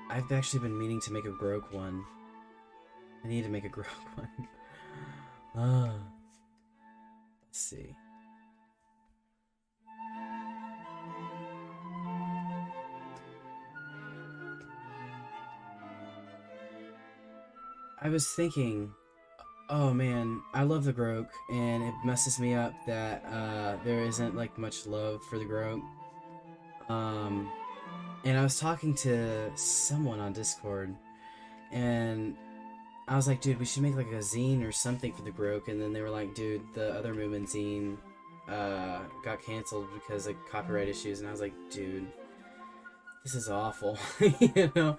I've actually been meaning to make a Groke one. I need to make a Groke one. Let's see. I was thinking, oh man, I love the Groke, and it messes me up that there isn't like much love for the Groke. And I was talking to someone on Discord, and I was like, dude, we should make like a zine or something for the Groke, and then they were like, dude, the other Moomin zine got canceled because of copyright issues, and I was like, dude, this is awful. You know,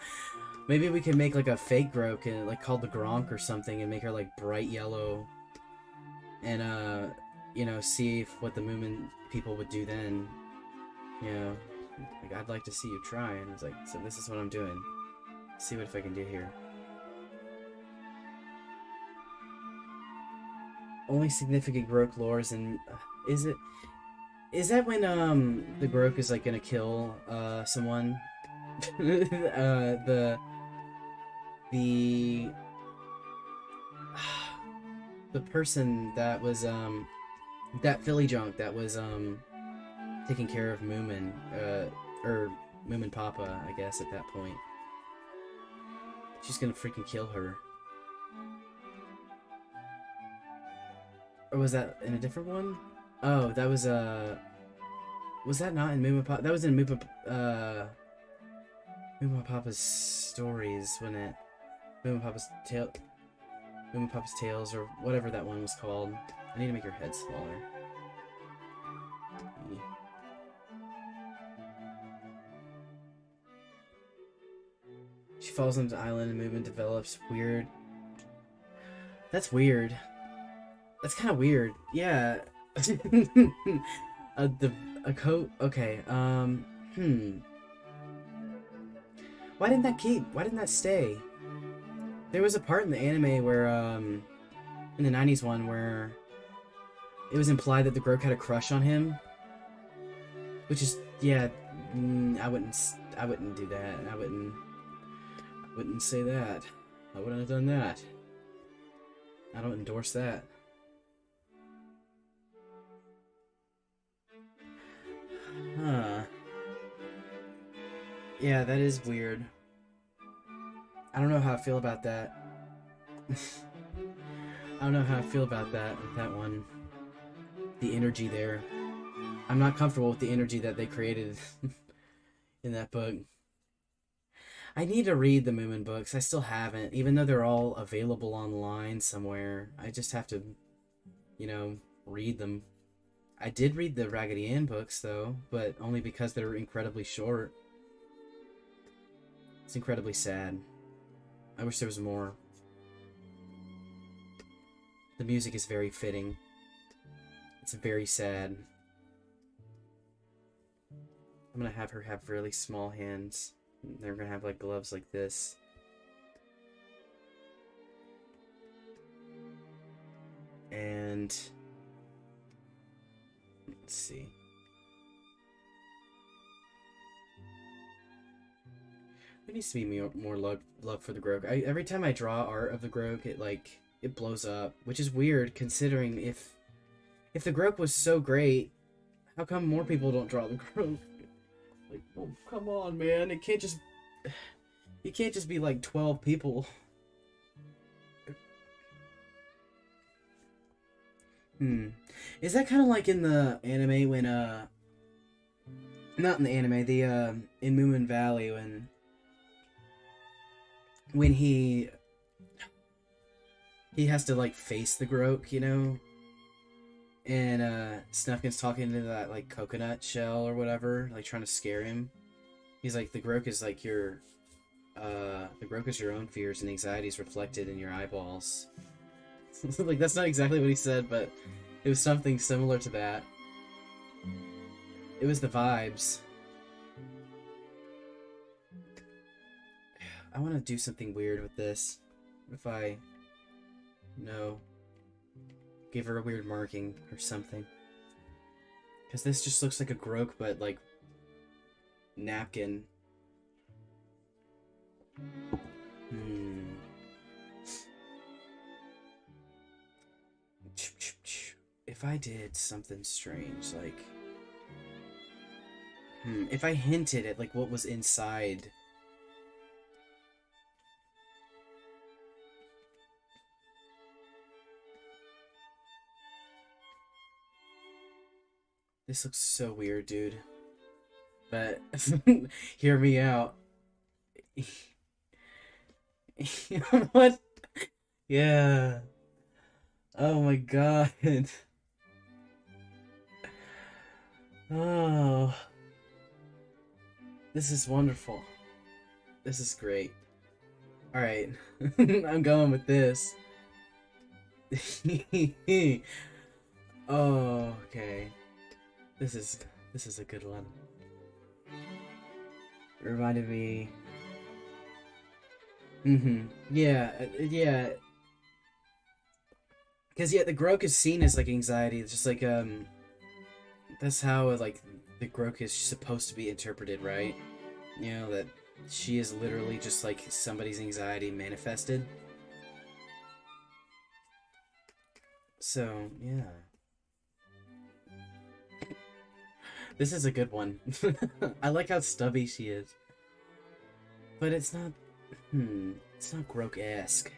maybe we could make like a fake Groke and like called the Gronk or something, and make her like bright yellow, and you know, see if what the Moomin people would do then. You know, like, I'd like to see you try. And it's like, so this is what I'm doing. Let's see what if I can do here. Only significant Groke lores, and is that when the Groke is like gonna kill someone? The person that was that Philly junk that was taking care of Moomin, or Moomin Papa, I guess, at that point. She's gonna freaking kill her. Or was that in a different one? Oh, that was that not in Moomin Papa? That was in Moomin Papa's stories, wasn't it? Moomin Papa's Tales, or whatever that one was called. I need to make her head smaller. She falls onto the island and Moomin develops weird. That's weird. That's kind of weird. Yeah. A coat. Okay. Why didn't that stay? There was a part in the anime where, in the 90s one, where it was implied that the Groke had a crush on him. Which is, yeah, I wouldn't do that. I wouldn't say that. I wouldn't have done that. I don't endorse that. Huh. Yeah, that is weird. I don't know how I feel about that. I don't know how I feel about that with that one. The energy there. I'm not comfortable with the energy that they created in that book. I need to read the Moomin books. I still haven't, even though they're all available online somewhere. I just have to, you know, read them. I did read the Raggedy Ann books, though, but only because they're incredibly short. It's incredibly sad. I wish there was more. The music is very fitting. It's very sad. I'm gonna have her have really small hands. They're gonna have like gloves like this. And let's see. There needs to be more love for the Groke. Every time I draw art of the Groke, it blows up, which is weird considering if the Groke was so great, how come more people don't draw the Groke? Like, oh, come on, man! It can't just be like 12 people. Is that kind of like in the anime when not in the anime, the in Moomin Valley when he has to like face the Groke, you know, and Snufkin's talking into that like coconut shell or whatever, like trying to scare him. He's like, the Groke is like the Groke is your own fears and anxieties reflected in your eyeballs. Like, that's not exactly what he said, but it was something similar to that. It was the vibes. I want to do something weird with this. If I... No. Give her a weird marking or something. Because this just looks like a Groke, but, like, napkin. If I did something strange, like... If I hinted at, like, what was inside... This looks so weird, dude. But, hear me out. What? Yeah. Oh my god. Oh. This is wonderful. This is great. Alright. I'm going with this. Oh, okay. This is a good one. It reminded me... Yeah, yeah. Because, yeah, the Groke is seen as, like, anxiety. It's just, like, that's how, like, the Groke is supposed to be interpreted, right? You know, that she is literally just, like, somebody's anxiety manifested. So, yeah. This is a good one. I like how stubby she is. But it's not... It's not Groke-esque.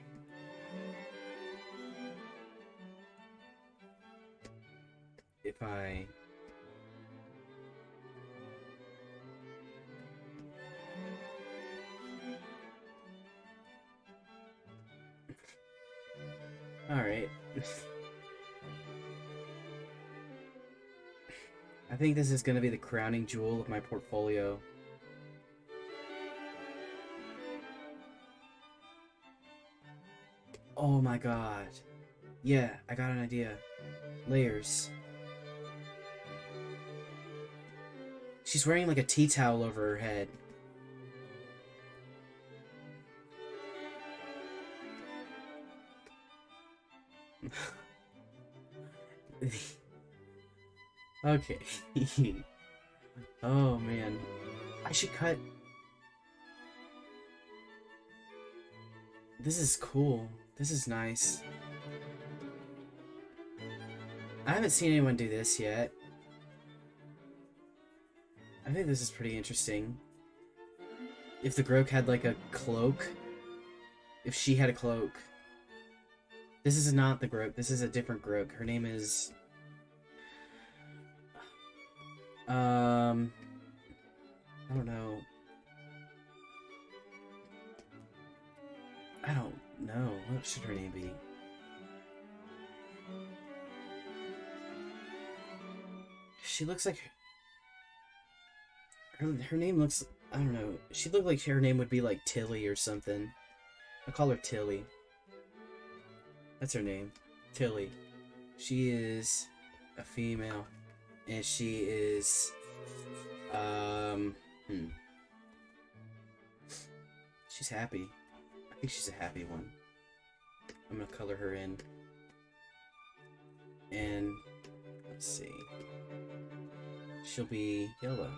If I... Alright. I think this is gonna be the crowning jewel of my portfolio. Oh my god. Yeah, I got an idea. Layers. She's wearing like a tea towel over her head. Okay. Oh man. I should cut... This is cool. This is nice. I haven't seen anyone do this yet. I think this is pretty interesting. If the Groke had like a cloak. If she had a cloak. This is not the Groke. This is a different Groke. Her name is... I don't know. I don't know. What should her name be? She looks like... Her name looks... I don't know. She looked like her name would be like Tilly or something. I'll call her Tilly. That's her name. Tilly. She is a female. And she is... She's happy. I think she's a happy one. I'm gonna color her in. And... let's see. She'll be yellow.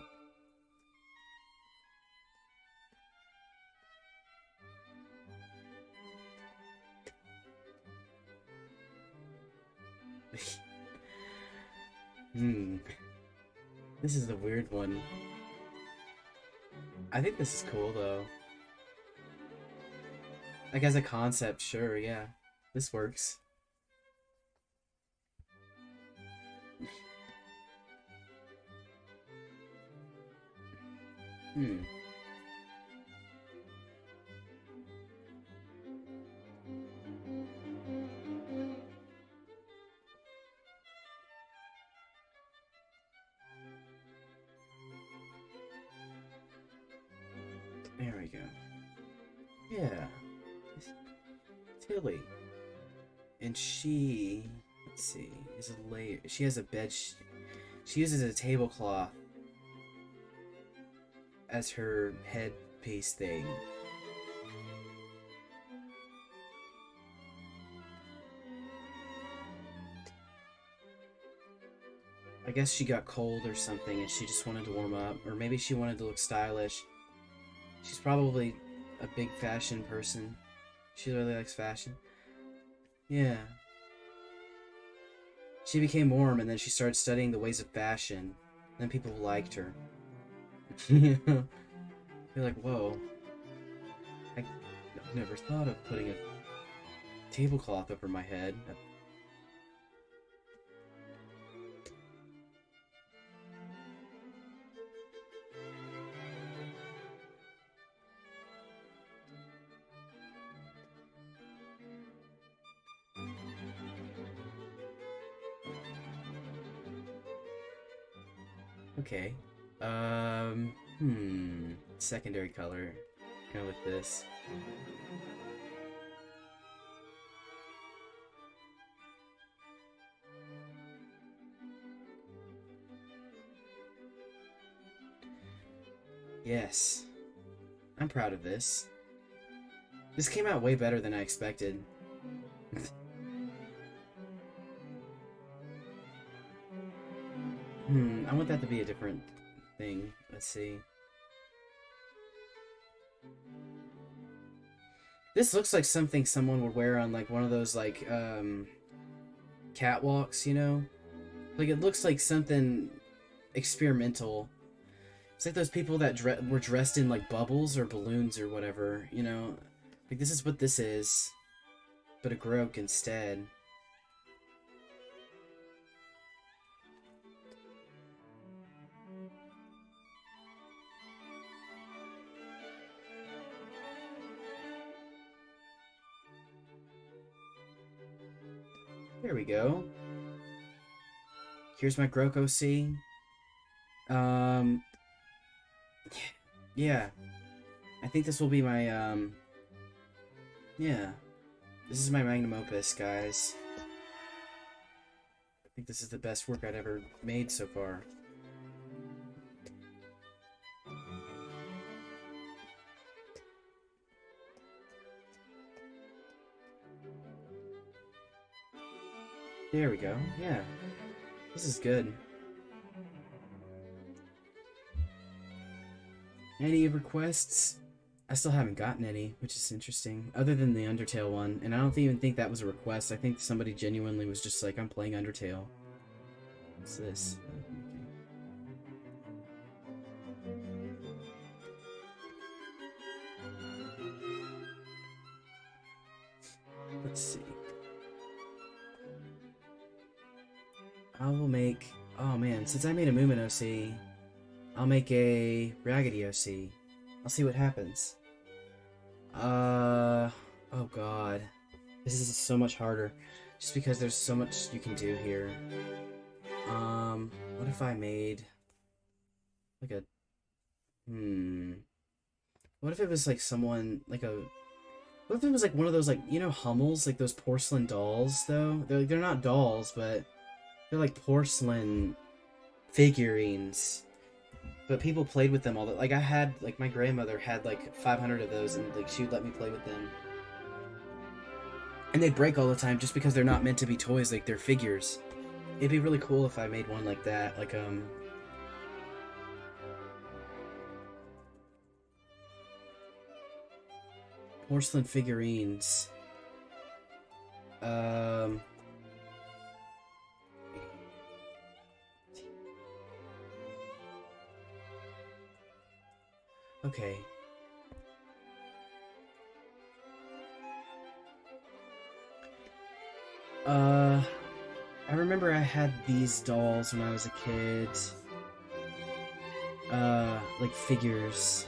This is the weird one. I think this is cool, though. Like, as a concept, sure, yeah. This works. Hmm. There we go. Yeah. Tilly. And she, let's see, is a layer. She has a bed. She uses a tablecloth as her headpiece thing. I guess she got cold or something and she just wanted to warm up. Or maybe she wanted to look stylish. She's probably a big fashion person. She really likes fashion. Yeah. She became warm and then she started studying the ways of fashion. Then people liked her. You're like, whoa. I've never thought of putting a tablecloth over my head. Okay. Secondary color. Go with this. Yes. I'm proud of this. This came out way better than I expected. I want that to be a different thing. Let's see. This looks like something someone would wear on, like, one of those, like, catwalks, you know? Like, it looks like something experimental. It's like those people that were dressed in, like, bubbles or balloons or whatever, you know? Like, this is what this is. But a Groke instead. There we go. Here's my Groke OC. Yeah. I think this will be my, yeah. This is my magnum opus, guys. I think this is the best work I'd ever made so far. There we go. Yeah. This is good. Any requests? I still haven't gotten any, which is interesting. Other than the Undertale one. And I don't even think that was a request. I think somebody genuinely was just like, I'm playing Undertale. What's this? Let's see. I will make... Oh man, since I made a Moomin OC, I'll make a Raggedy OC. I'll see what happens. Oh god. This is so much harder. Just because there's so much you can do here. What if I made... like a... What if it was like someone, like a... What if it was like one of those, like, you know, Hummels? Like those porcelain dolls, though? They're not dolls, but... they're like porcelain figurines. But people played with them all the... like, I had... like, my grandmother had, like, 500 of those, and, like, she would let me play with them. And they'd break all the time just because they're not meant to be toys, like, they're figures. It'd be really cool if I made one like that, like, porcelain figurines. Okay. I remember I had these dolls when I was a kid. like figures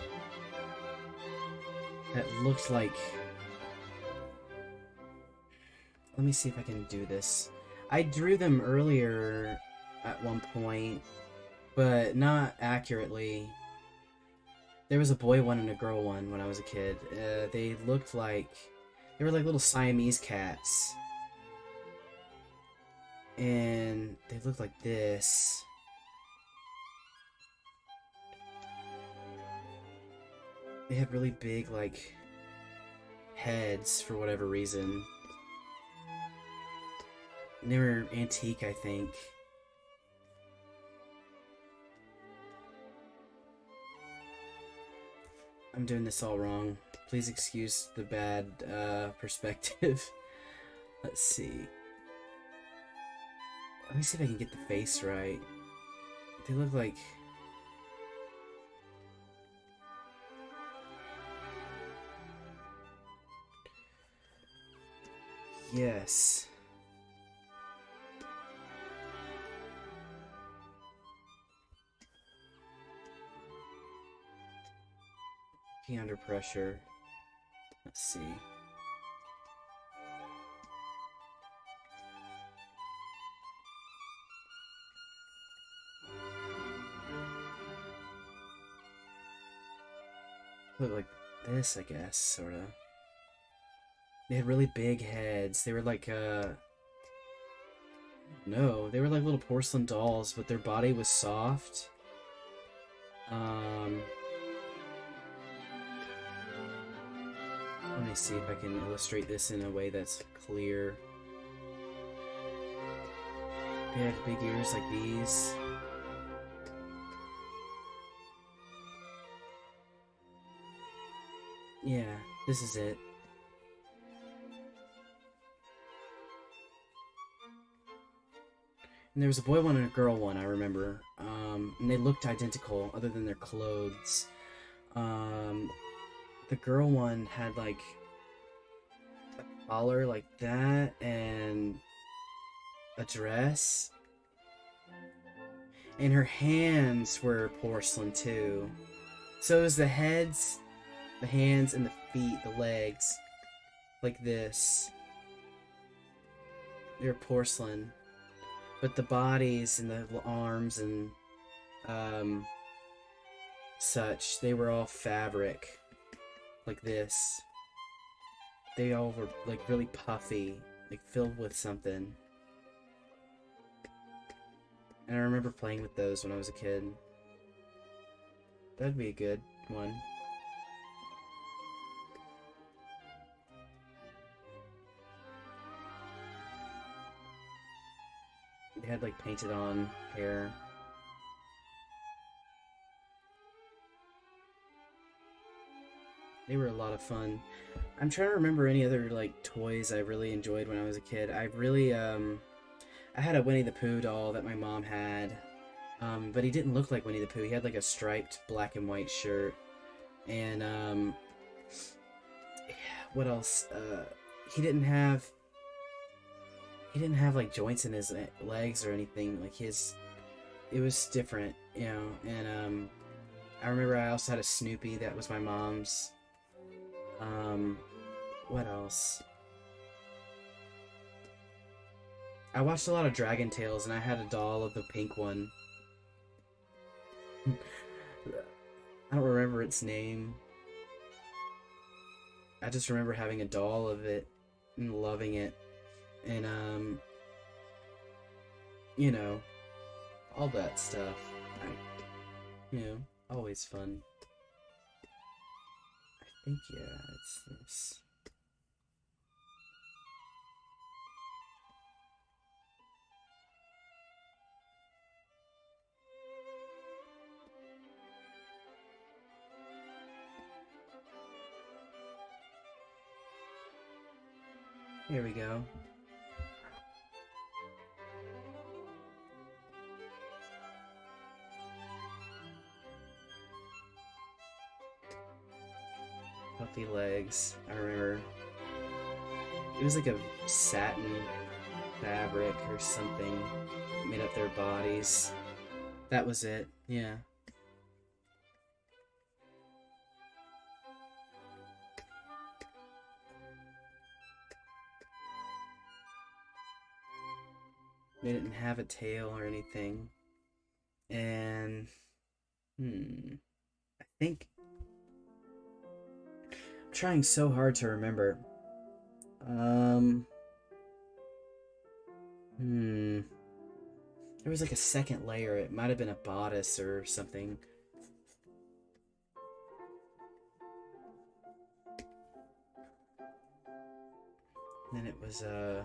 that looked like... Let me see if I can do this. I drew them earlier at one point, but not accurately. There was a boy one and a girl one when I was a kid. They looked like... They were like little Siamese cats. And they looked like this. They had really big, like, heads for whatever reason. And they were antique, I think. I'm doing this all wrong. Please excuse the bad perspective. Let's see. Let me see if I can get the face right. They look like... Yes. Be under pressure. Let's see. Look like this, I guess, sort of. They had really big heads. They were like, no, they were like little porcelain dolls, but their body was soft. Let me see if I can illustrate this in a way that's clear. They had big ears like these. Yeah, this is it. And there was a boy one and a girl one, I remember. And they looked identical, other than their clothes. The girl one had, like, a collar like that, and a dress. And her hands were porcelain, too. So it was the heads, the hands, and the feet, the legs. Like this. They were porcelain. But the bodies and the arms and such, they were all fabric. Like this. They all were like really puffy, like filled with something. And I remember playing with those when I was a kid. That'd be a good one. They had like painted on hair. They were a lot of fun. I'm trying to remember any other like toys I really enjoyed when I was a kid. I really I had a Winnie the Pooh doll that my mom had. But he didn't look like Winnie the Pooh. He had like a striped black and white shirt. And what else? He didn't have like joints in his legs or anything. Like it was different, you know. And I remember I also had a Snoopy that was my mom's. What else? I watched a lot of Dragon Tales, and I had a doll of the pink one. I don't remember its name. I just remember having a doll of it and loving it. And, you know, all that stuff. You know, always fun. I think, yeah, it's this. Here we go. Puffy legs. I remember. It was like a satin fabric or something made up their bodies. That was it. Yeah. They didn't have a tail or anything. And I think I'm trying so hard to remember. Um, hmm. There was like a second layer. It might have been a bodice or something. Then it was I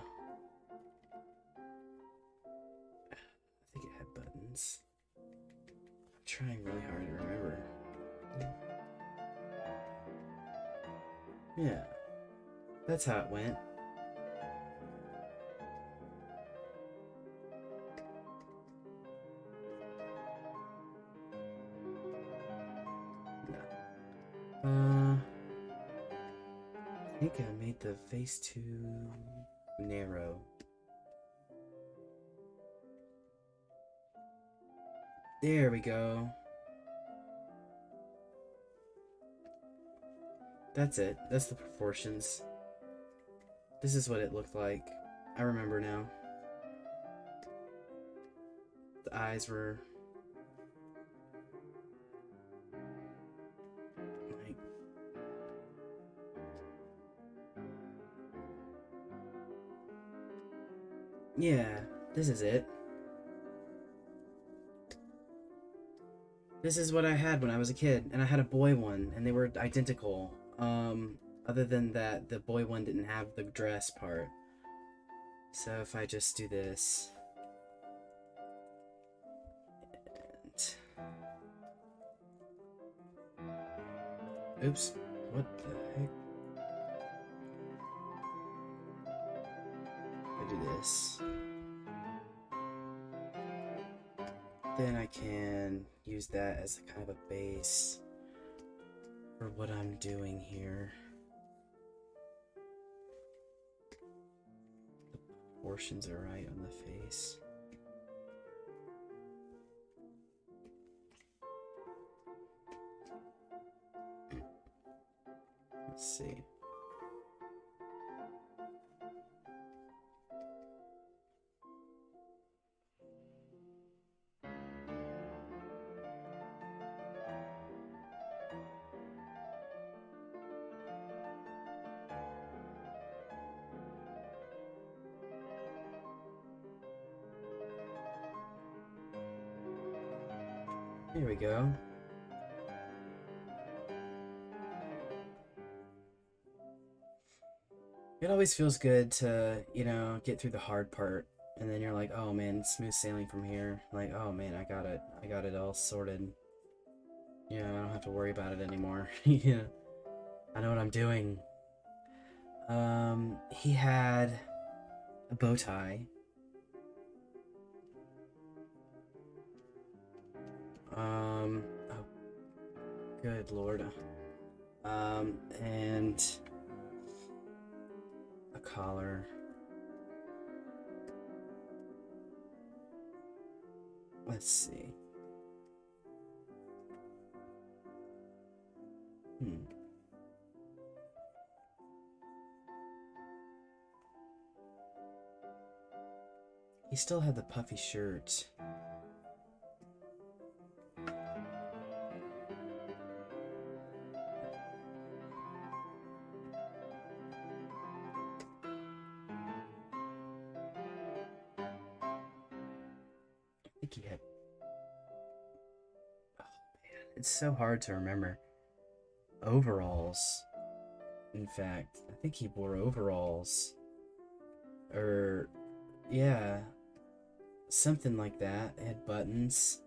think it had buttons. I'm trying really hard to remember. Yeah, that's how it went. No. I think I made the face too narrow. There we go. That's it. That's the proportions. This is what it looked like. I remember now. The eyes were like, yeah, this is it. This is what I had when I was a kid, and I had a boy one, and they were identical. Other than that, the boy one didn't have the dress part. So if I just do this, and oops, what the heck? I do this. Then I can use that as a kind of a base for what I'm doing here. The proportions are right on the face. Let's see. There we go. It always feels good to, get through the hard part, and then you're like, oh man, smooth sailing from here. Like, oh man, I got it. I got it all sorted. I don't have to worry about it anymore. I know what I'm doing. He had a bow tie. Oh, good lord. And a collar. Let's see. He still had the puffy shirt. I think he had... Oh man, it's so hard to remember. Overalls. In fact, I think he wore overalls. Or, yeah, something like that. It had buttons.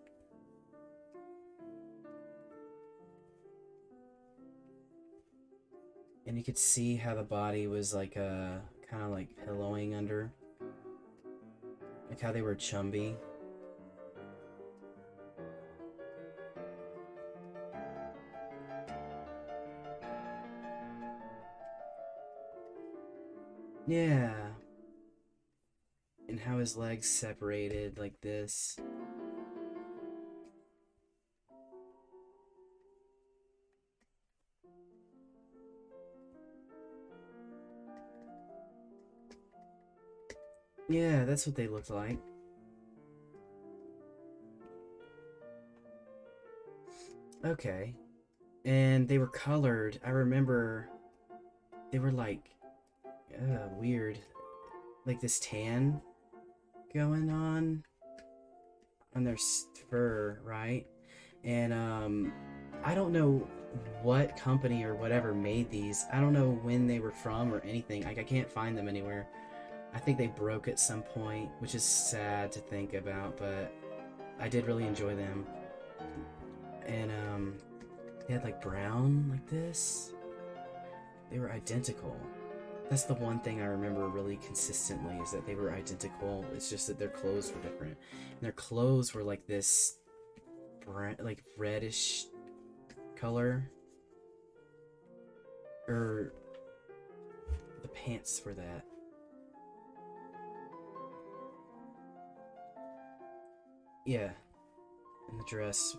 And you could see how the body was like kind of like pillowing under. Like how they were chumby. Yeah. And how his legs separated like this. Yeah, that's what they looked like. Okay. And they were colored. I remember they were like weird, like this tan going on their fur, right? And I don't know what company or whatever made these. I don't know when they were from or anything. Like I can't find them anywhere. I think they broke at some point, which is sad to think about, but I did really enjoy them. And they had like brown like this. They were identical. That's the one thing I remember really consistently is that they were identical. It's just that their clothes were different. And their clothes were like this like reddish color. Or the pants were that. Yeah. And the dress.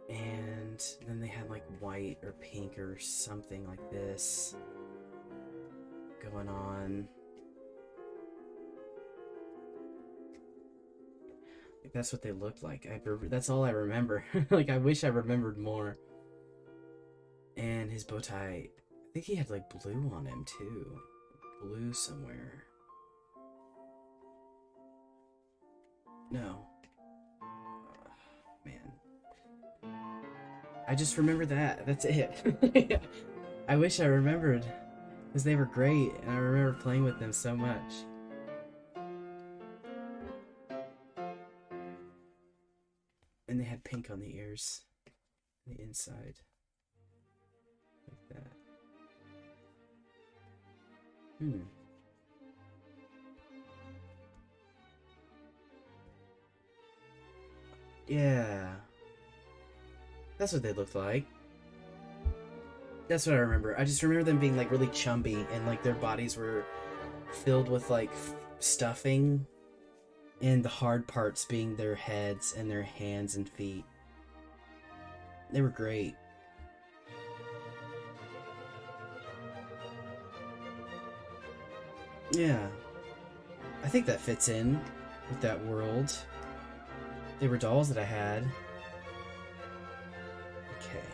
And then they had like white or pink or something like this going on. Like that's what they looked like. That's all I remember. Like I wish I remembered more. And his bow tie, I think he had like blue on him too. Blue somewhere. No. Man. I just remember that. That's it. I wish I remembered. Because they were great, and I remember playing with them so much. And they had pink on the ears. The inside. Like that. Yeah. That's what they looked like. That's what I remember. I just remember them being like really chumby and like their bodies were filled with like stuffing and the hard parts being their heads and their hands and feet. They were great. Yeah. I think that fits in with that world. They were dolls that I had. Okay.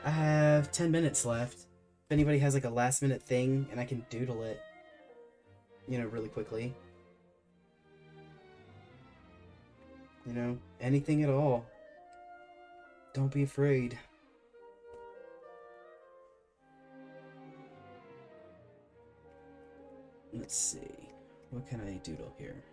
I have 10 minutes left. If anybody has like a last minute thing and I can doodle it, really quickly. Anything at all. Don't be afraid. Let's see. What can I doodle here?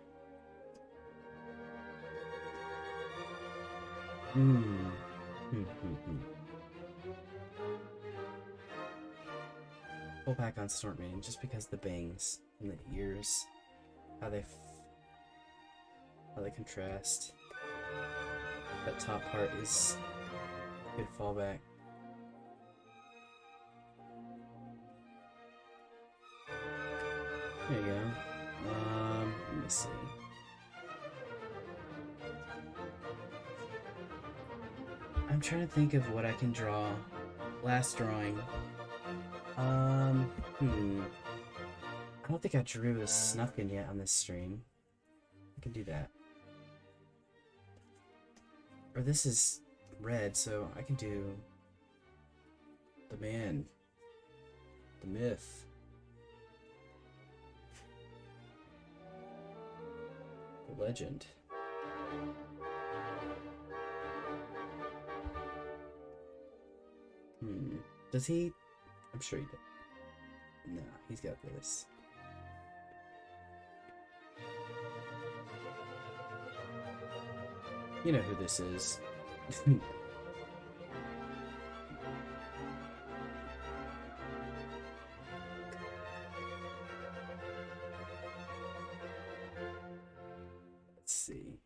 Pull back on Storming just because the bangs and the ears, how they contrast. That top part is a good fallback. There you go. Let me see. I'm trying to think of what I can draw. Last drawing. I don't think I drew a Snufkin yet on this stream. I can do that. Or this is red, so I can do the man, the myth, the legend. Does he? I'm sure he did. No, he's got this. You know who this is. Let's see.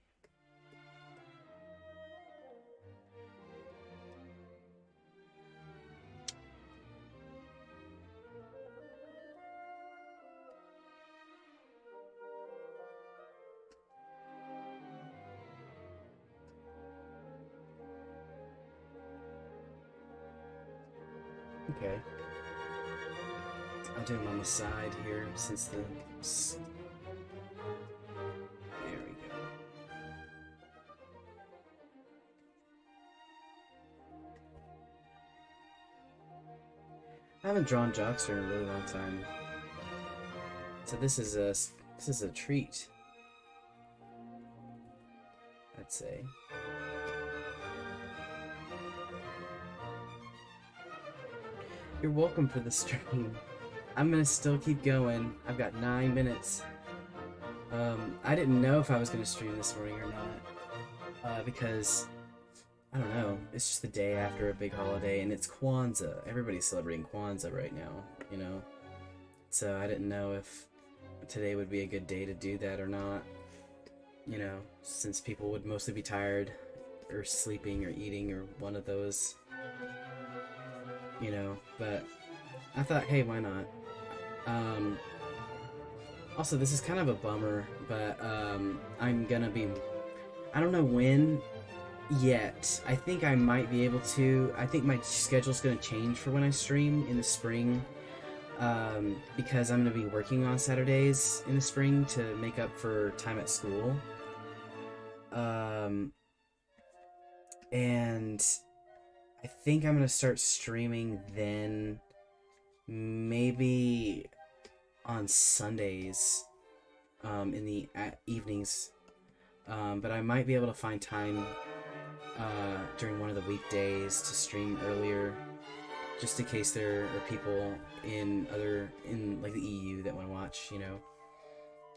Okay. I'll do them on the side here since the I haven't drawn Jockster in a really long time. So this is a treat, I'd say. You're welcome for the stream. I'm gonna still keep going. I've got 9 minutes. I didn't know if I was gonna stream this morning or not, because I don't know. It's just the day after a big holiday, and it's Kwanzaa. Everybody's celebrating Kwanzaa right now, you know. So I didn't know if today would be a good day to do that or not. You know, since people would mostly be tired, or sleeping, or eating, or one of those. You know, but I thought, hey, why not? Also, this is kind of a bummer, but I'm gonna be. I don't know when yet. I think I might be able to. I think my schedule's gonna change for when I stream in the spring, because I'm gonna be working on Saturdays in the spring to make up for time at school. And I think I'm gonna start streaming then, maybe on Sundays, in the evenings. But I might be able to find time during one of the weekdays to stream earlier, just in case there are people in like the EU that want to watch, you know.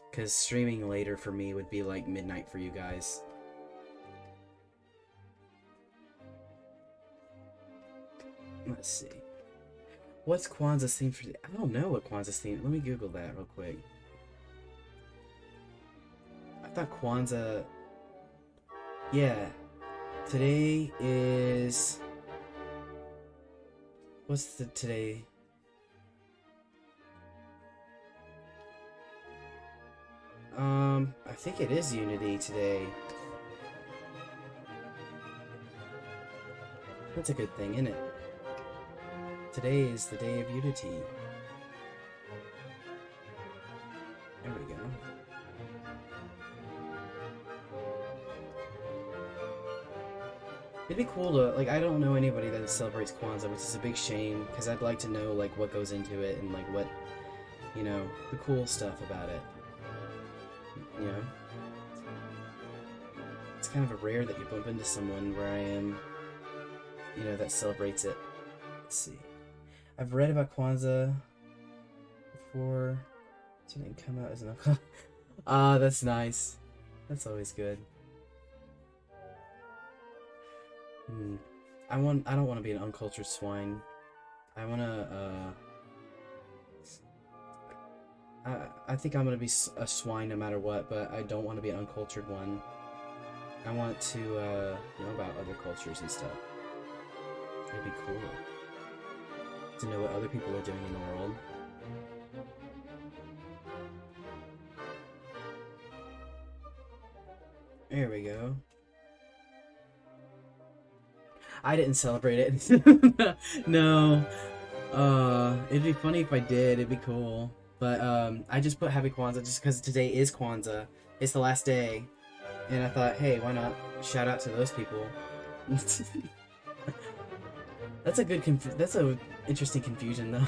Because streaming later for me would be like midnight for you guys. Let's see. What's Kwanzaa's theme for? I don't know what Kwanzaa's theme. Let me Google that real quick. I thought Kwanzaa. Yeah. Today is. What's the today? I think it is Unity today. That's a good thing, isn't it? Today is the day of Unity. There we go. It'd be cool to, like, I don't know anybody that celebrates Kwanzaa, which is a big shame, because I'd like to know, like, what goes into it and, like, what, you know, the cool stuff about it. You know? It's kind of rare that you bump into someone where I am, you know, that celebrates it. Let's see. I've read about Kwanzaa before. It didn't come out as an uncle. Ah, that's nice. That's always good. I don't want to be an uncultured swine. I wanna, I think I'm gonna be a swine no matter what, but I don't want to be an uncultured one. I want to, know about other cultures and stuff. It'd be cool to know what other people are doing in the world. There we go. I didn't celebrate it. No. It'd be funny if I did. It'd be cool. But, I just put Happy Kwanzaa just because today is Kwanzaa. It's the last day. And I thought, hey, why not shout out to those people? That's a good that's a interesting confusion, though.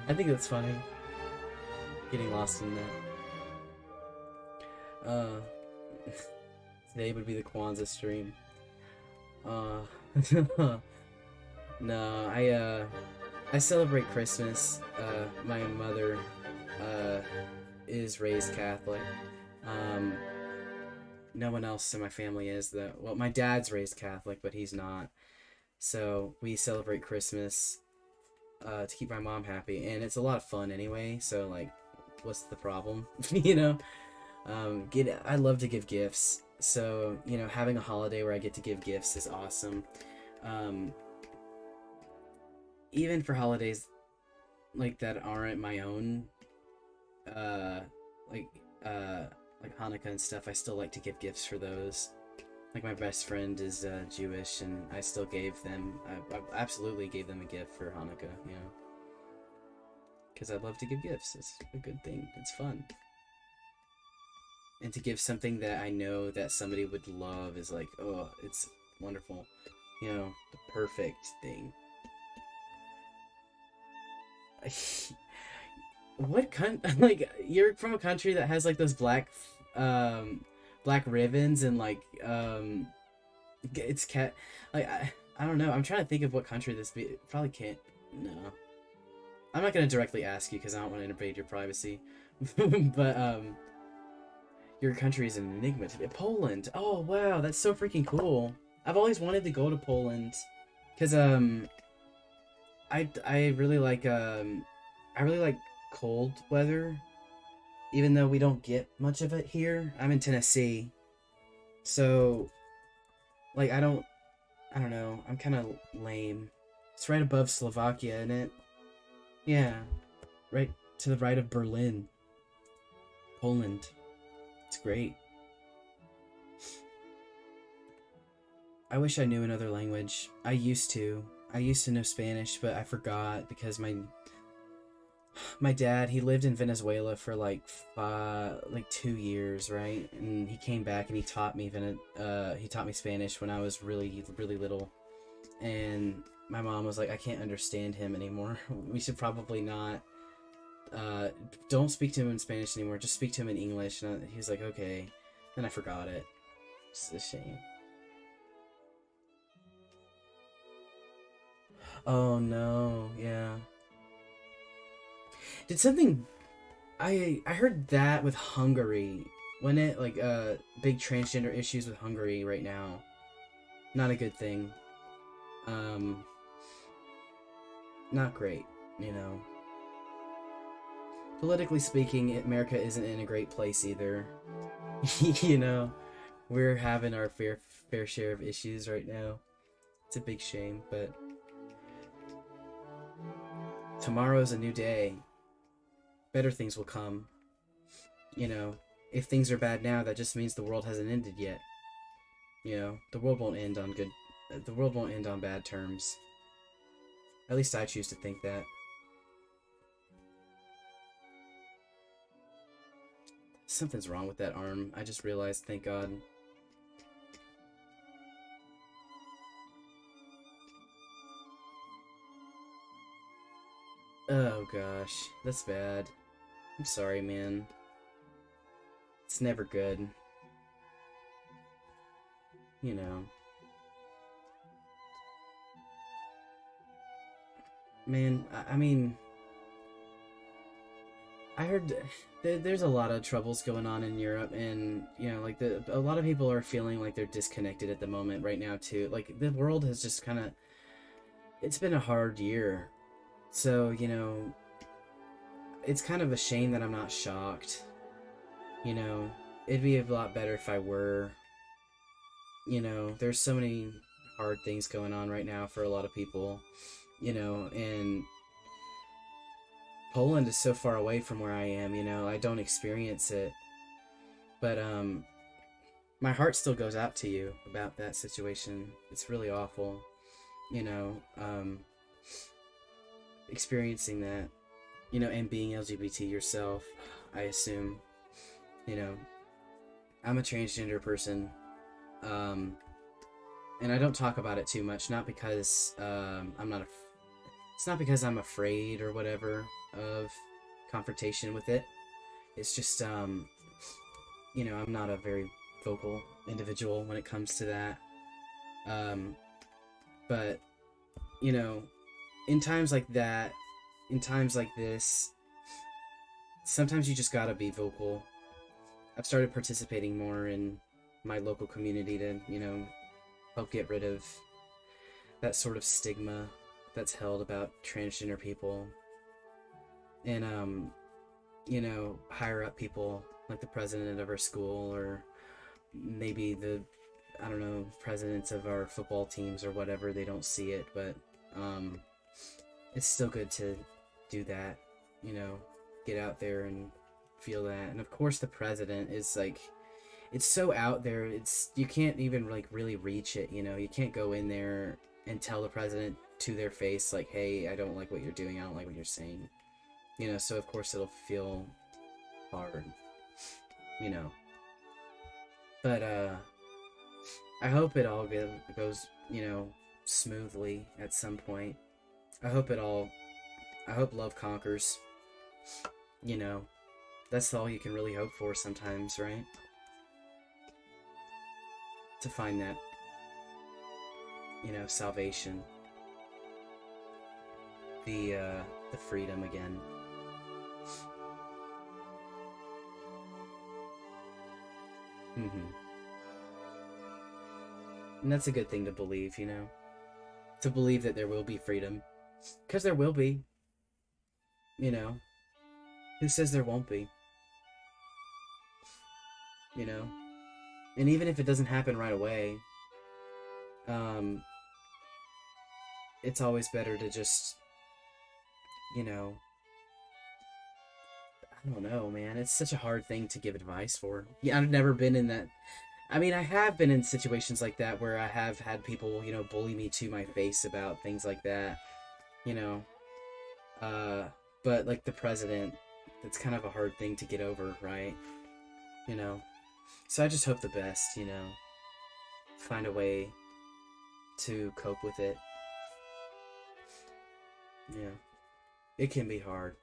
I think that's funny. Getting lost in that. Today would be the Kwanzaa stream. No, I celebrate Christmas. My mother, is raised Catholic. No one else in my family is, though. Well, my dad's raised Catholic, but he's not. So we celebrate Christmas, to keep my mom happy, and it's a lot of fun anyway, so, like, what's the problem? You know? I love to give gifts, so, you know, having a holiday where I get to give gifts is awesome. Even for holidays, like, that aren't my own, like Hanukkah and stuff, I still like to give gifts for those. Like, my best friend is Jewish, and I still gave them, I absolutely gave them a gift for Hanukkah, you know? Because I love to give gifts. It's a good thing. It's fun. And to give something that I know that somebody would love is like, oh, it's wonderful. You know, the perfect thing. What like you're from a country that has like those um black ribbons and like it's cat like I don't know. I'm trying to think of what country this be. Probably can't. No, I'm not gonna directly ask you because I don't want to invade your privacy. But your country is an enigma to me. Poland. Oh wow, that's so freaking cool. I've always wanted to go to Poland because I really like I really like cold weather, even though we don't get much of it here. I'm in Tennessee, so like I don't know. I'm kind of lame. It's right above Slovakia, isn't it? Yeah, right to the right of Berlin, Poland. It's great. I wish I knew another language. I used to. I used to know Spanish, but I forgot because my dad, he lived in Venezuela for like 2 years, right? And he came back and he taught me Spanish when I was really little. And my mom was like, I can't understand him anymore. We should probably not don't speak to him in Spanish anymore. Just speak to him in English. And he was like, okay. Then I forgot it. It's a shame. Oh no, yeah. Did something I heard that with Hungary. When it like big transgender issues with Hungary right now. Not a good thing. Um Not great, you know. Politically speaking, America isn't in a great place either. You know, we're having our fair share of issues right now. It's a big shame, but tomorrow's a new day. Better things will come. You know, if things are bad now, that just means the world hasn't ended yet. You know, the world won't end on good. The world won't end on bad terms. At least I choose to think that. Something's wrong with that arm. I just realized, thank God. Oh gosh, that's bad. I'm sorry, man. It's never good. You know. Man, I mean, I heard there's a lot of troubles going on in Europe, and you know, like a lot of people are feeling like they're disconnected at the moment right now too. Like the world has just kind of, it's been a hard year, so you know, it's kind of a shame that I'm not shocked. You know, it'd be a lot better if I were. You know, there's so many hard things going on right now for a lot of people. You know, and Poland is so far away from where I am, you know, I don't experience it. But my heart still goes out to you about that situation. It's really awful, you know, experiencing that, you know, and being LGBT yourself, I assume, you know, I'm a transgender person, and I don't talk about it too much, not because it's not because I'm afraid or whatever of confrontation with it. It's just, you know, I'm not a very vocal individual when it comes to that. But, you know, in times like that, in times like this, sometimes you just gotta be vocal. I've started participating more in my local community to, you know, help get rid of that sort of stigma that's held about transgender people. And, you know, higher up people, like the president of our school, or maybe I don't know, presidents of our football teams or whatever, they don't see it, but, it's still good to do that, you know, get out there and feel that. And of course the president is like, it's so out there, you can't even like really reach it, you know, you can't go in there and tell the president to their face, like, hey, I don't like what you're doing, I don't like what you're saying, you know, so of course it'll feel hard, you know, but, I hope it all goes, you know, smoothly at some point. I I hope love conquers. You know, that's all you can really hope for sometimes, right? To find that, salvation. The freedom again. Mm-hmm. And that's a good thing to believe, to believe that there will be freedom. Because there will be, you know. Who says there won't be? You know? And even if it doesn't happen right away, um, it's always better to just, I don't know, man. It's such a hard thing to give advice for. Yeah, I've never been in that. I mean, I have been in situations like that where I have had people, bully me to my face about things like that, you know. Uh, but like the president, that's kind of a hard thing to get over, right? You know. So I just hope the best, find a way to cope with it. Yeah. It can be hard.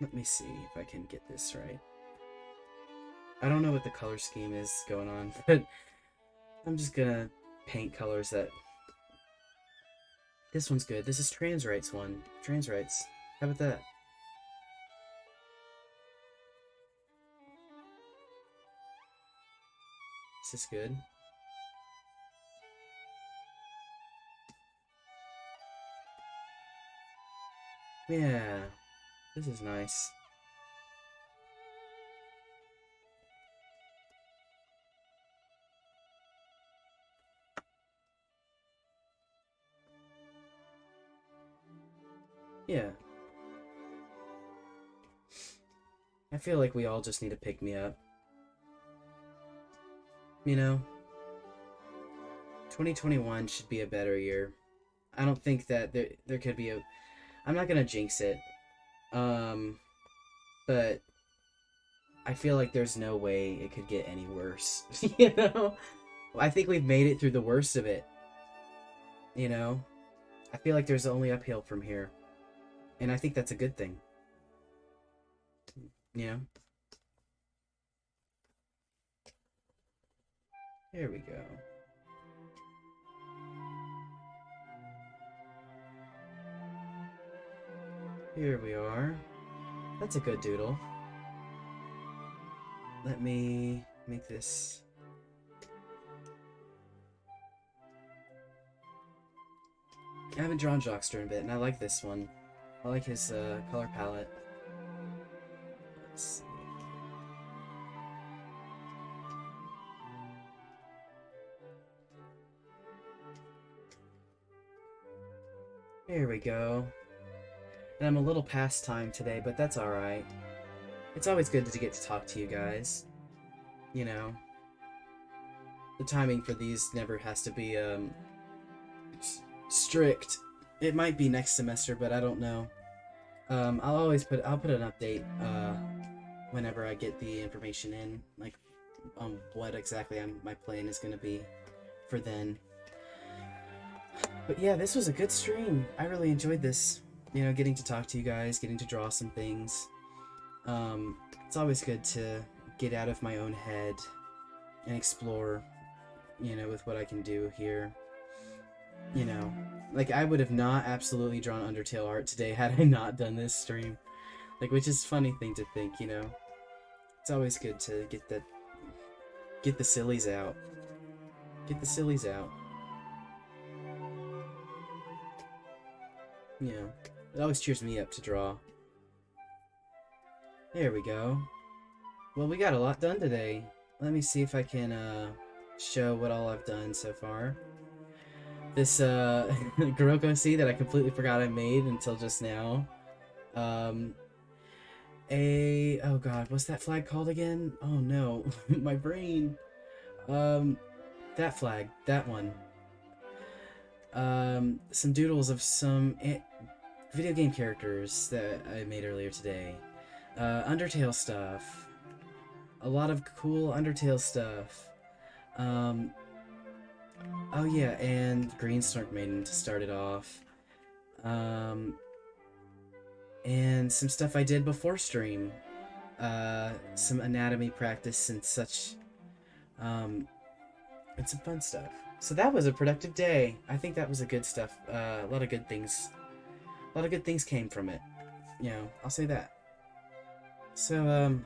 Let me see if I can get this right. I don't know what the color scheme is going on, but I'm just gonna paint colors that... This one's good. This is trans rights one. Trans rights. How about that? Is this good? Yeah. This is nice. Yeah. I feel like we all just need to pick me up. 2021 should be a better year. I don't think that there could be a... I'm not gonna jinx it. But I feel like there's no way it could get any worse. I think we've made it through the worst of it. I feel like there's only uphill from here. And I think that's a good thing. Here we go. Here we are. That's a good doodle. Let me make this... I haven't drawn Jockster in a bit, and I like this one. I like his color palette. Let's see. Here we go. And I'm a little past time today, but that's alright. It's always good to get to talk to you guys. The timing for these never has to be strict. It might be next semester, but I don't know. I'll put an update whenever I get the information in, like what exactly my plan is going to be for then. But yeah, this was a good stream. I really enjoyed this. Getting to talk to you guys, getting to draw some things. It's always good to get out of my own head and explore, with what I can do here. Like I would have not absolutely drawn Undertale art today had I not done this stream. Like, which is a funny thing to think, It's always good to get the sillies out. Get the sillies out. It always cheers me up to draw. There we go. Well, we got a lot done today. Let me see if I can show what all I've done so far. This Groke sea that I completely forgot I made until just now. Oh god, what's that flag called again? Oh no, my brain. That flag, that one. Some doodles of some video game characters that I made earlier today. Undertale stuff. A lot of cool Undertale stuff. Oh yeah, and Green Snark Maiden to start it off. um, and some stuff I did before stream, some anatomy practice and such, um, and some fun stuff. So that was a productive day. I think that was a good stuff. A lot of good things. A lot of good things came from it. You know, I'll say that. So,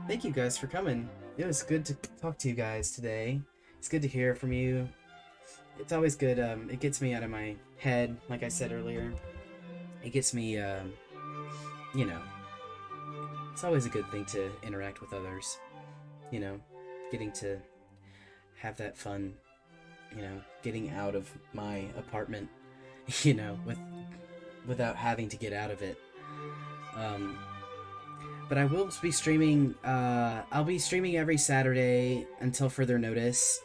thank you guys for coming. It was good to talk to you guys today. It's good to hear from you. It's always good. It gets me out of my head, like I said earlier. It gets me, you know, it's always a good thing to interact with others. You know, getting to have that fun, getting out of my apartment, without having to get out of it. Um, but I will be streaming. I'll be streaming every Saturday until further notice.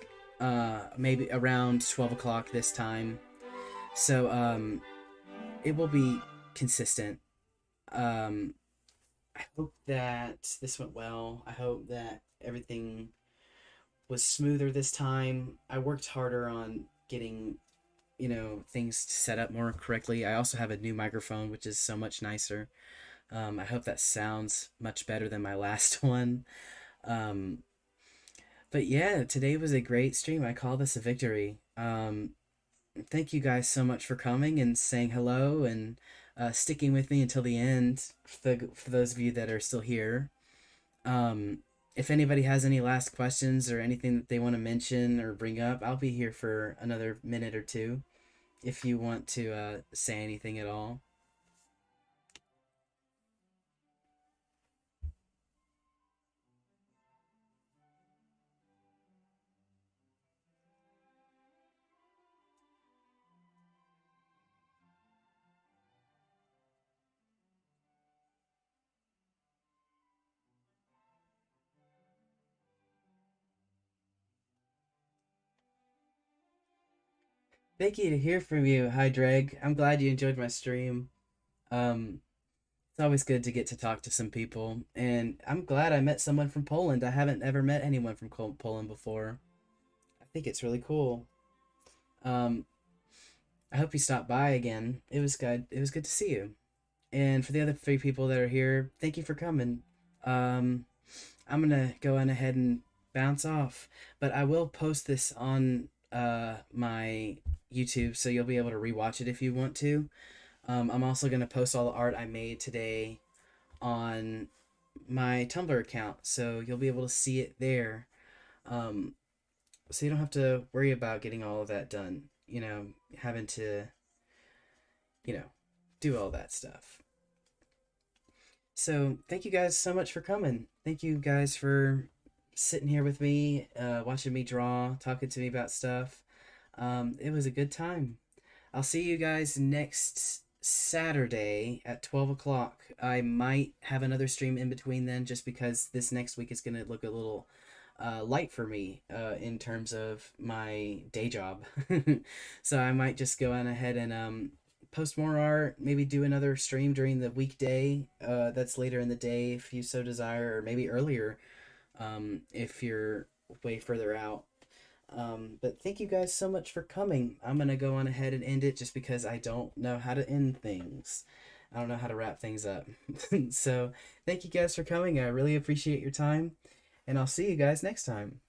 Maybe around 12 o'clock this time. So it will be consistent. I hope that this went well. I hope that everything was smoother this time. I worked harder on getting, things set up more correctly. I also have a new microphone, which is so much nicer. I hope that sounds much better than my last one. Um, but yeah, today was a great stream. I call this a victory. Thank you guys so much for coming and saying hello and sticking with me until the end. For those of you that are still here, um, if anybody has any last questions or anything that they want to mention or bring up, I'll be here for another minute or two if you want to say anything at all. Thank you to hear from you. Hi, Dreg. I'm glad you enjoyed my stream. Um, it's always good to get to talk to some people, and I'm glad I met someone from Poland. I haven't ever met anyone from Poland before. I think it's really cool. Um, I hope you stop by again. It was good. It was good to see you. And for the other three people that are here, thank you for coming. Um, I'm gonna go on ahead and bounce off, but I will post this on my YouTube, so you'll be able to rewatch it if you want to. I'm also gonna post all the art I made today on my Tumblr account, so you'll be able to see it there. Um, so you don't have to worry about getting all of that done. Having to, you know, do all that stuff. So thank you guys so much for coming. Thank you guys for sitting here with me, watching me draw, talking to me about stuff. It was a good time. I'll see you guys next Saturday at 12 o'clock. I might have another stream in between then, just because this next week is going to look a little light for me in terms of my day job. So I might just go on ahead and post more art, maybe do another stream during the weekday that's later in the day if you so desire, or maybe earlier if you're way further out. But thank you guys so much for coming. I'm gonna go on ahead and end it just because I don't know how to end things. I don't know how to wrap things up. So thank you guys for coming. I really appreciate your time, and I'll see you guys next time.